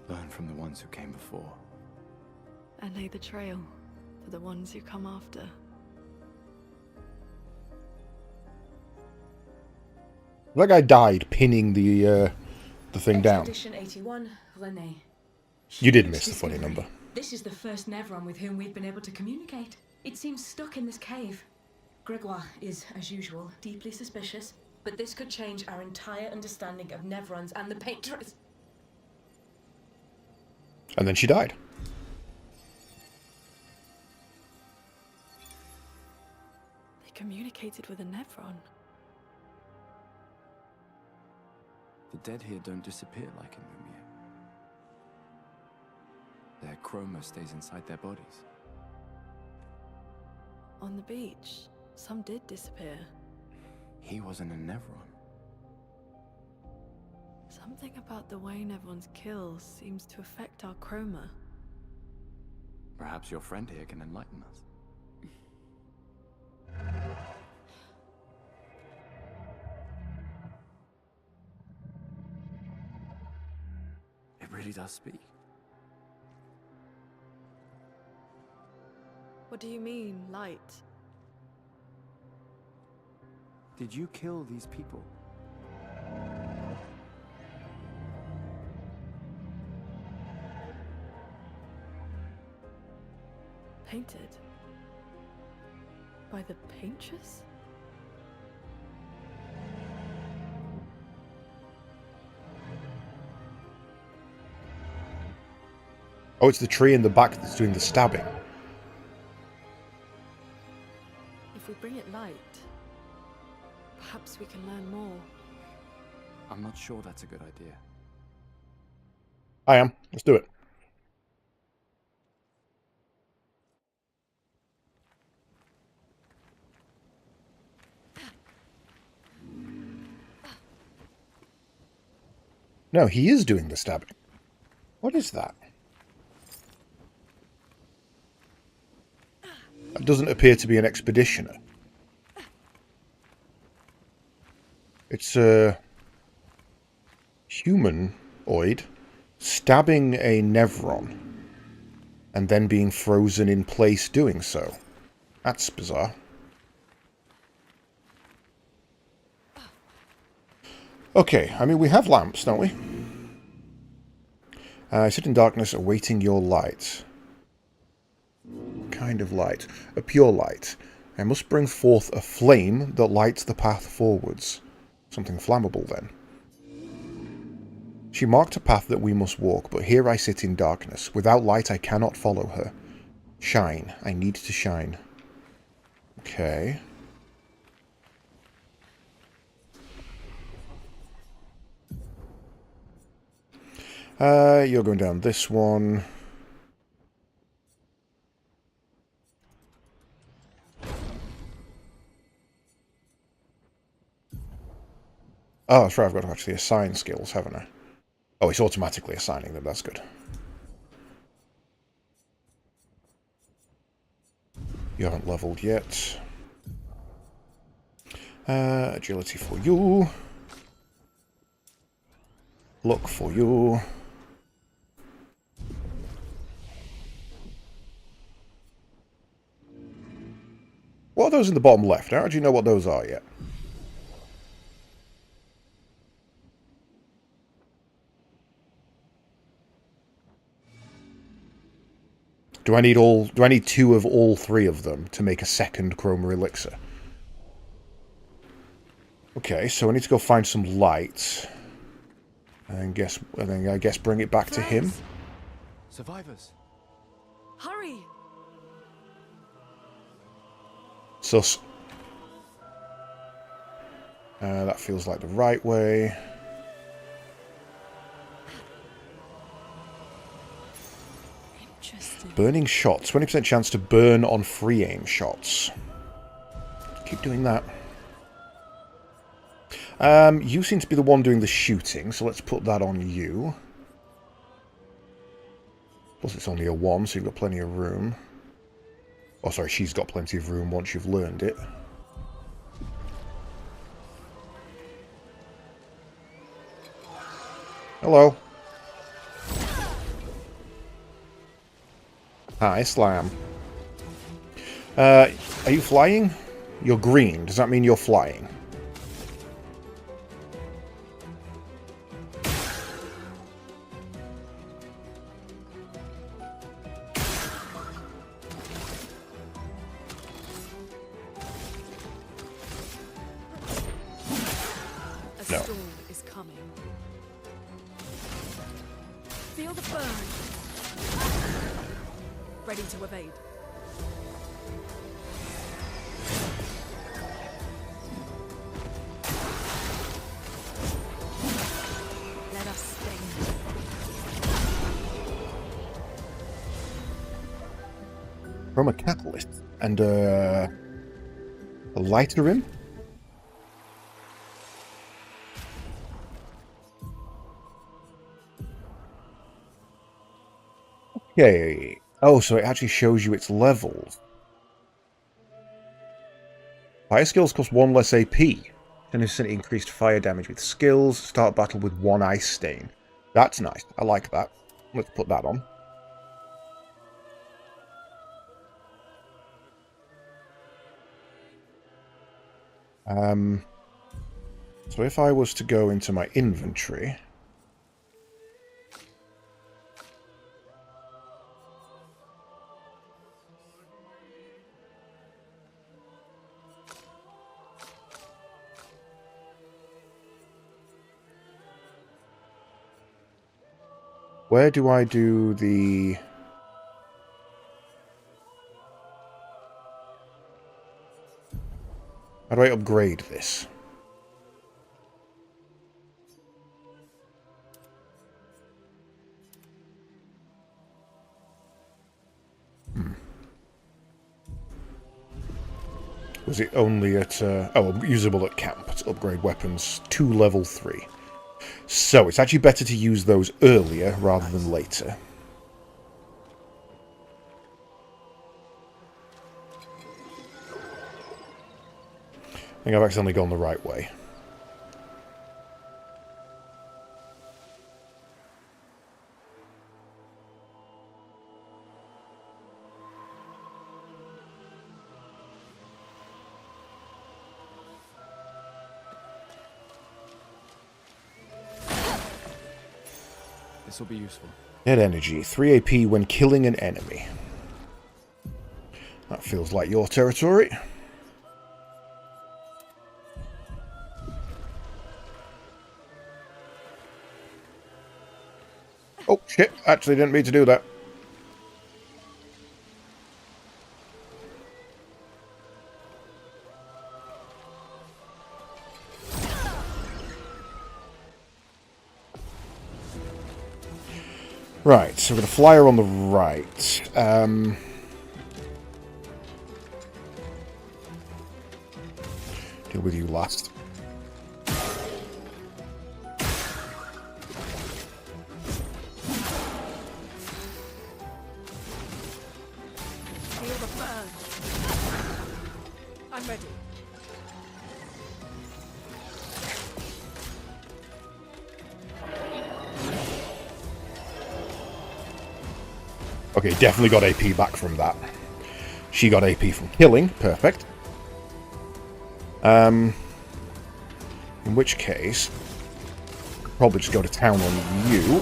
Learn from the ones who came before. And lay the trail for the ones who come after. That guy died pinning the thing down. Expedition 81, René. You did miss the funny number. This is the first Nevron with whom we've been able to communicate. It seems stuck in this cave. Gregoire is, as usual, deeply suspicious, but this could change our entire understanding of Nevrons and the Patrons. And then she died. They communicated with a Nevron. The dead here don't disappear like in Lumiere. Their chroma stays inside their bodies. On the beach, some did disappear. He wasn't a Nevron. Something about the way Nevrons kill seems to affect our chroma. Perhaps your friend here can enlighten us. It really does speak. What do you mean, light? Did you kill these people? Painted? By the paintress? Oh, it's the tree in the back that's doing the stabbing. If we bring it light, perhaps we can learn more. I'm not sure that's a good idea. I am. Let's do it. No, he is doing the stabbing. What is that? That doesn't appear to be an expeditioner. It's a humanoid stabbing a Nevron and then being frozen in place doing so. That's bizarre. Okay, I mean, we have lamps, don't we? I sit in darkness awaiting your light. Kind of light. A pure light. I must bring forth a flame that lights the path forwards. Something flammable, then. She marked a path that we must walk, but here I sit in darkness. Without light, I cannot follow her. Shine. I need to shine. Okay. You're going down this one. Oh, that's right, I've got to actually assign skills, haven't I? Oh, it's automatically assigning them, that's good. You haven't leveled yet. Agility for you. Luck for you. What are those in the bottom left? How do you know what those are yet? Do I need two of all three of them to make a second chroma elixir? Okay, so I need to go find some light. And then I guess bring it back to him. Survivors. Hurry! Sus. That feels like the right way. Burning shots. 20% chance to burn on free aim shots. Keep doing that. You seem to be the one doing the shooting, so let's put that on you. Plus it's only a 1, so you've got plenty of room. Oh, sorry, she's got plenty of room once you've learned it. Hello. Hi, Slam. Are you flying? You're green. Does that mean you're flying? A storm is coming. Feel the burn. Ready to evade. Let us sting. From a catalyst and a lighter rim. Okay. Oh, so it actually shows you its levels. Fire skills cost 1 less AP. 10% increased fire damage with skills. Start battle with 1 ice stain. That's nice. I like that. Let's put that on. So if I was to go into my inventory... Where do I do the... How do I upgrade this? Was it only at... oh, usable at camp to upgrade weapons to level 3. So, it's actually better to use those earlier rather than later. I think I've accidentally gone the right way. This will be useful. Dead energy. 3 AP when killing an enemy. That feels like your territory. Oh, shit. Actually didn't mean to do that. Right, so we're going to fly her on the right. Deal with you last. Feel the burn. I'm ready. Okay, definitely got AP back from that. She got AP from killing. Perfect. In which case, probably just go to town on you.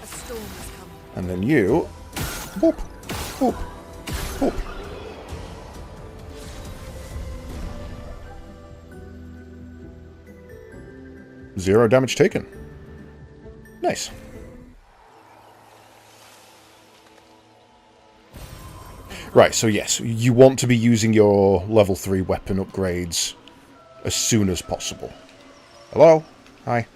A storm is coming. And then you. Whoop, whoop, whoop. Zero damage taken. Nice. Right, so yes, you want to be using your level 3 weapon upgrades as soon as possible. Hello? Hi.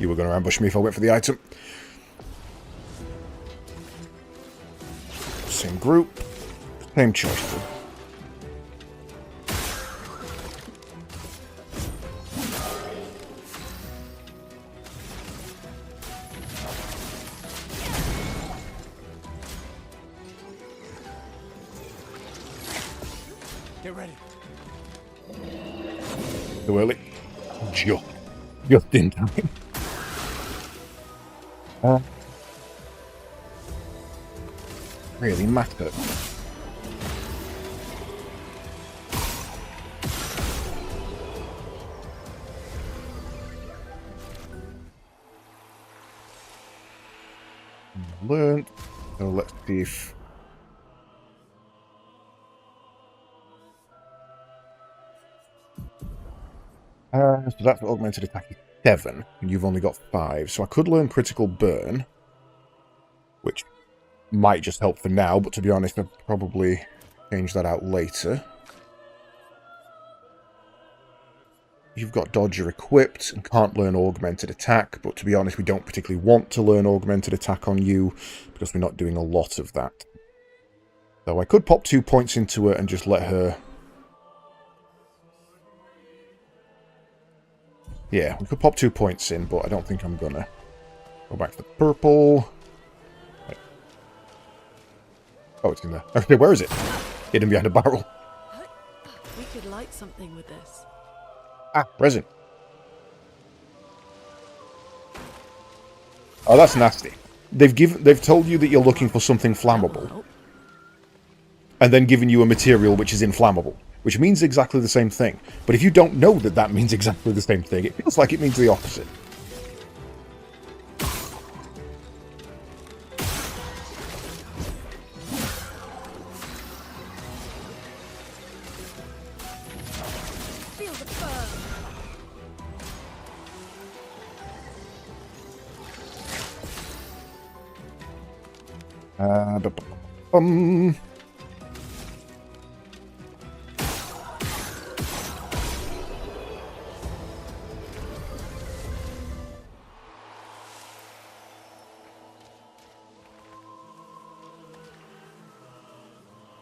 You were going to ambush me if I went for the item. Same group. Same choice. Get ready. Too early. Just in time. Really matter. Learned. So let's see if... so that's augmented attack is 7, and you've only got 5. So I could learn critical burn, which might just help for now, but to be honest, I'd probably change that out later. You've got Dodger equipped and can't learn augmented attack, but to be honest, we don't particularly want to learn augmented attack on you, because we're not doing a lot of that. So I could pop 2 points into her and just let her... Yeah, we could pop 2 points in, but I don't think I'm gonna. Go back to the purple. Wait. Oh, it's in there. Okay, where is it? Hidden behind a barrel. We could light something with this. Ah, resin. Oh, that's nasty. They've told you that you're looking for something flammable, and then given you a material which is inflammable, which means exactly the same thing. But if you don't know that that means exactly the same thing, it feels like it means the opposite.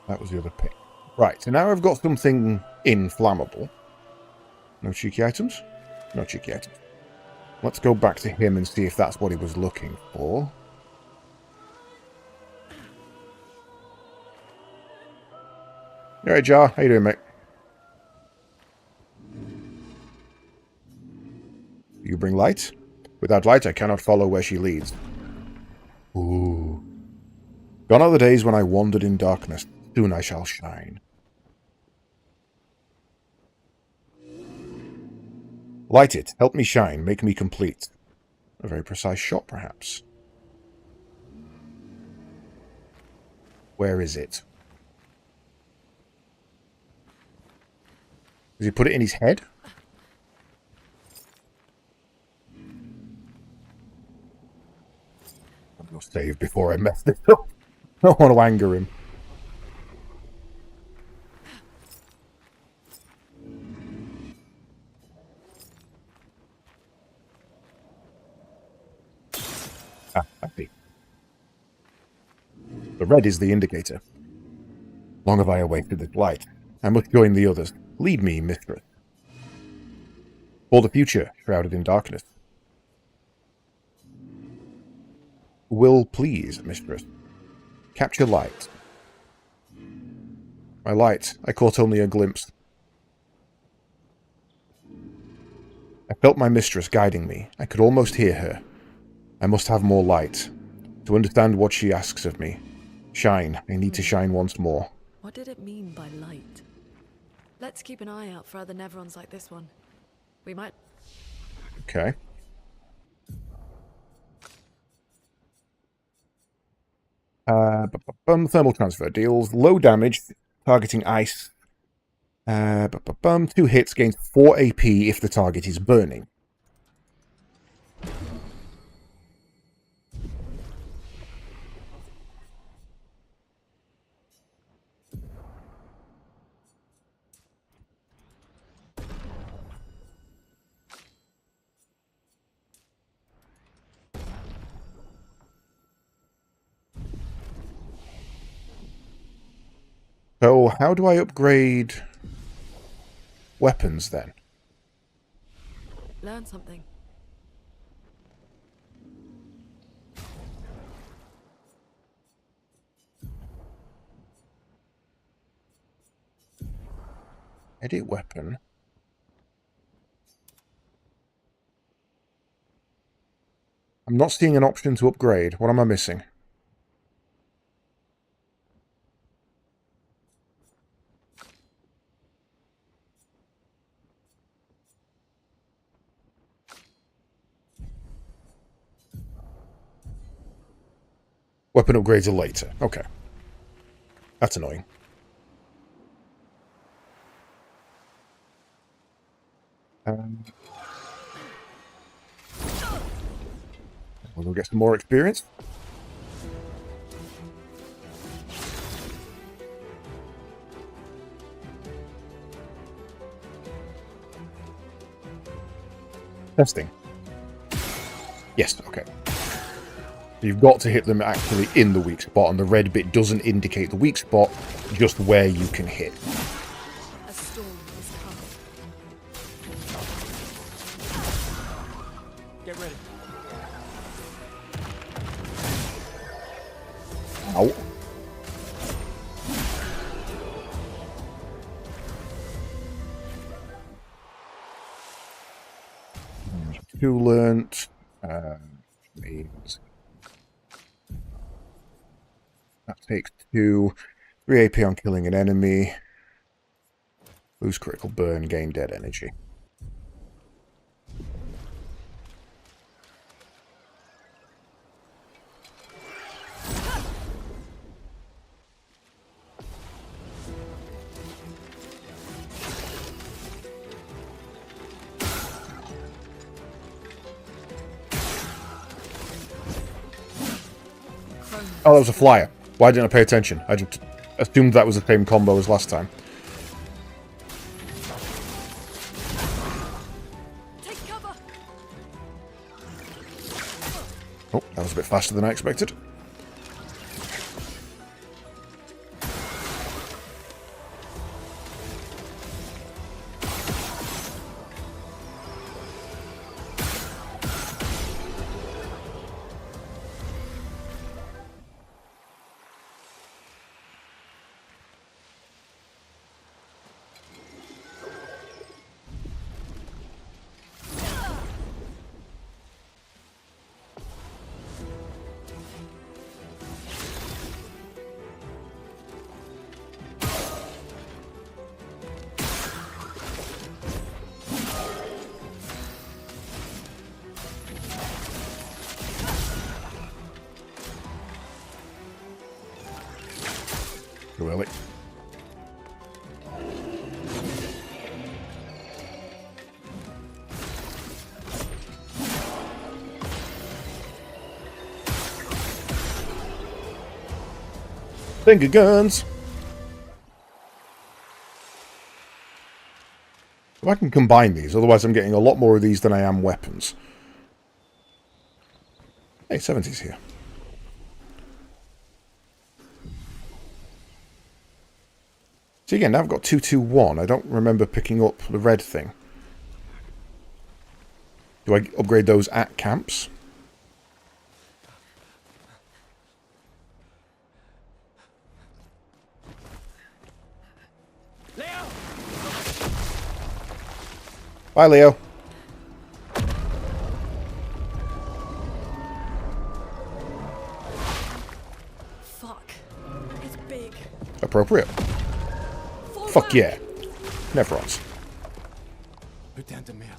That was the other pick. Right, so now I've got something inflammable. No cheeky items? No cheeky items. Let's go back to him and see if that's what he was looking for. Alright, Jar. How you doing, mate? You bring light? Without light, I cannot follow where she leads. Ooh. Gone are the days when I wandered in darkness. Soon I shall shine. Light it. Help me shine. Make me complete. A very precise shot, perhaps. Where is it? Does he put it in his head? I'm going to save before I mess this up. I don't want to anger him. Ah, I see. The red is the indicator. Long have I awaited this light. I must join the others. Lead me, mistress. For the future, shrouded in darkness. Will please, mistress. Capture light. My light. I caught only a glimpse. I felt my mistress guiding me. I could almost hear her. I must have more light. To understand what she asks of me. Shine. I need to shine once more. What did it mean by light? Let's keep an eye out for other Nevrons like this one. We might... Okay. Thermal transfer deals low damage, targeting ice. 2 hits gains 4 AP if the target is burning. So, how do I upgrade weapons then? Learn something. Edit weapon. I'm not seeing an option to upgrade. What am I missing? Weapon upgrades are later. Okay. That's annoying. We'll get some more experience. Testing. Yes, okay. You've got to hit them actually in the weak spot, and the red bit doesn't indicate the weak spot, just where you can hit. A storm is coming. Get ready. Ow. Two learnt. Means that takes 2. 3 AP on killing an enemy. Lose critical burn, gain dead energy. Oh, that was a flyer. Why didn't I pay attention? I just assumed that was the same combo as last time. Take cover. Oh, that was a bit faster than I expected. Really? Finger guns! If I can combine these, otherwise I'm getting a lot more of these than I am weapons. Hey, 70's here. See, again, now I've got 221. I don't remember picking up the red thing. Do I upgrade those at camps? Leo! Bye, Leo. Fuck. It's big. Appropriate. Fuck yeah. Nevrons. Putain de merde.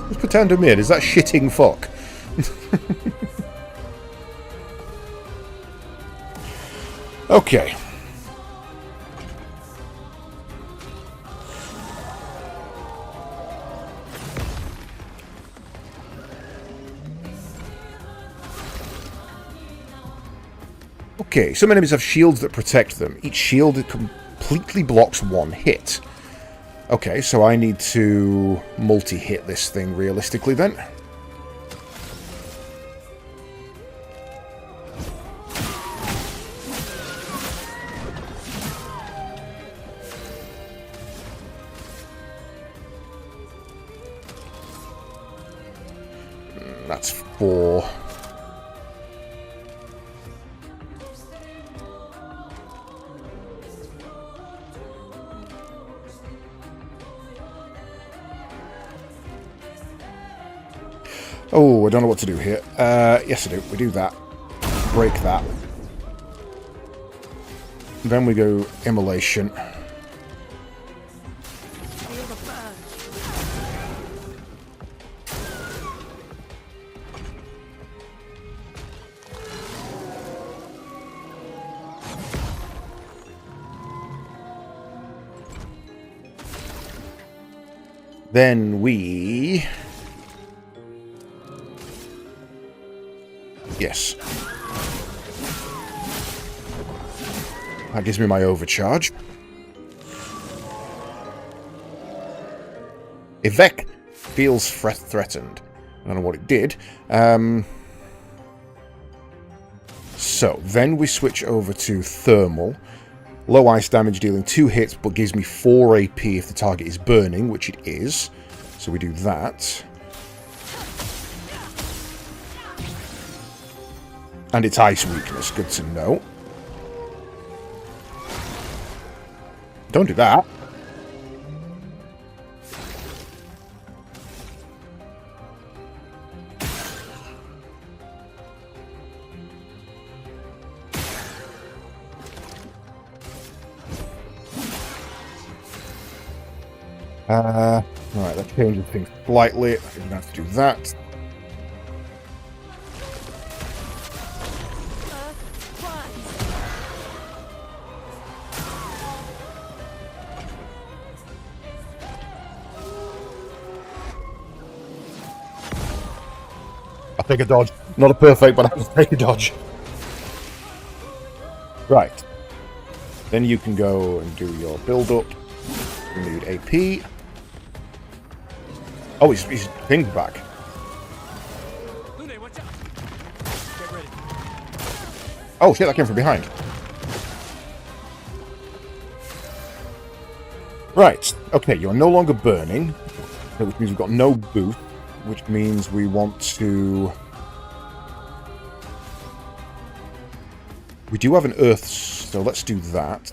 What's putain de merde? Is that shitting fuck? Okay. Okay, some enemies have shields that protect them. Each shield completely blocks one hit. Okay, so I need to multi-hit this thing realistically then. That's 4. Oh, I don't know what to do here. Yes, I do. We do that. Break that. Then we go immolation. Then we... Yes. That gives me my overcharge. Evec feels threatened. I don't know what it did. So, then we switch over to thermal. Low ice damage dealing 2 hits, but gives me 4 AP if the target is burning, which it is. So we do that. And it's ice weakness, good to know. Don't do that. Right, that changes things slightly. I'm going to have to do that. I'll take a dodge. Not a perfect, but I'll just take a dodge. Right. Then you can go and do your build-up. You need AP. Oh, his thing's back. Oh shit, that came from behind. Right, okay, you're no longer burning, which means we've got no boost, which means we want to... We do have an earth, so let's do that.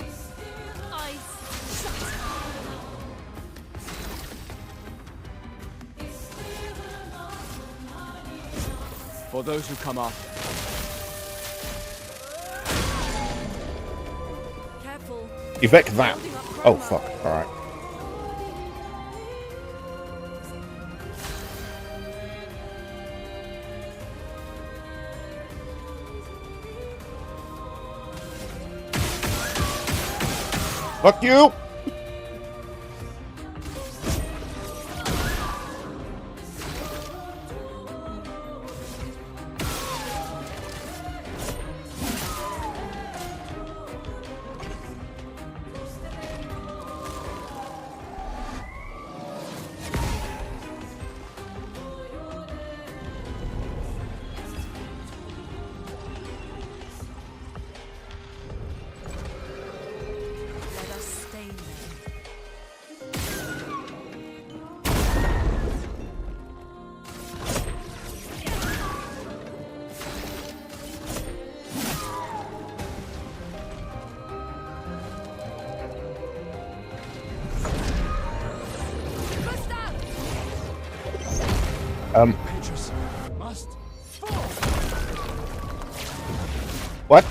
For those who come after. Careful. Evict that. Oh, fuck. Alright. Fuck you! What?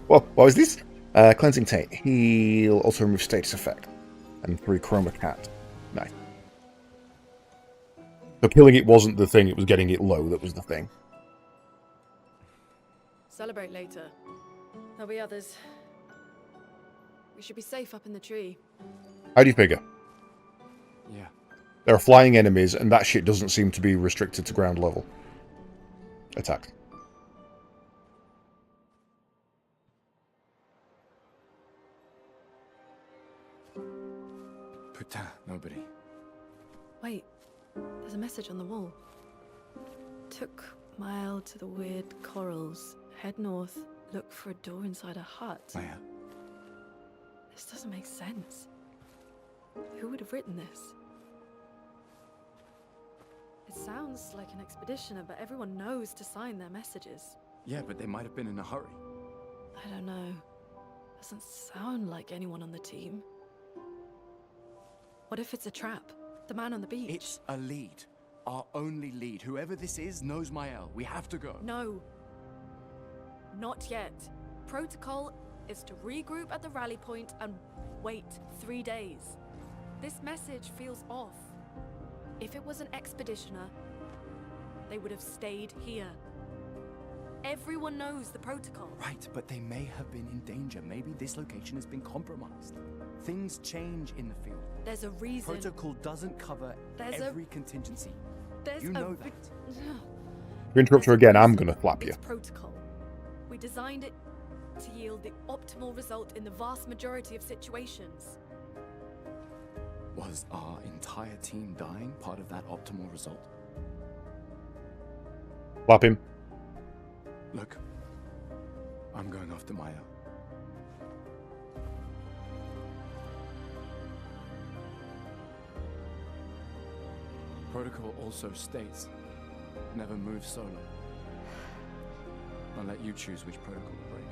What was this? Cleansing Taint. Heal also remove status effect. And 3 Chroma Cat. Nice. So killing it wasn't the thing, it was getting it low that was the thing. Celebrate later. There'll be others. We should be safe up in the tree. How do you figure? Yeah. There are flying enemies, and that shit doesn't seem to be restricted to ground level attacks. Putain, nobody. Wait, there's a message on the wall. Took mile to the weird corals. Head north, look for a door inside a hut. Maya. This doesn't make sense. Who would have written this? It sounds like an expeditioner, but everyone knows to sign their messages. Yeah, but they might have been in a hurry. I don't know. Doesn't sound like anyone on the team. What if it's a trap? The man on the beach? It's a lead. Our only lead. Whoever this is knows Mael. We have to go. No. Not yet. Protocol is to regroup at the rally point and wait 3 days. This message feels off. If it was an expeditioner, they would have stayed here. Everyone knows the protocol. Right, but they may have been in danger. Maybe this location has been compromised. Things change in the field. There's a reason. Protocol doesn't cover every contingency. You know that. If you interrupt her again, I'm gonna flap you. It's protocol. We designed it to yield the optimal result in the vast majority of situations. Was our entire team dying part of that optimal result? Flap him. Look, I'm going after Maya. Protocol also states, never move solo. I'll let you choose which protocol to break.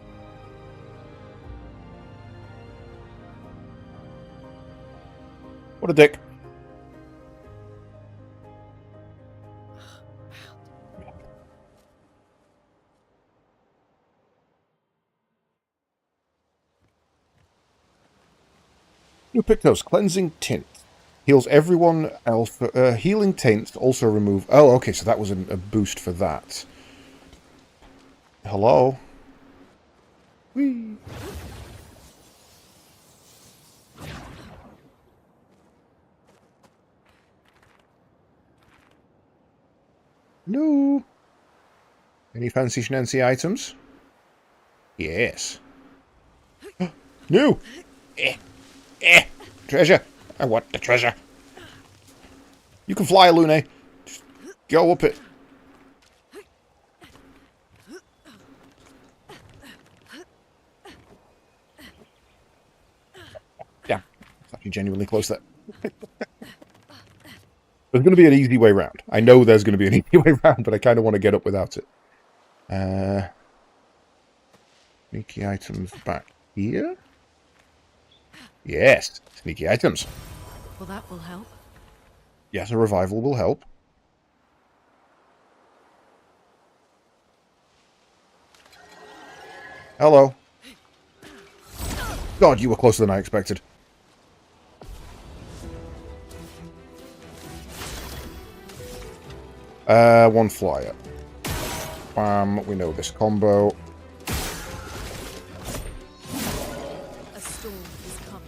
What a dick. New Pictos, Cleansing Tint. Heals everyone else. Healing Taints also remove... Oh, okay, so that was a boost for that. Hello? Whee! No. Any fancy schmancy items? Yes. No! Treasure! I want the treasure! You can fly, Lune. Just go up it. Yeah, it's actually genuinely close there. There's going to be an easy way round. I know there's going to be an easy way round, but I kind of want to get up without it. Sneaky items back here? Yes, sneaky items. Well, that will help. Yes, a revival will help. Hello. God, you were closer than I expected. One flyer. Bam, we know this combo. A storm is coming.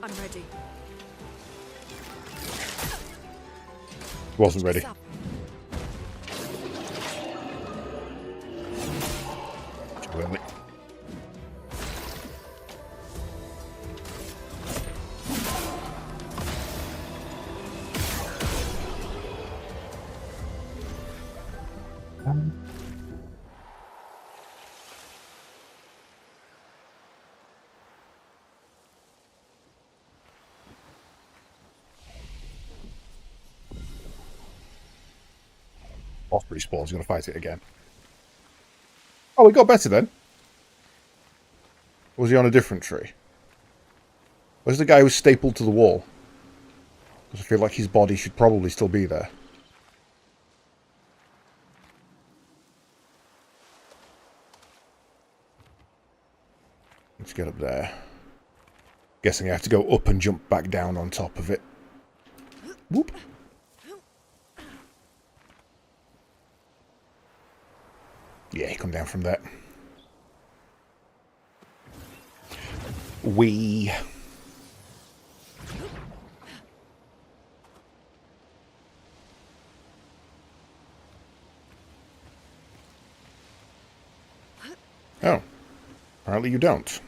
I'm ready. Wasn't ready. Really. Off respawns, he's gonna fight it again. Oh, we got better then. Or was he on a different tree? Where's the guy who was stapled to the wall? Because I feel like his body should probably still be there. Let's get up there. Guessing I have to go up and jump back down on top of it. Whoop. Yeah, he come down from there. Oh. Apparently you don't.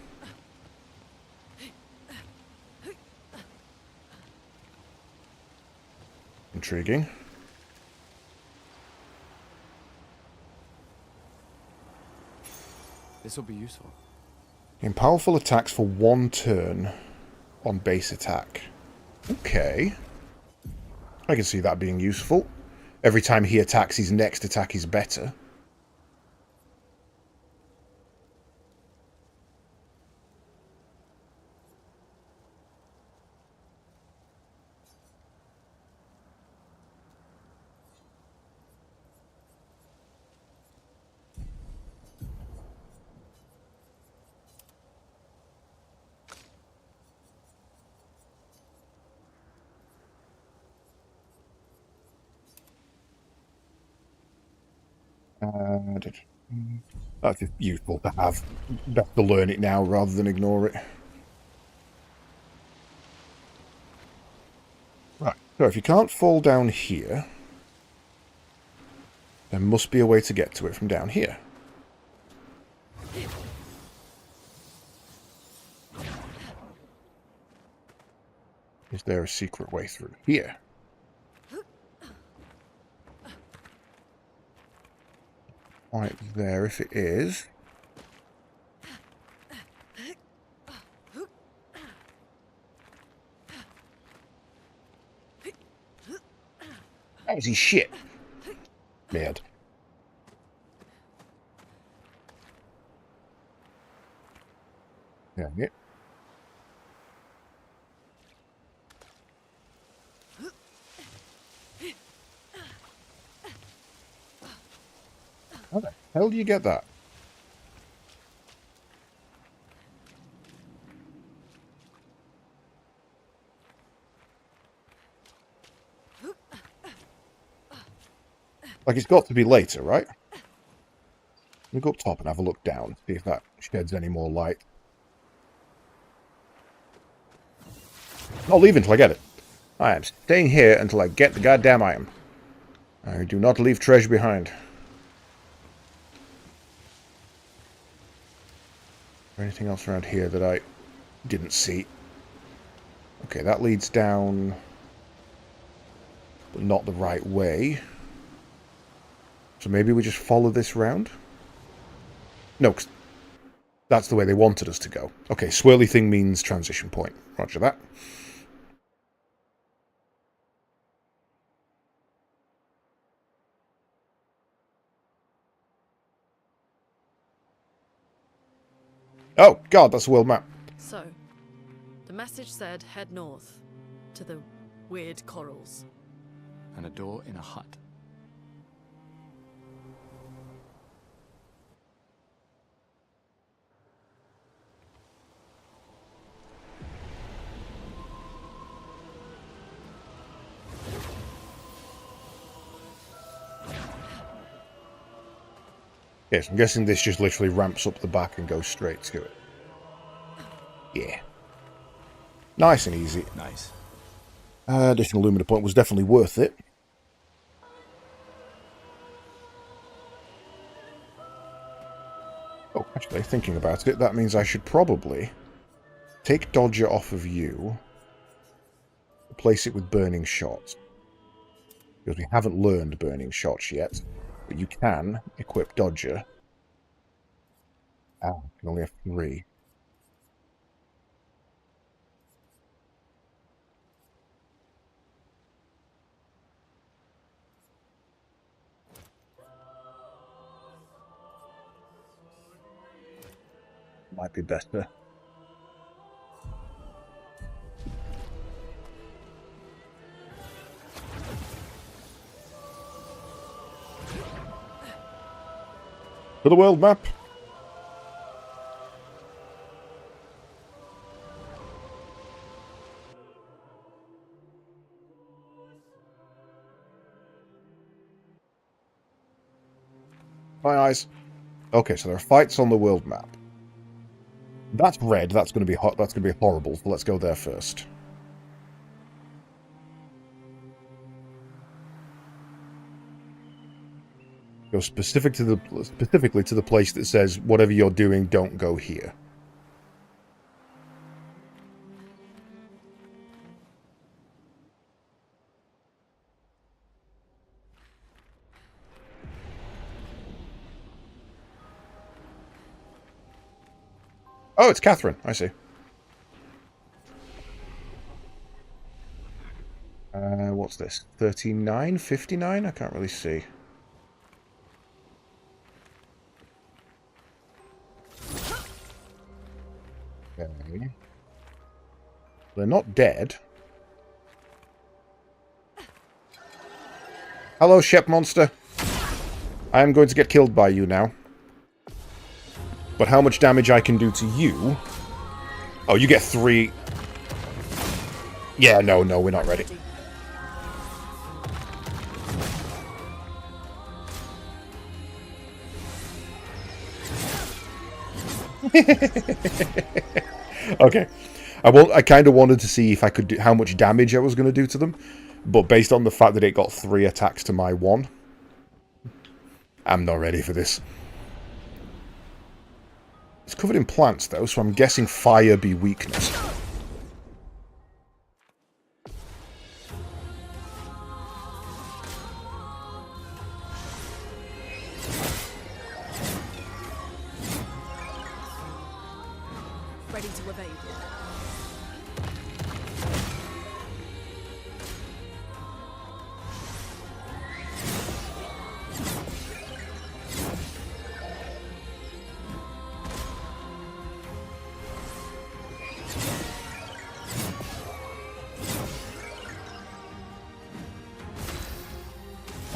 Intriguing. This will be useful. In powerful attacks for 1 turn on base attack. Okay. I can see that being useful. Every time he attacks, his next attack is better. That's just useful to have. Best to learn it now rather than ignore it. Right, so if you can't fall down here, there must be a way to get to it from down here. Is there a secret way through here? Right there, if it is. That was his shit. Mad. Yeah, yeah. How the hell do you get that? Like, it's got to be later, right? Let me go up top and have a look down, see if that sheds any more light. Not leaving until I get it. I am staying here until I get the goddamn item. I do not leave treasure behind. Is there anything else around here that I didn't see? Okay, that leads down, but not the right way. So maybe we just follow this round? No, 'cause that's the way they wanted us to go. Okay, swirly thing means transition point. Roger that. Oh, God, that's the world map. So, the message said head north, to the weird corals. And a door in a hut. Yes, I'm guessing this just literally ramps up the back and goes straight to it. Yeah. Nice and easy. Nice. Additional Lumina point was definitely worth it. Oh, actually, thinking about it, that means I should probably take Dodger off of you, replace it with Burning Shot. Because we haven't learned Burning Shots yet, but you can equip Dodger. Ah, you can only have 3. Might be better. For the world map. My eyes. Okay, so there are fights on the world map. That's red. That's going to be hot. That's going to be horrible. So let's go there first. Go specifically to the place that says whatever you're doing, don't go here. Oh, it's Catherine. I see. What's this? 39? 59? I can't really see. Okay. They're not dead. Hello, Shep Monster. I am going to get killed by you now. But how much damage I can do to you... Oh, you get 3... Yeah, no, we're not ready. Okay. I kind of wanted to see if I could do how much damage I was going to do to them, but based on the fact that it got 3 attacks to my 1, I'm not ready for this. It's covered in plants though, so I'm guessing fire be weakness. Ready to evade.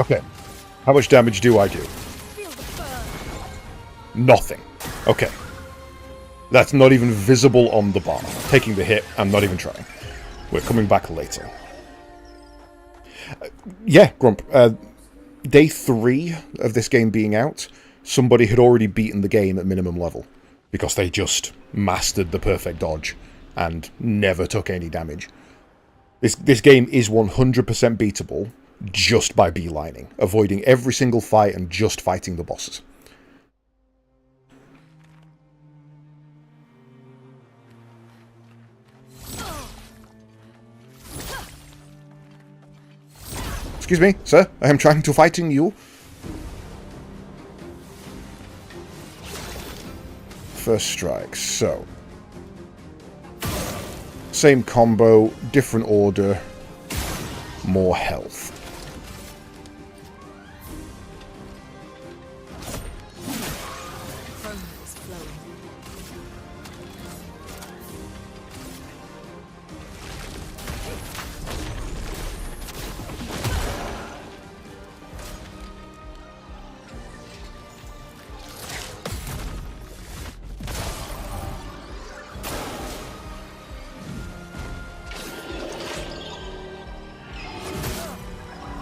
Okay. How much damage do I do? Nothing. Okay. That's not even visible on the bar. Taking the hit, I'm not even trying. We're coming back later. Yeah, Grump. Day 3 of this game being out, somebody had already beaten the game at minimum level. Because they just mastered the perfect dodge and never took any damage. This game is 100% beatable just by beelining, avoiding every single fight and just fighting the bosses. Excuse me, sir. I am trying to fighting you. First strike, so. Same combo, different order, more health.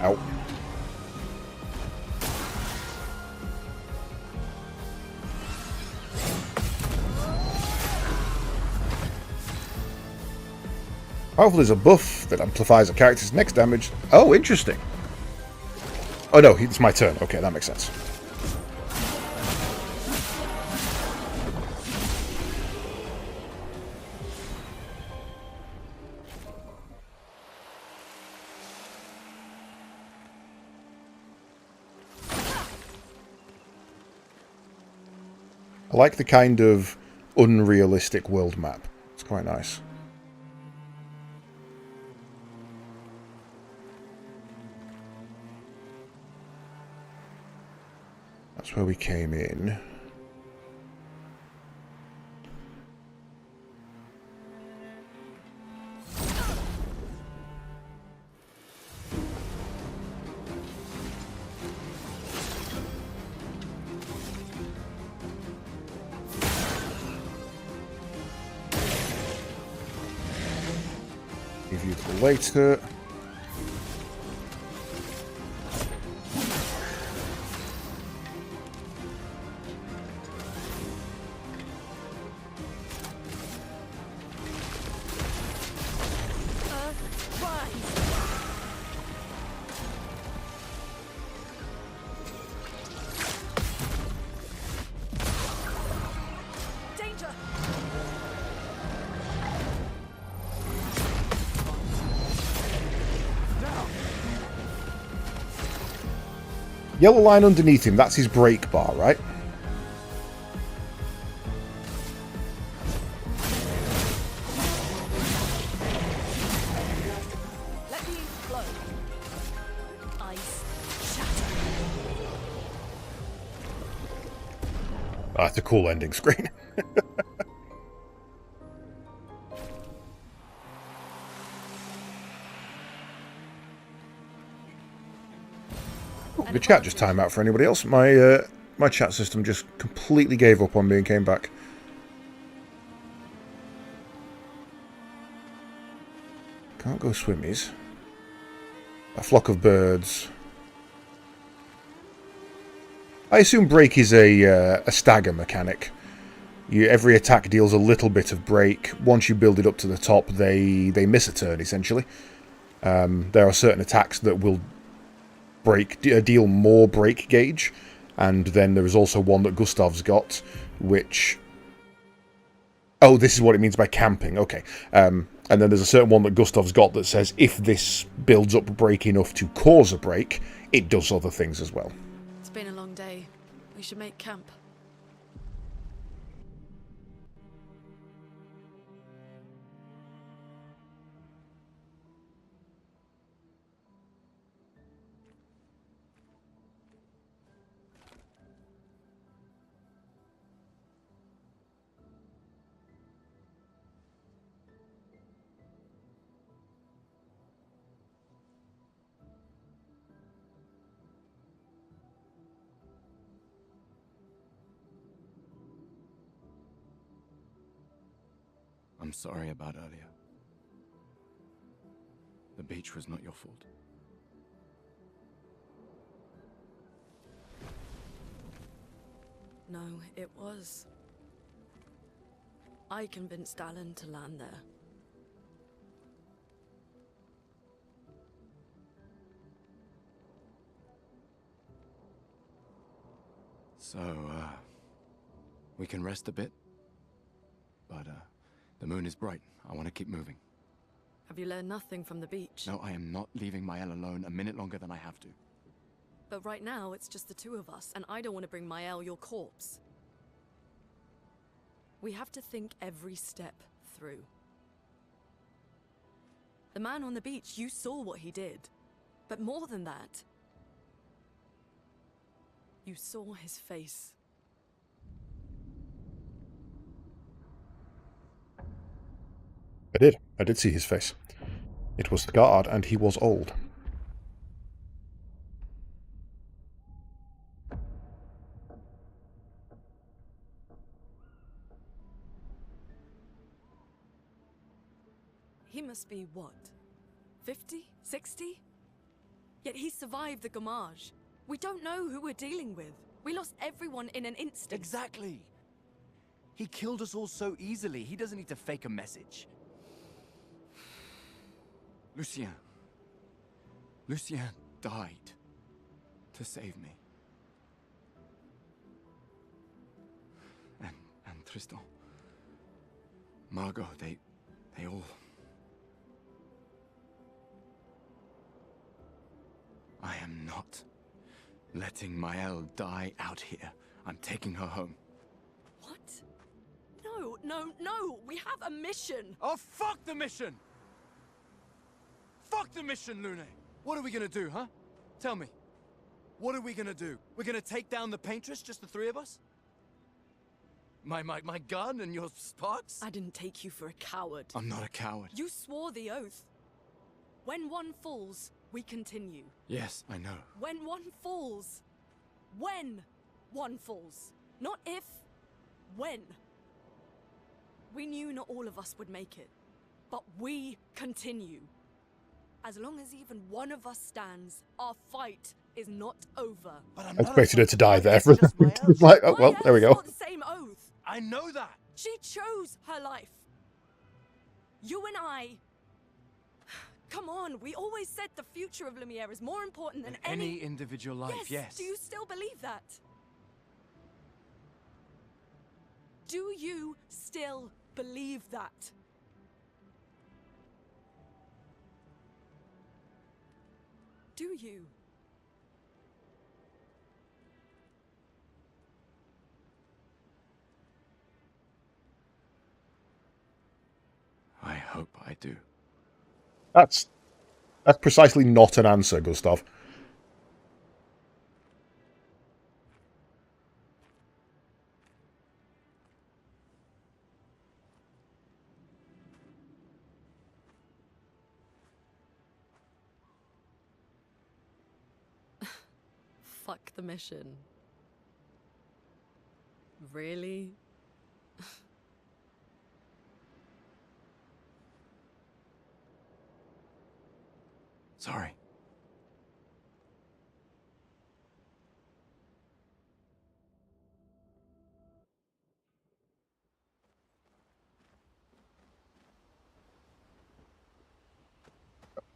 Ow. Powerful is a buff that amplifies a character's next damage. Oh, interesting. Oh no, it's my turn. Okay, that makes sense. I like the kind of unrealistic world map. It's quite nice. That's where we came in. Give you the later. Yellow line underneath him, that's his break bar, right? Let me flow. That's a cool ending screen. The chat just timed out for anybody else. My chat system just completely gave up on me and came back. Can't go swimmies. A flock of birds. I assume break is a stagger mechanic. Every attack deals a little bit of break. Once you build it up to the top, they miss a turn, essentially. There are certain attacks that will deal more break gauge, and then there is also one that Gustav's got, which... Oh, this is what it means by camping, okay. And then there's a certain one that Gustav's got that says if this builds up break enough to cause a break, it does other things as well. It's been a long day. We should make camp. I'm sorry about earlier. The beach was not your fault. No, it was. I convinced Alan to land there. So, we can rest a bit? But, the moon is bright. I want to keep moving. Have you learned nothing from the beach? No, I am not leaving Mael alone a minute longer than I have to. But right now, it's just the two of us, and I don't want to bring Mael your corpse. We have to think every step through. The man on the beach, you saw what he did. But more than that, you saw his face. I did see his face. It was scarred, and he was old. He must be, what, 50? 60? Yet he survived the Gamage. We don't know who we're dealing with. We lost everyone in an instant. Exactly! He killed us all so easily. He doesn't need to fake a message. Lucien. Lucien died to save me. And Tristan. Margot, they all... I am not letting Mael die out here. I'm taking her home. What? No, no, no! We have a mission! Oh, fuck the mission! Fuck the mission, Lune! What are we gonna do, huh? Tell me. What are we gonna do? We're gonna take down the paintress, just the three of us? My gun and your sparks? I didn't take you for a coward. I'm not a coward. You swore the oath. When one falls, we continue. Yes, I know. When one falls. When one falls. Not if. When. We knew not all of us would make it. But we continue. As long as even one of us stands, our fight is not over. I expected her to die there. Like, oh, well, there we go. The same oath. I know that. She chose her life. You and I... Come on, we always said the future of Lumiere is more important than any individual life, yes. Do you still believe that? Do you still believe that? Do you? I hope I do. That's precisely not an answer, Gustav. fuck the mission. Really? Sorry.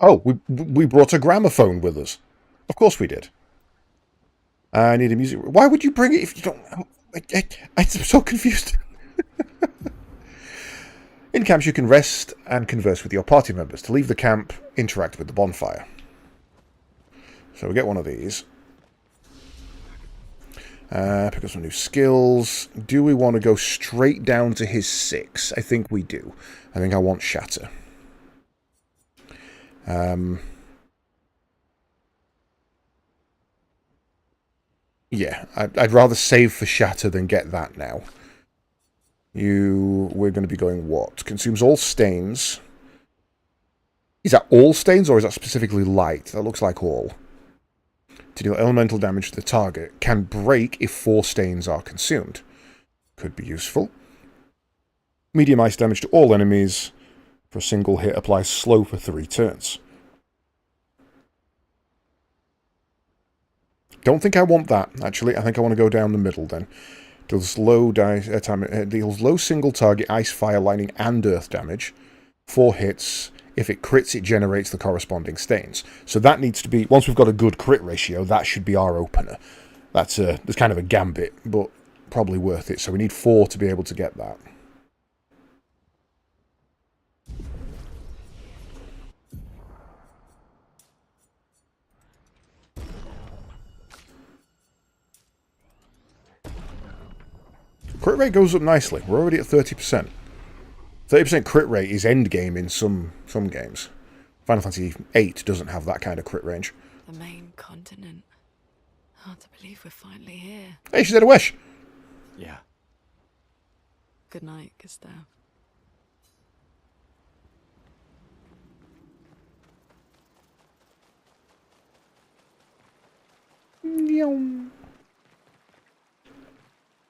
Oh, we brought a gramophone with us. Of course we did. I need a music... Why would you bring it if you don't... I'm so confused. In camps, you can rest and converse with your party members. To leave the camp, interact with the bonfire. So we get one of these. Pick up some new skills. Do we want to go straight down to his 6? I think we do. I think I want Shatter. Yeah, I'd rather save for Shatter than get that now. We're going to be going what? Consumes all stains. Is that all stains or is that specifically light? That looks like all. To deal elemental damage to the target. Can break if 4 stains are consumed. Could be useful. Medium ice damage to all enemies. For a single hit, applies slow for 3 turns. Don't think I want that, actually. I think I want to go down the middle then. Deals low single target ice, fire, lightning, and earth damage. 4 hits. If it crits, it generates the corresponding stains. So that needs to be, once we've got a good crit ratio, that should be our opener. That's kind of a gambit, but probably worth it. So we need 4 to be able to get that. Crit rate goes up nicely. We're already at 30%. 30% crit rate is endgame in some games. Final Fantasy VIII doesn't have that kind of crit range. The main continent. Hard to believe we're finally here. Hey, she said a wish! Yeah. Good night, Gustav.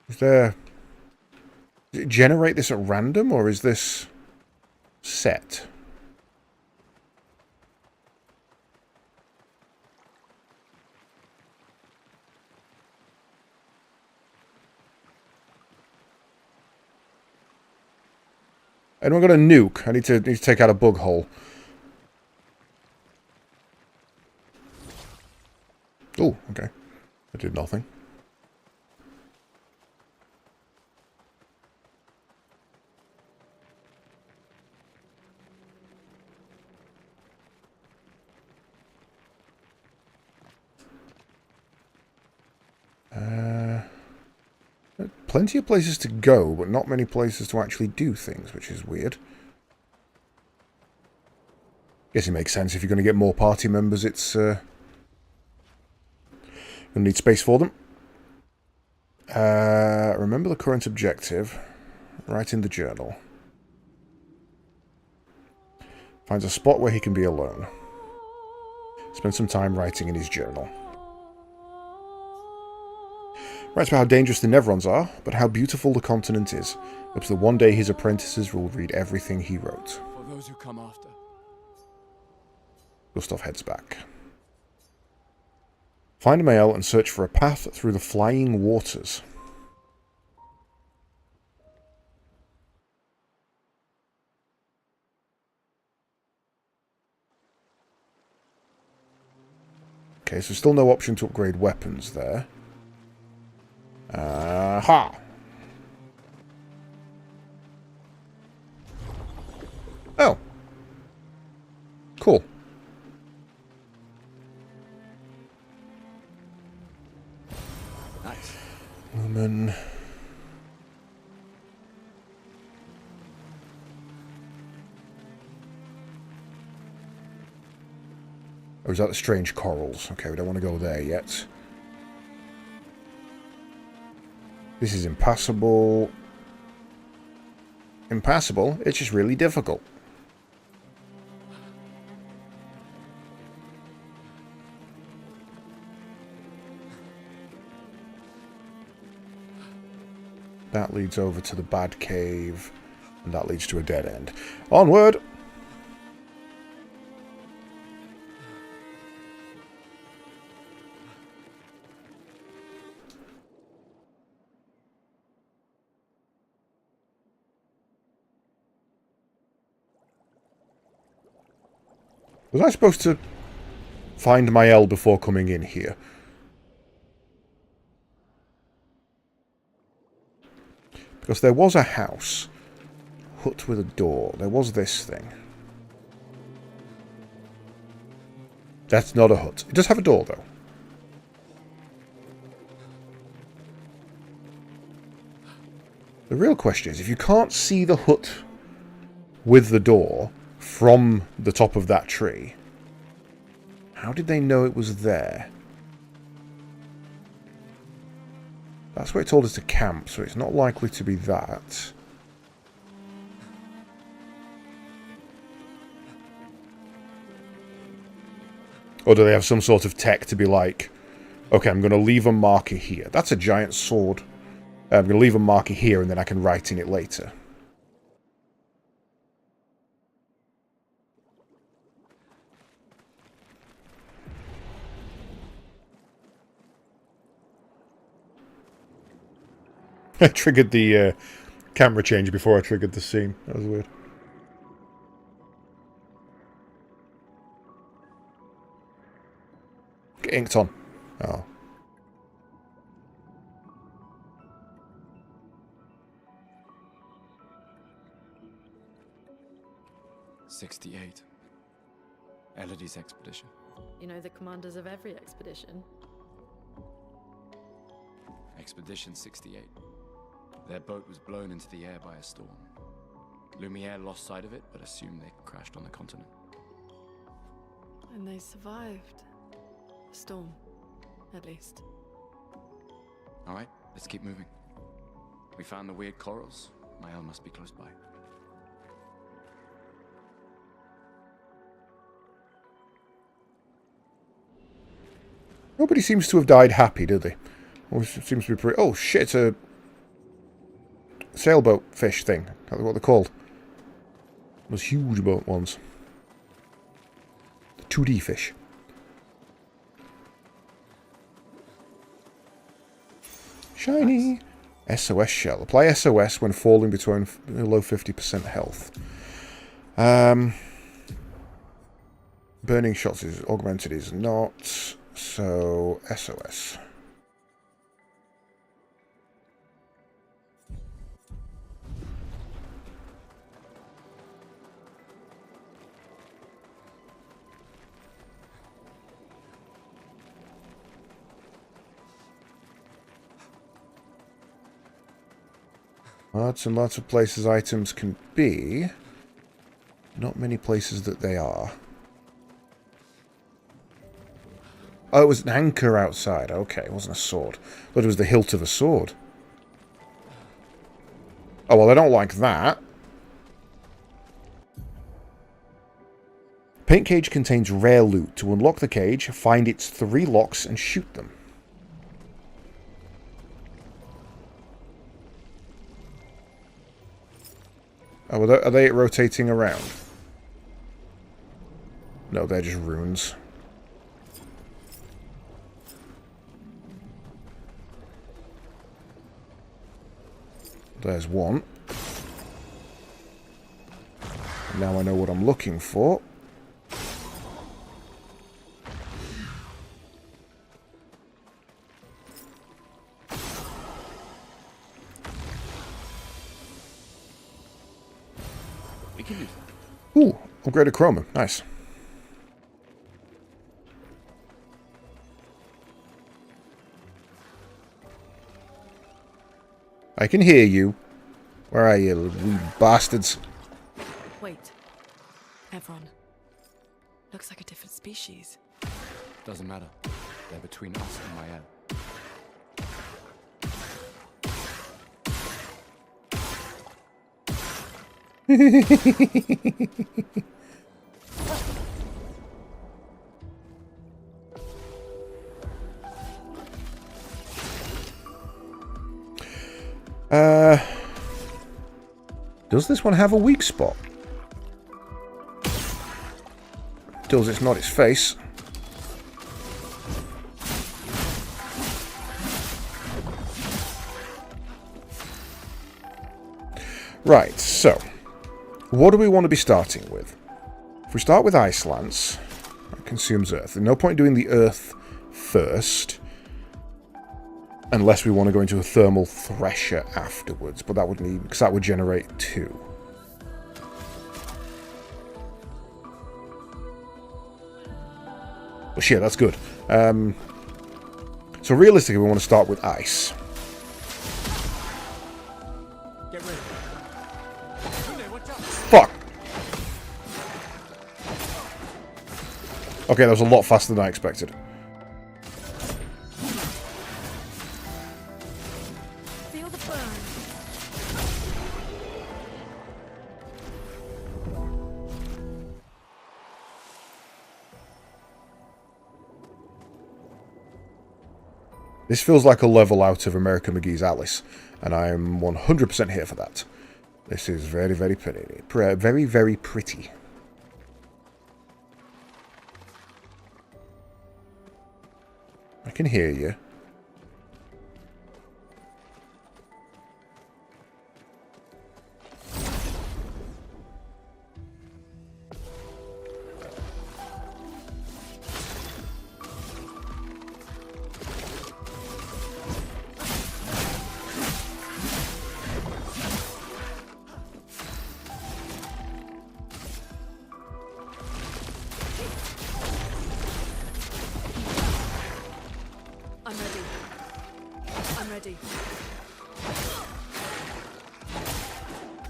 Is there... Does it generate this at random, or is this set? Anyone got a nuke? I need to take out a bug hole. Oh, okay. I did nothing. Plenty of places to go, but not many places to actually do things, which is weird. Guess it makes sense. If you're going to get more party members, it's going to need space for them. Remember the current objective. Write in the journal. Finds a spot where he can be alone. Spend some time writing in his journal. Writes about how dangerous the Nevrons are, but how beautiful the continent is. Hopes that one day his apprentices will read everything he wrote. For those who come after. Gustav heads back. Find a mail and search for a path through the flying waters. Okay, so still no option to upgrade weapons there. Aha! Oh. Cool. Nice. Woman. Or is that the strange corals? Okay, we don't want to go there yet. This is impassable. Impassable? It's just really difficult. That leads over to the bad cave. And that leads to a dead end. Onward! Was I supposed to find my L before coming in here? Because there was a house. Hut with a door. There was this thing. That's not a hut. It does have a door, though. The real question is, if you can't see the hut with the door from the top of that tree, how did they know it was there? That's where it told us to camp, so it's not likely to be that. Or do they have some sort of tech to be like, okay, I'm going to leave a marker here. That's a giant sword. I'm going to leave a marker here and then I can write in it later. I triggered the camera change before I triggered the scene. That was weird. Get inked on. Oh. '68. Elodie's expedition. You know the commanders of every expedition. Expedition 68. Their boat was blown into the air by a storm. Lumiere lost sight of it, but assumed they crashed on the continent. And they survived. The storm, at least. Alright, let's keep moving. We found the weird corals. Mael must be close by. Nobody seems to have died happy, do they? Always seems to be pretty... Oh, shit, a sailboat fish thing. That's what they're called. Those huge boat ones. The 2D fish. Shiny! SOS shell. Apply SOS when falling between below 50% health. Burning shots is augmented is not... So, SOS. Lots and lots of places items can be. Not many places that they are. Oh, it was an anchor outside. Okay, it wasn't a sword. But it was the hilt of a sword. Oh, well, I don't like that. Paint cage contains rare loot. To unlock the cage, find its 3 locks and shoot them. Oh, are they rotating around? No, they're just runes. There's one. Now I know what I'm looking for. We can do that. Ooh, upgraded chroma. Nice. I can hear you. Where are you, you bastards? Wait. Everyone. Looks like a different species. Doesn't matter. They're between us and Mael. Does this one have a weak spot? Does it's not its face. Right, so what do we want to be starting with? If we start with Ice Lance, that consumes Earth. There's no point doing the Earth first, unless we want to go into a Thermal Thresher afterwards, but that would need, because that would generate 2. But shit, that's good. So realistically, we want to start with Ice. Get ready. Fuck! Okay, that was a lot faster than I expected. Feel the burn. This feels like a level out of America McGee's Alice, and I'm 100% here for that. This is very, very pretty. Very, very pretty. I can hear you. I'm ready. I'm ready.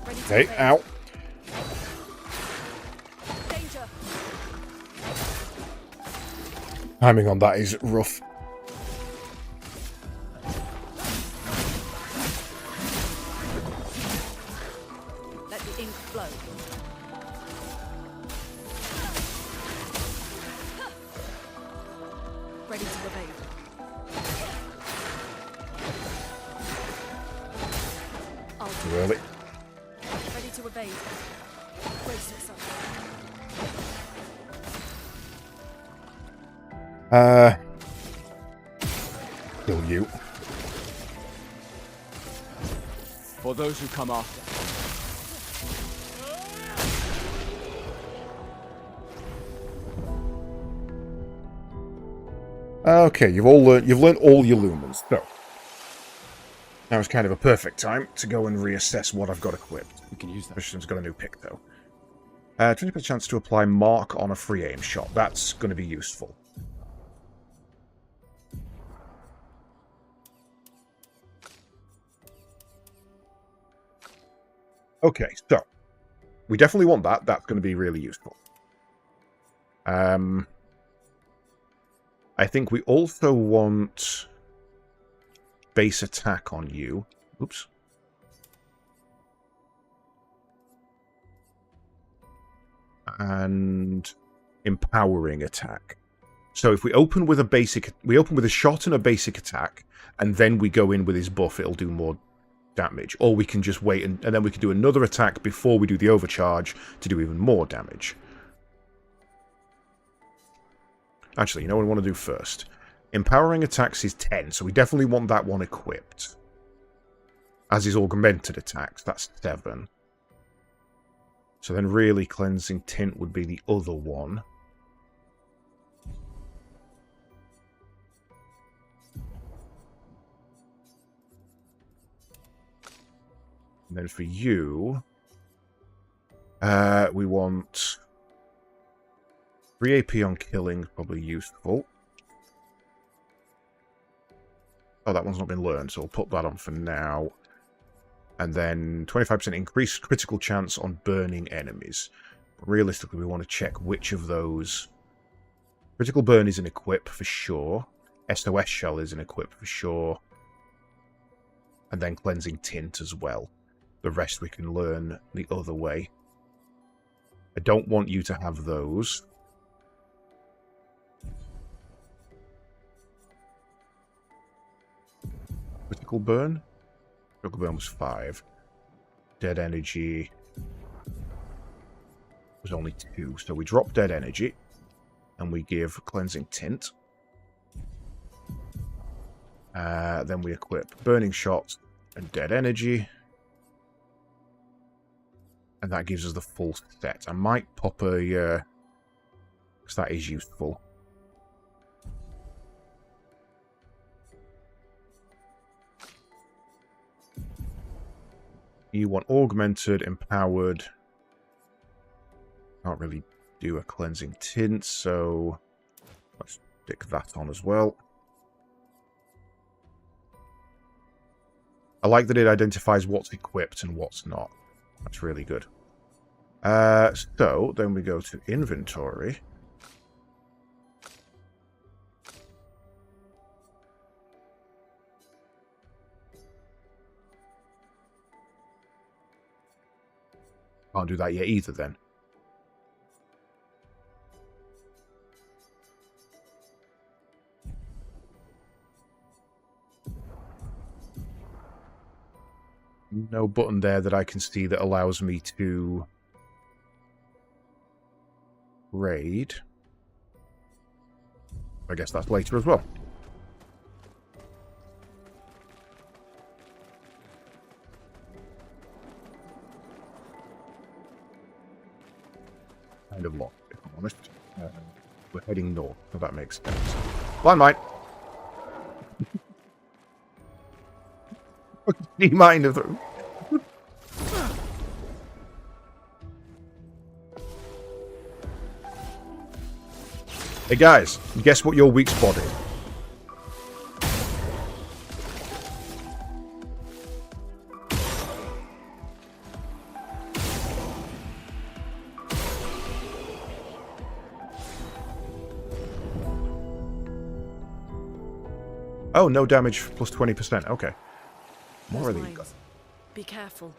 Ready to Okay, obey. ow. Danger. Timing on that is rough. Let the ink flow. Ready to obey. Too early. Ready to obey. Brace yourself. Kill you. For those who come after. Okay, you've learned all your lumens. So now is kind of a perfect time to go and reassess what I've got equipped. We can use that. Christian's got a new pick though. 20% chance to apply mark on a free aim shot. That's going to be useful. Okay, so we definitely want that. That's going to be really useful. I think we also want base attack on you. Oops. And empowering attack. So if we open with a shot and a basic attack, and then we go in with his buff, it'll do more damage. Or we can just wait and then we can do another attack before we do the overcharge to do even more damage. Actually, you know what I want to do first? Empowering attacks is 10, so we definitely want that one equipped. As is augmented attacks, that's 7. So then really cleansing tint would be the other one. And then for you, we want 3 AP on killing, probably useful. Oh, that one's not been learned, so we'll put that on for now. And then 25% increased critical chance on burning enemies. But realistically, we want to check which of those. Critical burn is an equip for sure. SOS shell is an equip for sure. And then cleansing tint as well. The rest we can learn the other way. I don't want you to have those. Critical burn? Struggle burn was 5. Dead energy was only 2. So we drop dead energy, and we give cleansing tint. Then we equip burning shot and dead energy. And that gives us the full set. I might pop a... because that is useful. You want augmented, empowered. Can't really do a cleansing tint, so let's stick that on as well. I like that it identifies what's equipped and what's not. That's really good. So then we go to inventory. Can't do that yet either then. No button there that I can see that allows me to raid. I guess that's later as well. Kind of lost, if I'm honest. We're heading north, so that makes sense. Blind mine! Do you mind if... Hey guys, guess what your weak spot is? Oh, no damage plus 20%. Okay. More of these guys. Be careful.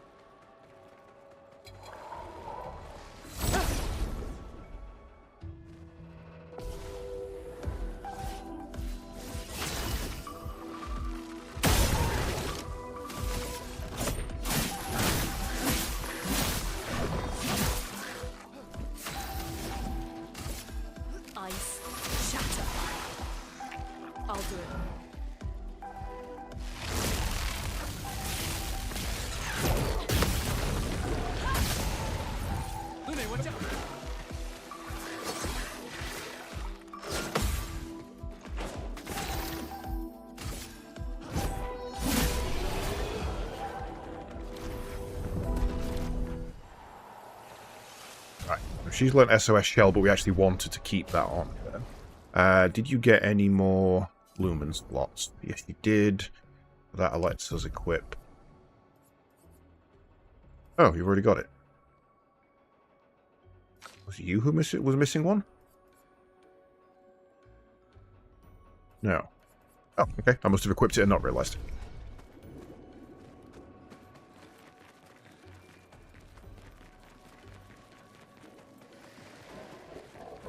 Ice shatter. I'll do it. She's learned SOS Shell, but we actually wanted to keep that on her. Did you get any more Lumen slots? Yes, you did. That lets us equip. Oh, you've already got it. Was it you who was missing one? No. Oh, okay. I must have equipped it and not realised.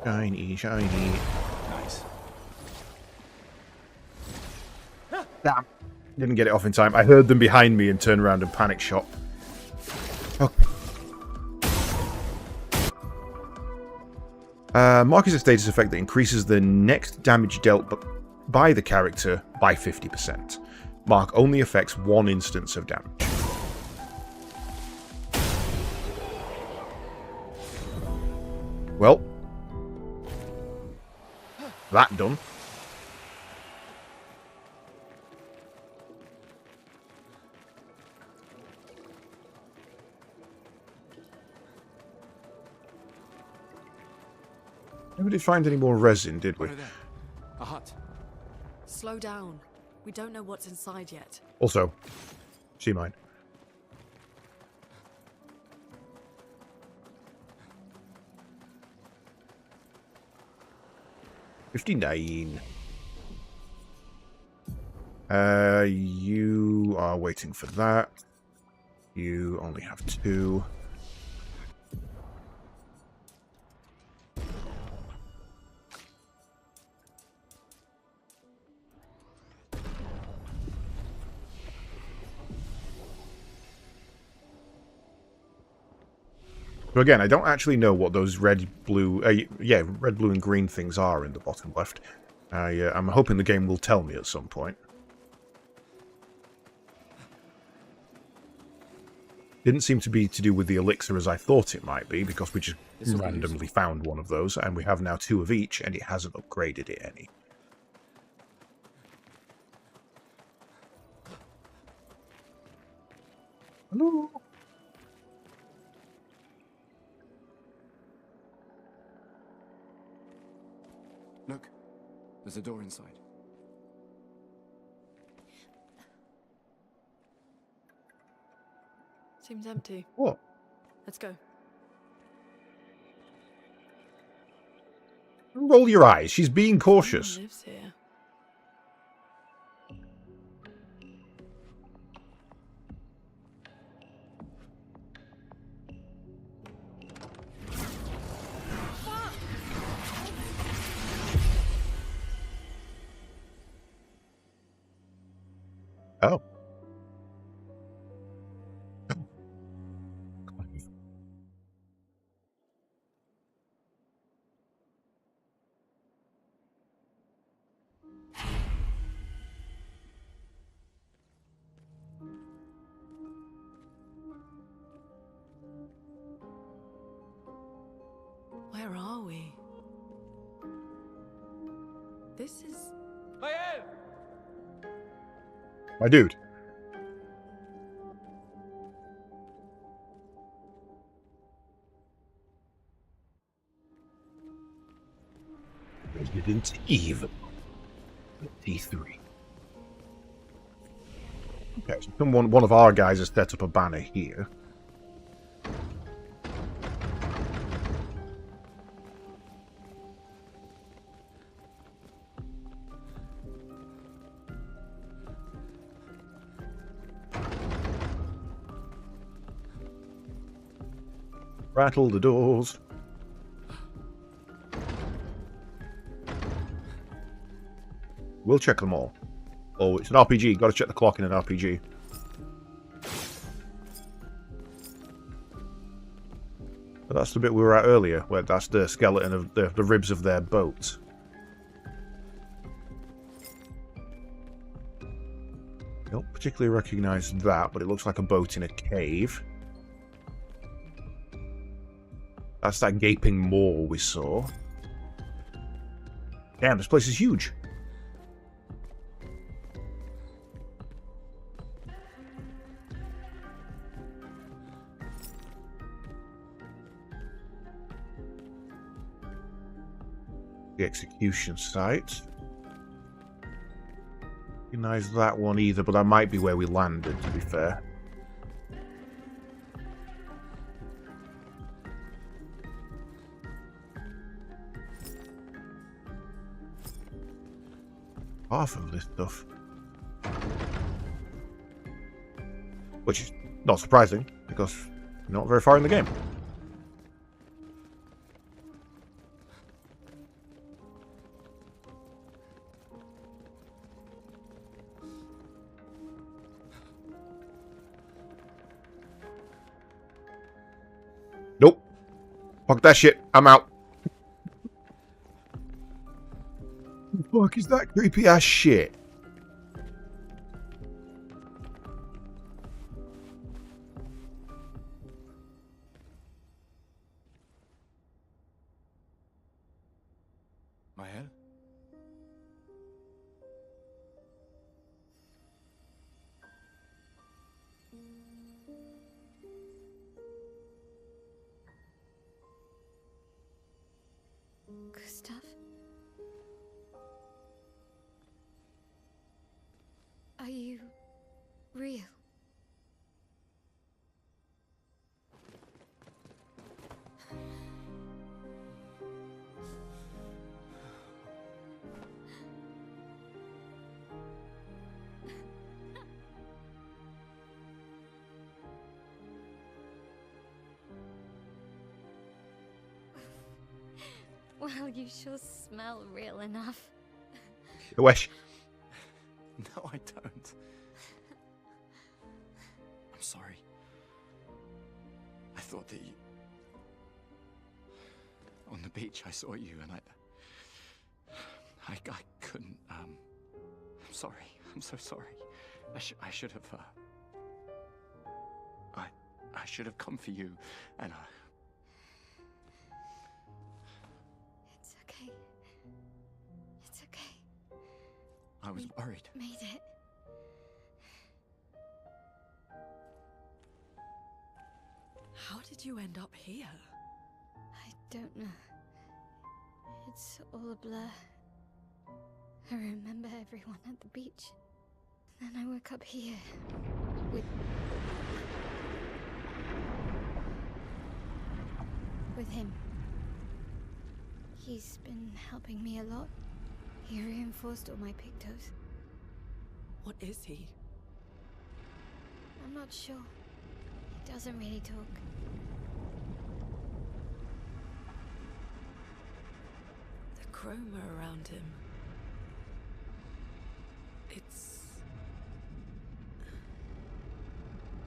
Shiny, shiny. Nice. Damn. Didn't get it off in time. I heard them behind me and turned around and panic shot. Okay. Mark is a status effect that increases the next damage dealt by the character by 50%. Mark only affects one instance of damage. Well. That done. Never did find any more resin, did we? A hut. Slow down. We don't know what's inside yet. Also, see mine. $59. You are waiting for that. You only have 2. So again, I don't actually know what those red, blue, red, blue, and green things are in the bottom left. I'm hoping the game will tell me at some point. Didn't seem to be to do with the elixir as I thought it might be, because we just randomly found one of those, and we have now 2 of each, and it hasn't upgraded it any. Hello? Look, there's a door inside. Seems empty. What? Let's go. Roll your eyes. She's being cautious. Someone lives here. Oh. Where are we? This is... My dude. Resident Evil. T3. Okay, so one of our guys has set up a banner here. Rattle the doors. We'll check them all. Oh, it's an RPG. Got to check the clock in an RPG. But that's the bit we were at earlier, where that's the skeleton of the ribs of their boat. Don't particularly recognise that, but it looks like a boat in a cave. That's that gaping maw we saw. Damn, this place is huge. The execution site. Recognize that one either, but that might be where we landed, to be fair. Half of this stuff. Which is not surprising, because we're not very far in the game. Nope. Fuck that shit. I'm out. Fuck is that creepy ass shit? Mahel? Gustav? Are you real? Well, you sure smell real enough. Wish. No, I don't. I'm sorry. I thought that you... On the beach, I saw you, and I couldn't. I'm sorry. I'm so sorry. I should have. I should have come for you, and It's okay. It's okay. I was worried. Made it. How did you end up here? I don't know. It's all a blur. I remember everyone at the beach. Then I woke up here. With him. He's been helping me a lot. He reinforced all my pictos. What is he? I'm not sure. He doesn't really talk. The chroma around him.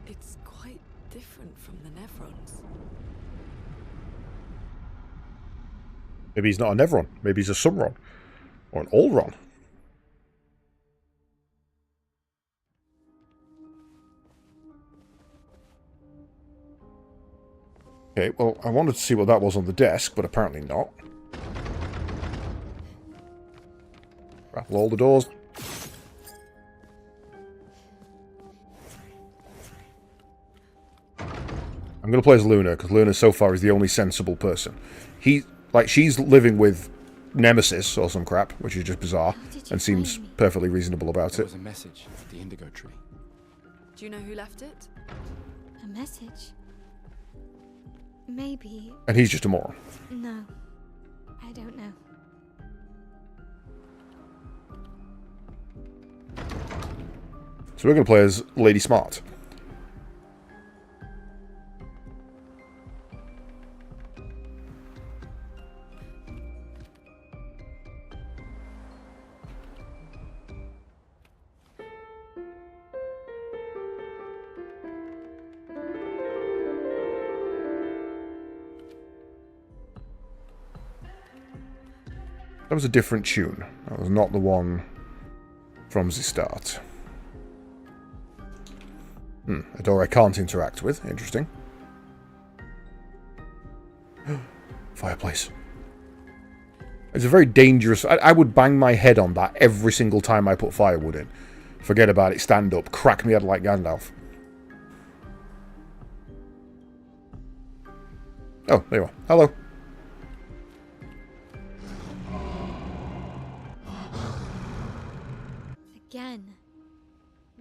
It's quite different from the Nevrons. Maybe he's not a Nevron. Maybe he's a Sumron. Or an Allron. Okay, well, I wanted to see what that was on the desk, but apparently not. Rattle all the doors. I'm going to play as Luna, because Luna so far is the only sensible person. She's living with Nemesis or some crap, which is just bizarre, and seems perfectly reasonable about There it. was a message at the indigo tree. Do you know who left it? A message? Maybe. And he's just a moron. No. I don't know. So we're going to play as Lady Smart. That was a different tune. That was not the one from the start. A door I can't interact with. Interesting. Fireplace. It's a very dangerous... I would bang my head on that every single time I put firewood in. Forget about it, stand up, crack me head like Gandalf. Oh, there you are. Hello. Again.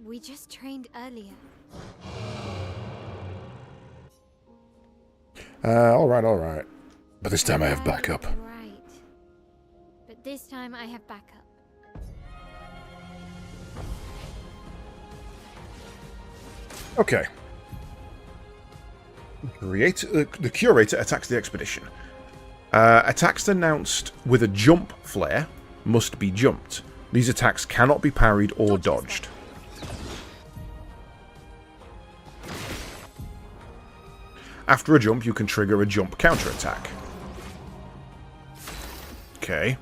We just trained earlier. Alright. But this time I have backup. Right. But this time I have backup. Okay. The curator attacks the expedition. Attacks announced with a jump flare must be jumped. These attacks cannot be parried or dodged. After a jump, you can trigger a jump counterattack. Okay.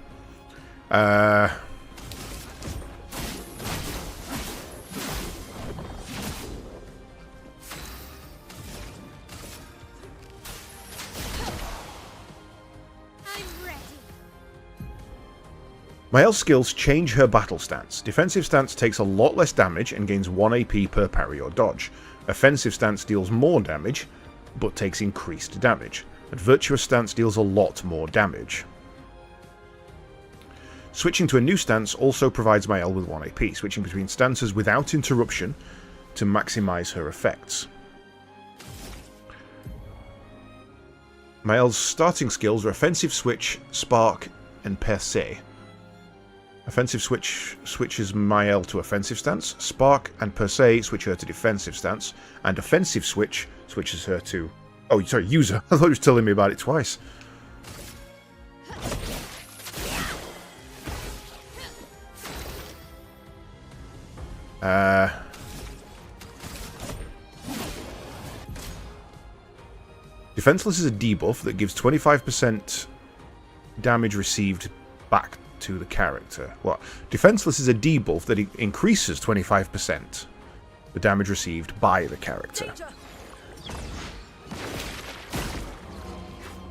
Mael's skills change her battle stance. Defensive stance takes a lot less damage and gains 1 AP per parry or dodge. Offensive stance deals more damage, but takes increased damage. And virtuous stance deals a lot more damage. Switching to a new stance also provides Mael with 1 AP, switching between stances without interruption to maximize her effects. Mael's starting skills are Offensive Switch, Spark, and Percée. Offensive Switch switches Mael to offensive stance, Spark and Percée switch her to defensive stance, and Offensive Switch switches her to... Oh, sorry, User. I thought he was telling me about it twice. Defenseless is a debuff that gives 25% damage received back to the character. What? Defenseless is a debuff that increases 25% the damage received by the character.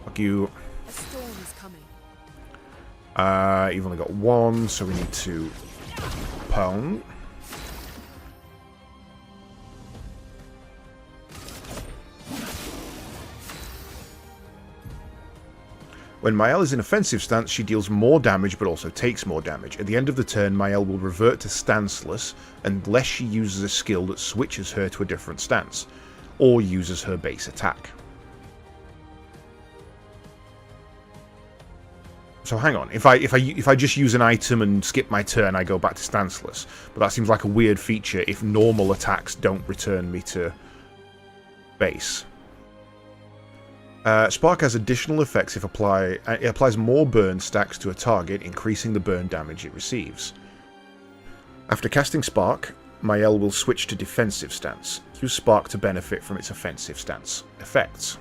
Fuck you. A storm is coming. You've only got one, so we need to pound. When Mael is in offensive stance, she deals more damage but also takes more damage. At the end of the turn, Mael will revert to stanceless unless she uses a skill that switches her to a different stance, or uses her base attack. So hang on, if I just use an item and skip my turn, I go back to stanceless. But that seems like a weird feature if normal attacks don't return me to base. Spark has additional effects if it applies more burn stacks to a target, increasing the burn damage it receives. After casting Spark, Mael will switch to defensive stance. Use Spark to benefit from its offensive stance effects.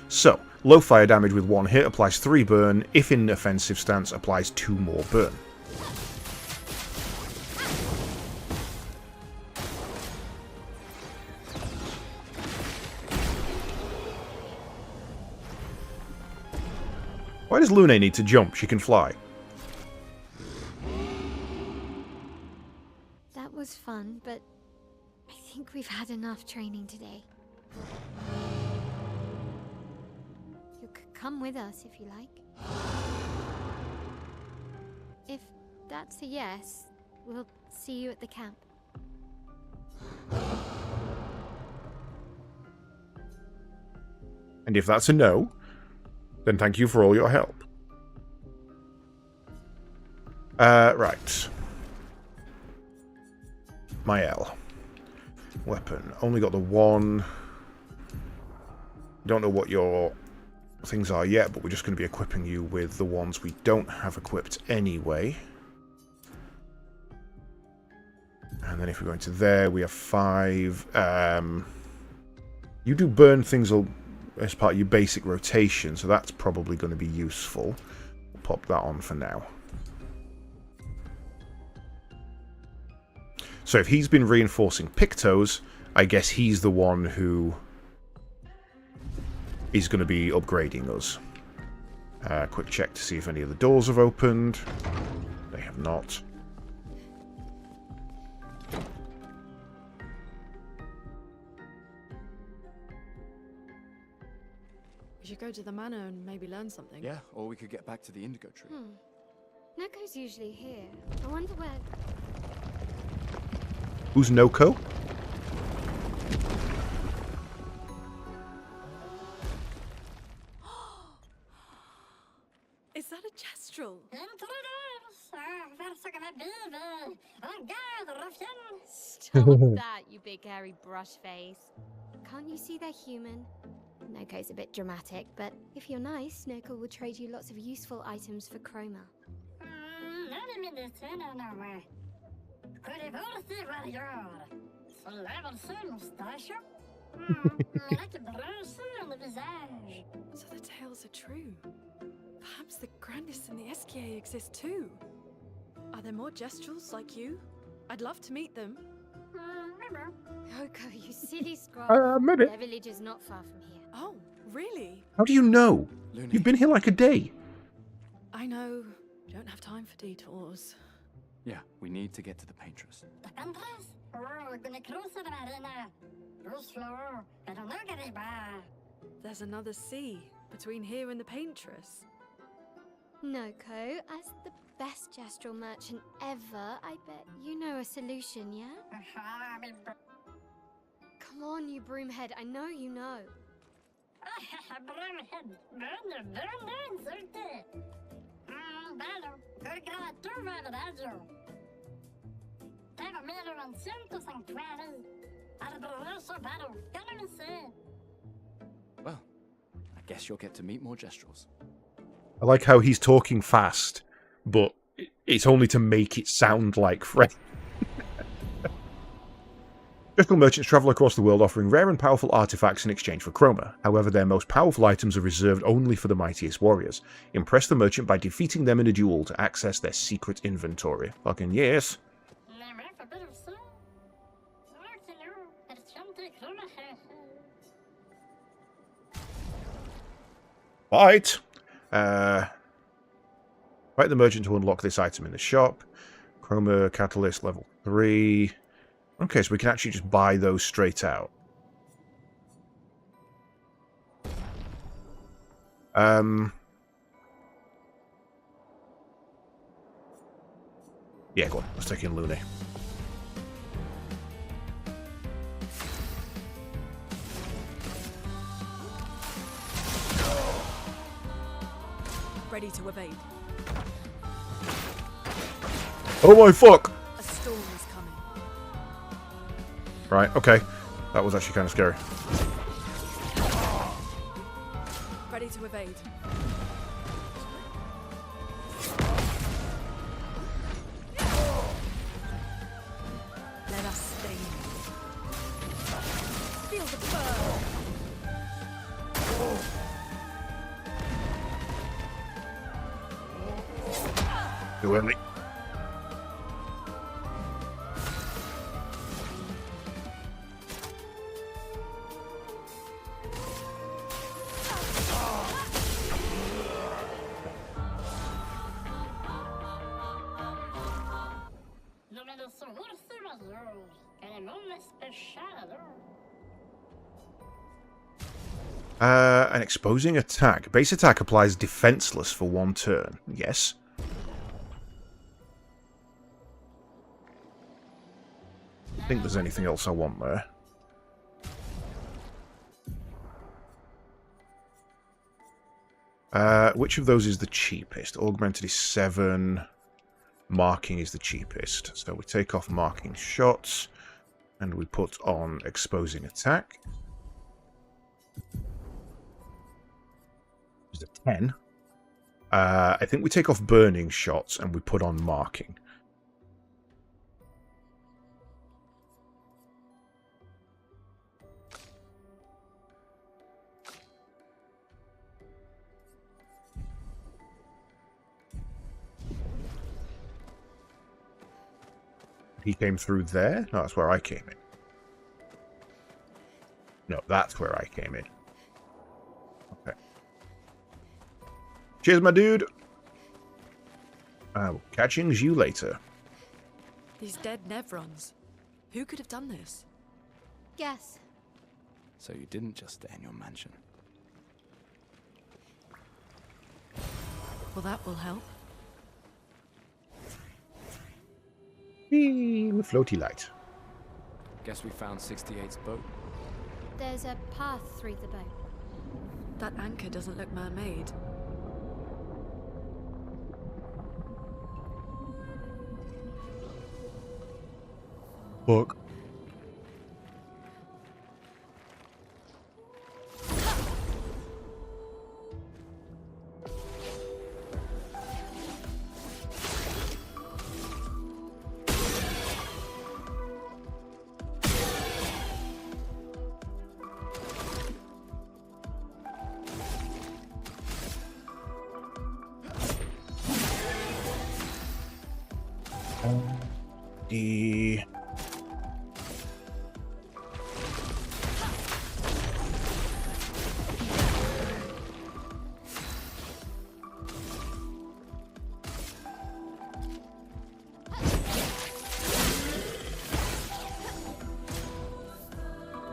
So, low fire damage with 1 hit applies 3 burn, if in offensive stance applies 2 more burn. Why does Lune need to jump? She can fly. That was fun, but I think we've had enough training today. You could come with us if you like. If that's a yes, we'll see you at the camp. And if that's a no, then thank you for all your help. Right. Mael. Weapon. Only got the one. Don't know what your things are yet, but we're just going to be equipping you with the ones we don't have equipped anyway. And then if we go into there, we have 5. You do burn things as part of your basic rotation, so that's probably going to be useful. We'll pop that on for now. So if he's been reinforcing Pictos, I guess he's the one who is going to be upgrading us. Quick check to see if any of the doors have opened. They have not. We should go to the manor and maybe learn something. Yeah, or we could get back to the indigo tree. Noko's usually here. I wonder where... Who's Noko? Is that a Jestrel? Stop that, you big hairy brush face. Can't you see they're human? Noko's a bit dramatic, but if you're nice, Noko will trade you lots of useful items for chroma. So the tales are true. Perhaps the grandest in the SKA exist too. Are there more Jestrels like you? I'd love to meet them. Noko, you silly scrub. Maybe. Their village is not far from here. Oh, really? How do you know? You've been here like a day. I know. Don't have time for detours. Yeah, we need to get to the Paintress. There's another sea between here and the Paintress. Noko, as the best Jestrel merchant ever, I bet you know a solution, yeah? Come on, you broomhead, I know you know. Well, I guess you'll get to meet more Jestrels. I like how he's talking fast, but it's only to make it sound like Fred. Gentle merchants travel across the world offering rare and powerful artifacts in exchange for chroma. However, their most powerful items are reserved only for the mightiest warriors. Impress the merchant by defeating them in a duel to access their secret inventory. Fucking yes. Fight! Fight the merchant to unlock this item in the shop. Chroma Catalyst level 3. Okay, so we can actually just buy those straight out. Yeah, go on. Let's take in Looney. Ready to evade. Oh my fuck! A storm is coming. Right, okay. That was actually kind of scary. Ready to evade. Let us stay. Feel the burn. Too early. An exposing attack. Base attack applies defenseless for 1 turn. Yes. I think there's anything else I want there. Which of those is the cheapest? Augmented is 7. Marking is the cheapest. So we take off marking shots and we put on exposing attack. Is it 10? I think we take off burning shots and we put on marking. He came through there? No, that's where I came in. No, that's where I came in. Okay. Cheers, my dude. I will catching you later. These dead Nevrons. Who could have done this? Guess. So you didn't just stay in your mansion. Well, that will help. Whee, floaty light. Guess we found 68's boat. There's a path through the boat. That anchor doesn't look man-made. Fuck.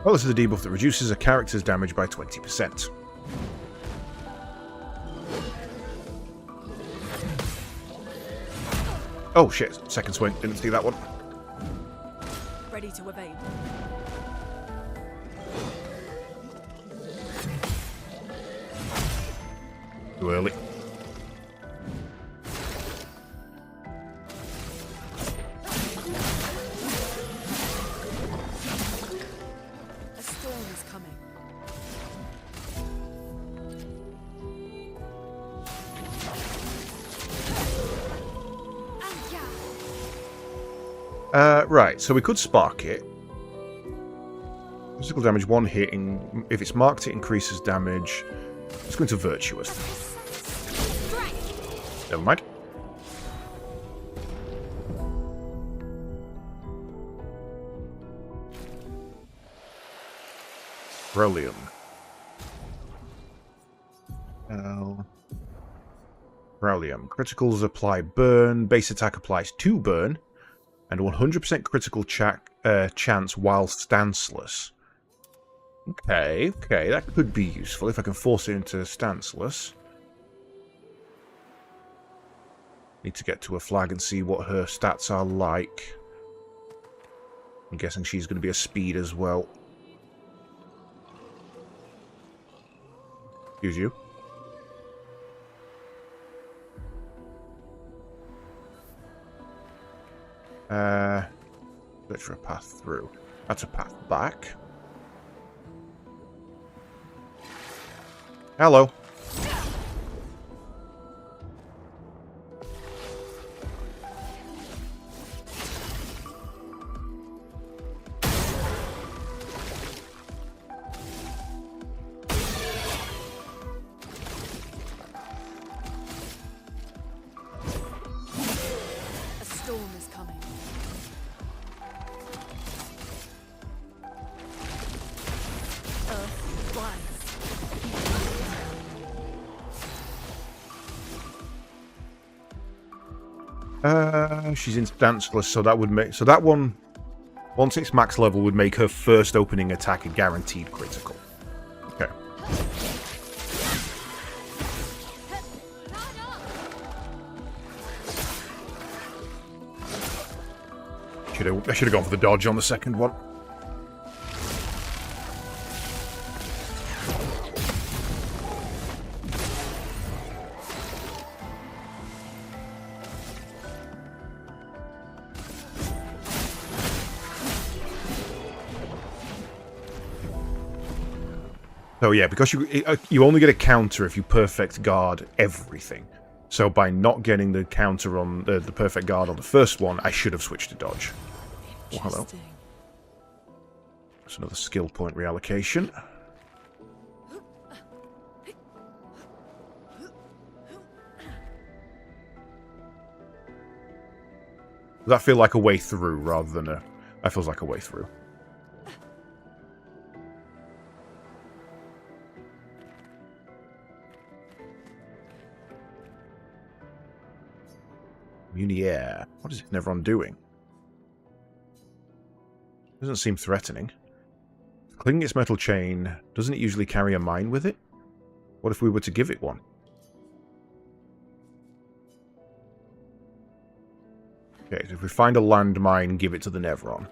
Well, this is a debuff that reduces a character's damage by 20%. Oh shit, second swing, didn't see that one. Ready to evade. Too early. A storm is coming. Right, so we could spark it. Physical damage, one hit. If it's marked, it increases damage. Let's go into virtuous. Never mind. Brilliant. Brilliant. Criticals apply burn. Base attack applies 2 burn. And 100% critical chance while stanceless. Okay, that could be useful if I can force it into stanceless. Need to get to a flag and see what her stats are like. I'm guessing she's going to be a speed as well. Excuse you. Search for a path through. That's a path back. Hello. A storm is coming. Earth rise. She's in stanceless, so that would make that one, once it's max level, would make her first opening attack a guaranteed critical. Okay. I should have gone for the dodge on the second one. So yeah, because you only get a counter if you perfect guard everything. So by not getting the counter on the perfect guard on the first one, I should have switched to dodge. Oh, hello. That's another skill point reallocation. Does that feel like a way through rather than a... That feels like a way through. Munier. What is Nevron doing? Doesn't seem threatening. Clinging its metal chain, doesn't it usually carry a mine with it? What if we were to give it one? Okay, so if we find a landmine, give it to the Nevron.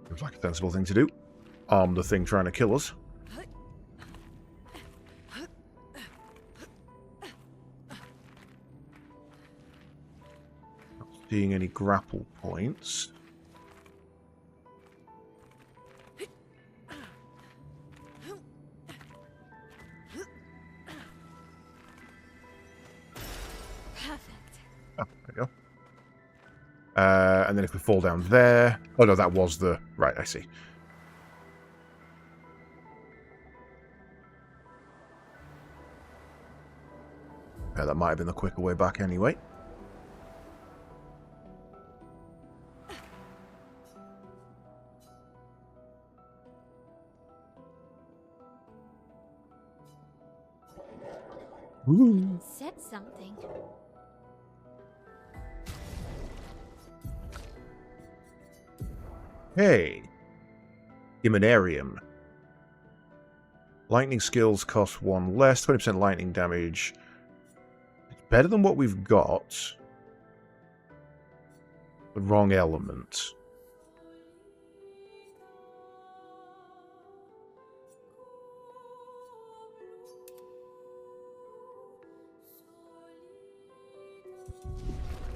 Looks like a sensible thing to do. Arm the thing trying to kill us. Not seeing any grapple points. Oh, there we go. And then if we fall down there... Oh no, that was the... Right, I see. Yeah, that might have been the quicker way back anyway. Ooh. Said something. Hey. Imanarium. Lightning skills cost 1 less, 20% lightning damage. It's better than what we've got. The wrong element.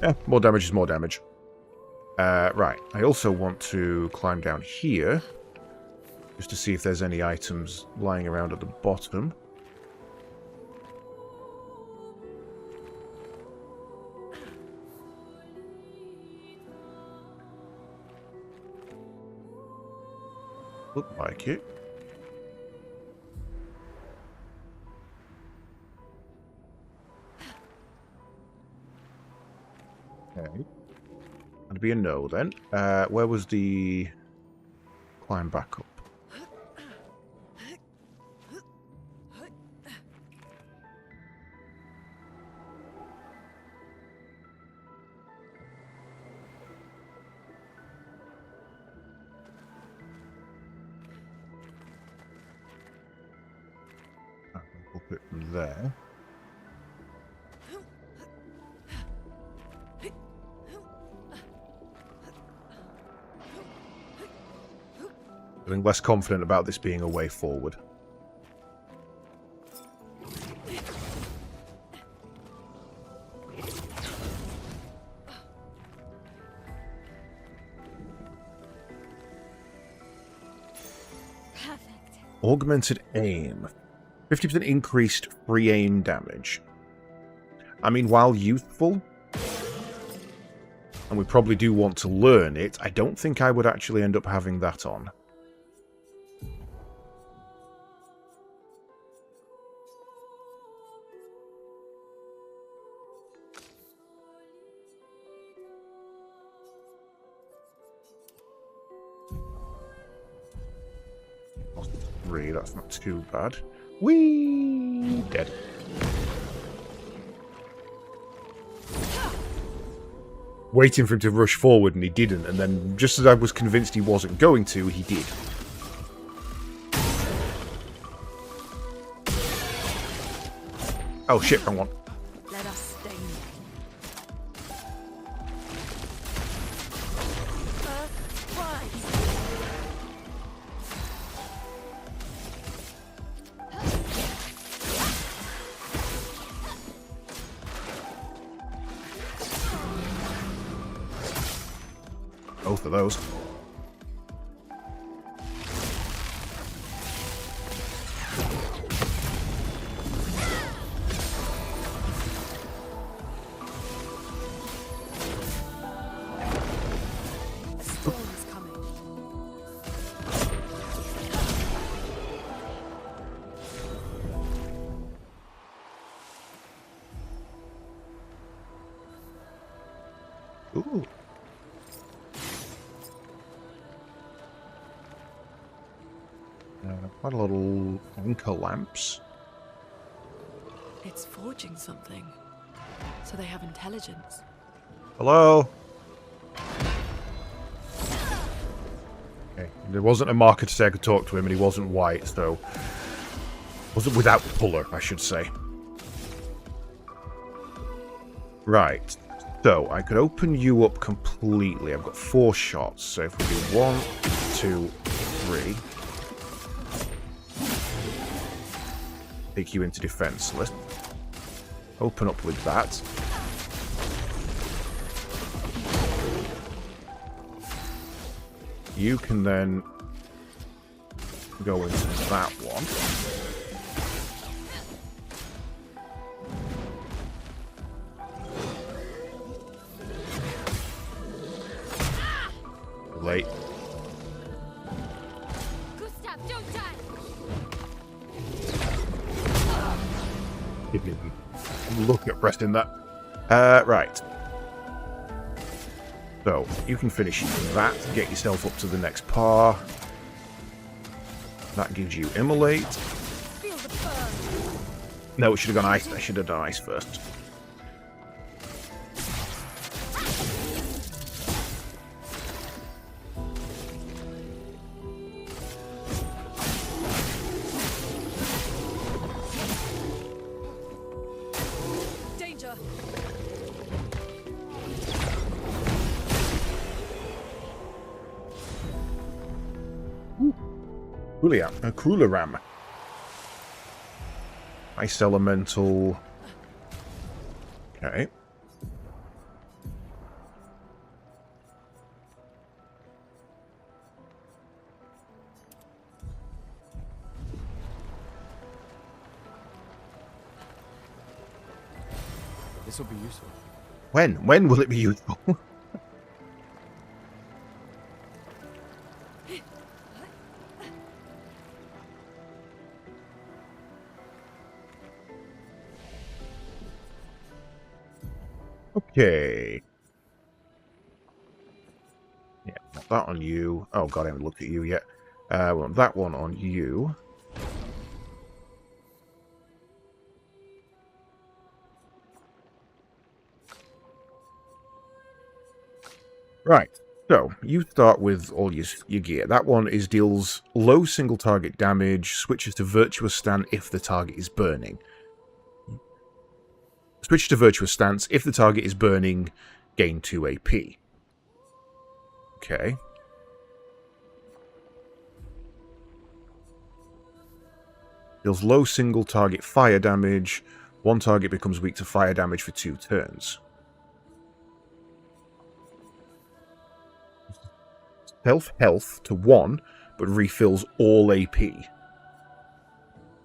Yeah, more damage is more damage. Right, I also want to climb down here. Just to see if there's any items lying around at the bottom. Look like it. Okay. That'd be a no then. Where was the climb back up? Up it from there. Feeling less confident about this being a way forward. Perfect. Augmented aim. 50% increased free aim damage. I mean, while useful, and we probably do want to learn it, I don't think I would actually end up having that on. Three, that's not too bad. Whee! Dead. Waiting for him to rush forward and he didn't, and then just as I was convinced he wasn't going to, he did. Oh shit, wrong one. Let us stay. Both of those. Ooh. Quite a little anchor lamps. It's forging something. So they have intelligence. Hello? Okay, there wasn't a marker to say I could talk to him, and he wasn't white, so... wasn't without puller, I should say. Right. So, I could open you up completely. I've got 4 shots, so if we do 1, 2, 3... take you into defenseless. Open up with that. You can then go into that one. Late. Gustav, don't die! Didn't even look at pressing that. Right. So, you can finish that, get yourself up to the next par. That gives you Immolate. No, it should have gone ice. I should have done ice first. Danger! Cooler ram. Ice elemental. Okay. This will be useful. When? When will it be useful? Okay. Yeah, want that on you. Oh god, I haven't looked at you yet. We want that one on you. Right, so you start with all your gear. That one deals low single target damage, switches to Virtuous Stance if the target is burning. Switch to Virtuous Stance if the target is burning, gain 2 AP. Okay. Deals low single target fire damage. One target becomes weak to fire damage for 2 turns. Health to 1, but refills all AP.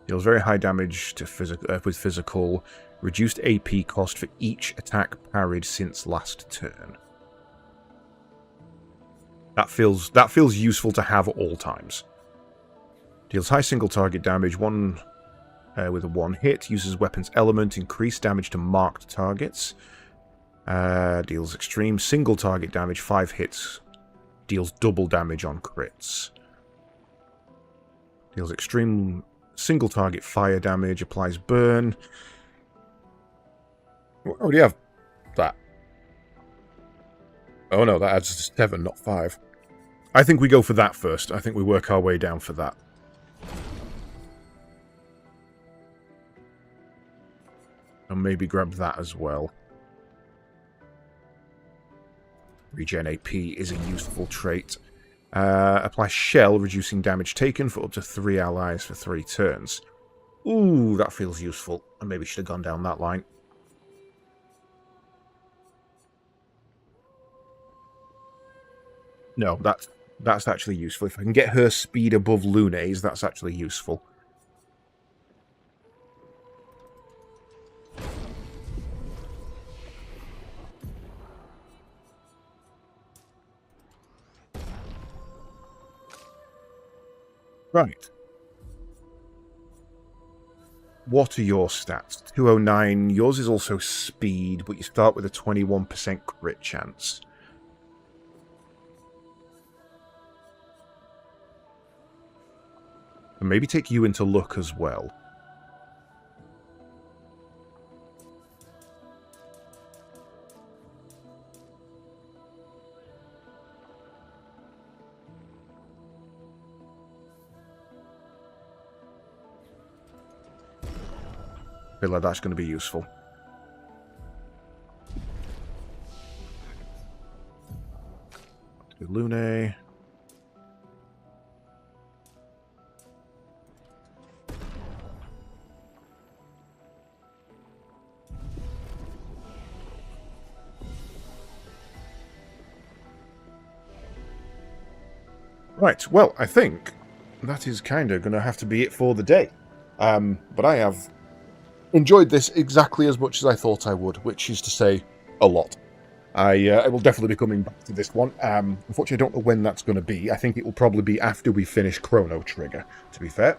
Deals very high damage to with physical. Reduced AP cost for each attack parried since last turn. That feels useful to have at all times. Deals high single target damage, one with a 1 hit. Uses weapons element, increased damage to marked targets. Deals extreme single target damage, 5 hits. Deals double damage on crits. Deals extreme single target fire damage, applies burn. We already have that. Oh no, that adds to 7, not 5. I think we go for that first. I think we work our way down for that. And maybe grab that as well. Regen AP is a useful trait. Apply Shell, reducing damage taken for up to 3 allies for 3 turns. Ooh, that feels useful. I maybe should have gone down that line. No, that's actually useful. If I can get her speed above Lune's, that's actually useful. Right. What are your stats? 209. Yours is also speed, but you start with a 21% crit chance. And maybe take you into luck as well. I feel like that's going to be useful. Do Lune. Right, well, I think that is kind of going to have to be it for the day. But I have enjoyed this exactly as much as I thought I would, which is to say, a lot. I will definitely be coming back to this one. Unfortunately, I don't know when that's going to be. I think it will probably be after we finish Chrono Trigger, to be fair.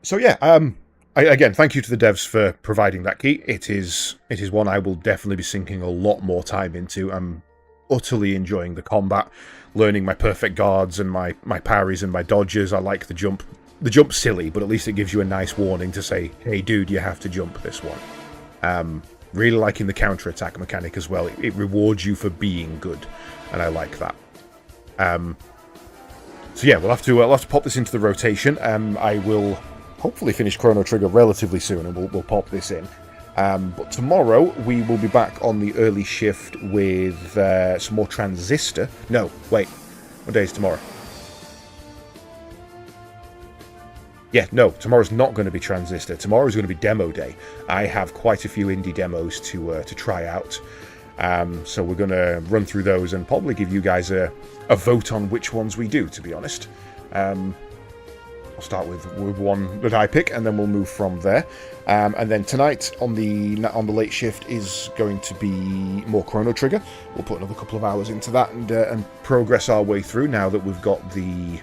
So yeah, again, thank you to the devs for providing that key. It is one I will definitely be sinking a lot more time into. I'm utterly enjoying the combat, learning my perfect guards and my parries and my dodges. I like the jump. The jump's silly, but at least it gives you a nice warning to say, hey dude, you have to jump this one. Really liking the counter-attack mechanic as well. It rewards you for being good, and I like that. So yeah, we'll have to pop this into the rotation. I will hopefully finish Chrono Trigger relatively soon, and we'll pop this in. But tomorrow we will be back on the early shift with some more Transistor. No, wait, what day is tomorrow? Yeah, no, tomorrow's not going to be Transistor. Tomorrow's going to be Demo Day. I have quite a few indie demos to try out. So we're going to run through those and probably give you guys a vote on which ones we do, to be honest. I'll start with one that I pick, and then we'll move from there. And then tonight on the late shift is going to be more Chrono Trigger. We'll put another couple of hours into that and progress our way through now that we've got the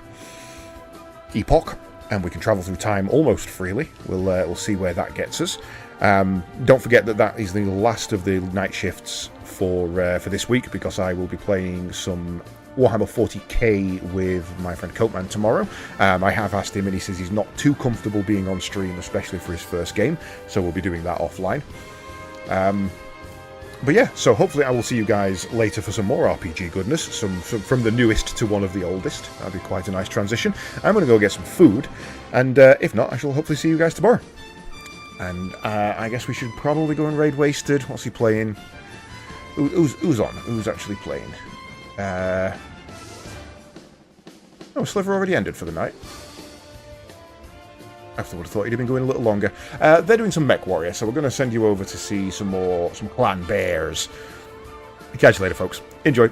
Epoch and we can travel through time almost freely. We'll see where that gets us. Don't forget that is the last of the night shifts for this week, because I will be playing some Warhammer 40k with my friend Copeman tomorrow. I have asked him, and he says he's not too comfortable being on stream, especially for his first game, so we'll be doing that offline. But yeah, so hopefully I will see you guys later for some more RPG goodness, some from the newest to one of the oldest. That'll be quite a nice transition. I'm going to go get some food, and if not, I shall hopefully see you guys tomorrow. And I guess we should probably go and raid Wasted. What's he playing? Who's on? Who's actually playing? Oh, Sliver already ended for the night. I would have thought he'd have been going a little longer. They're doing some Mech Warrior, so we're going to send you over to see some clan bears. Catch you later, folks. Enjoy.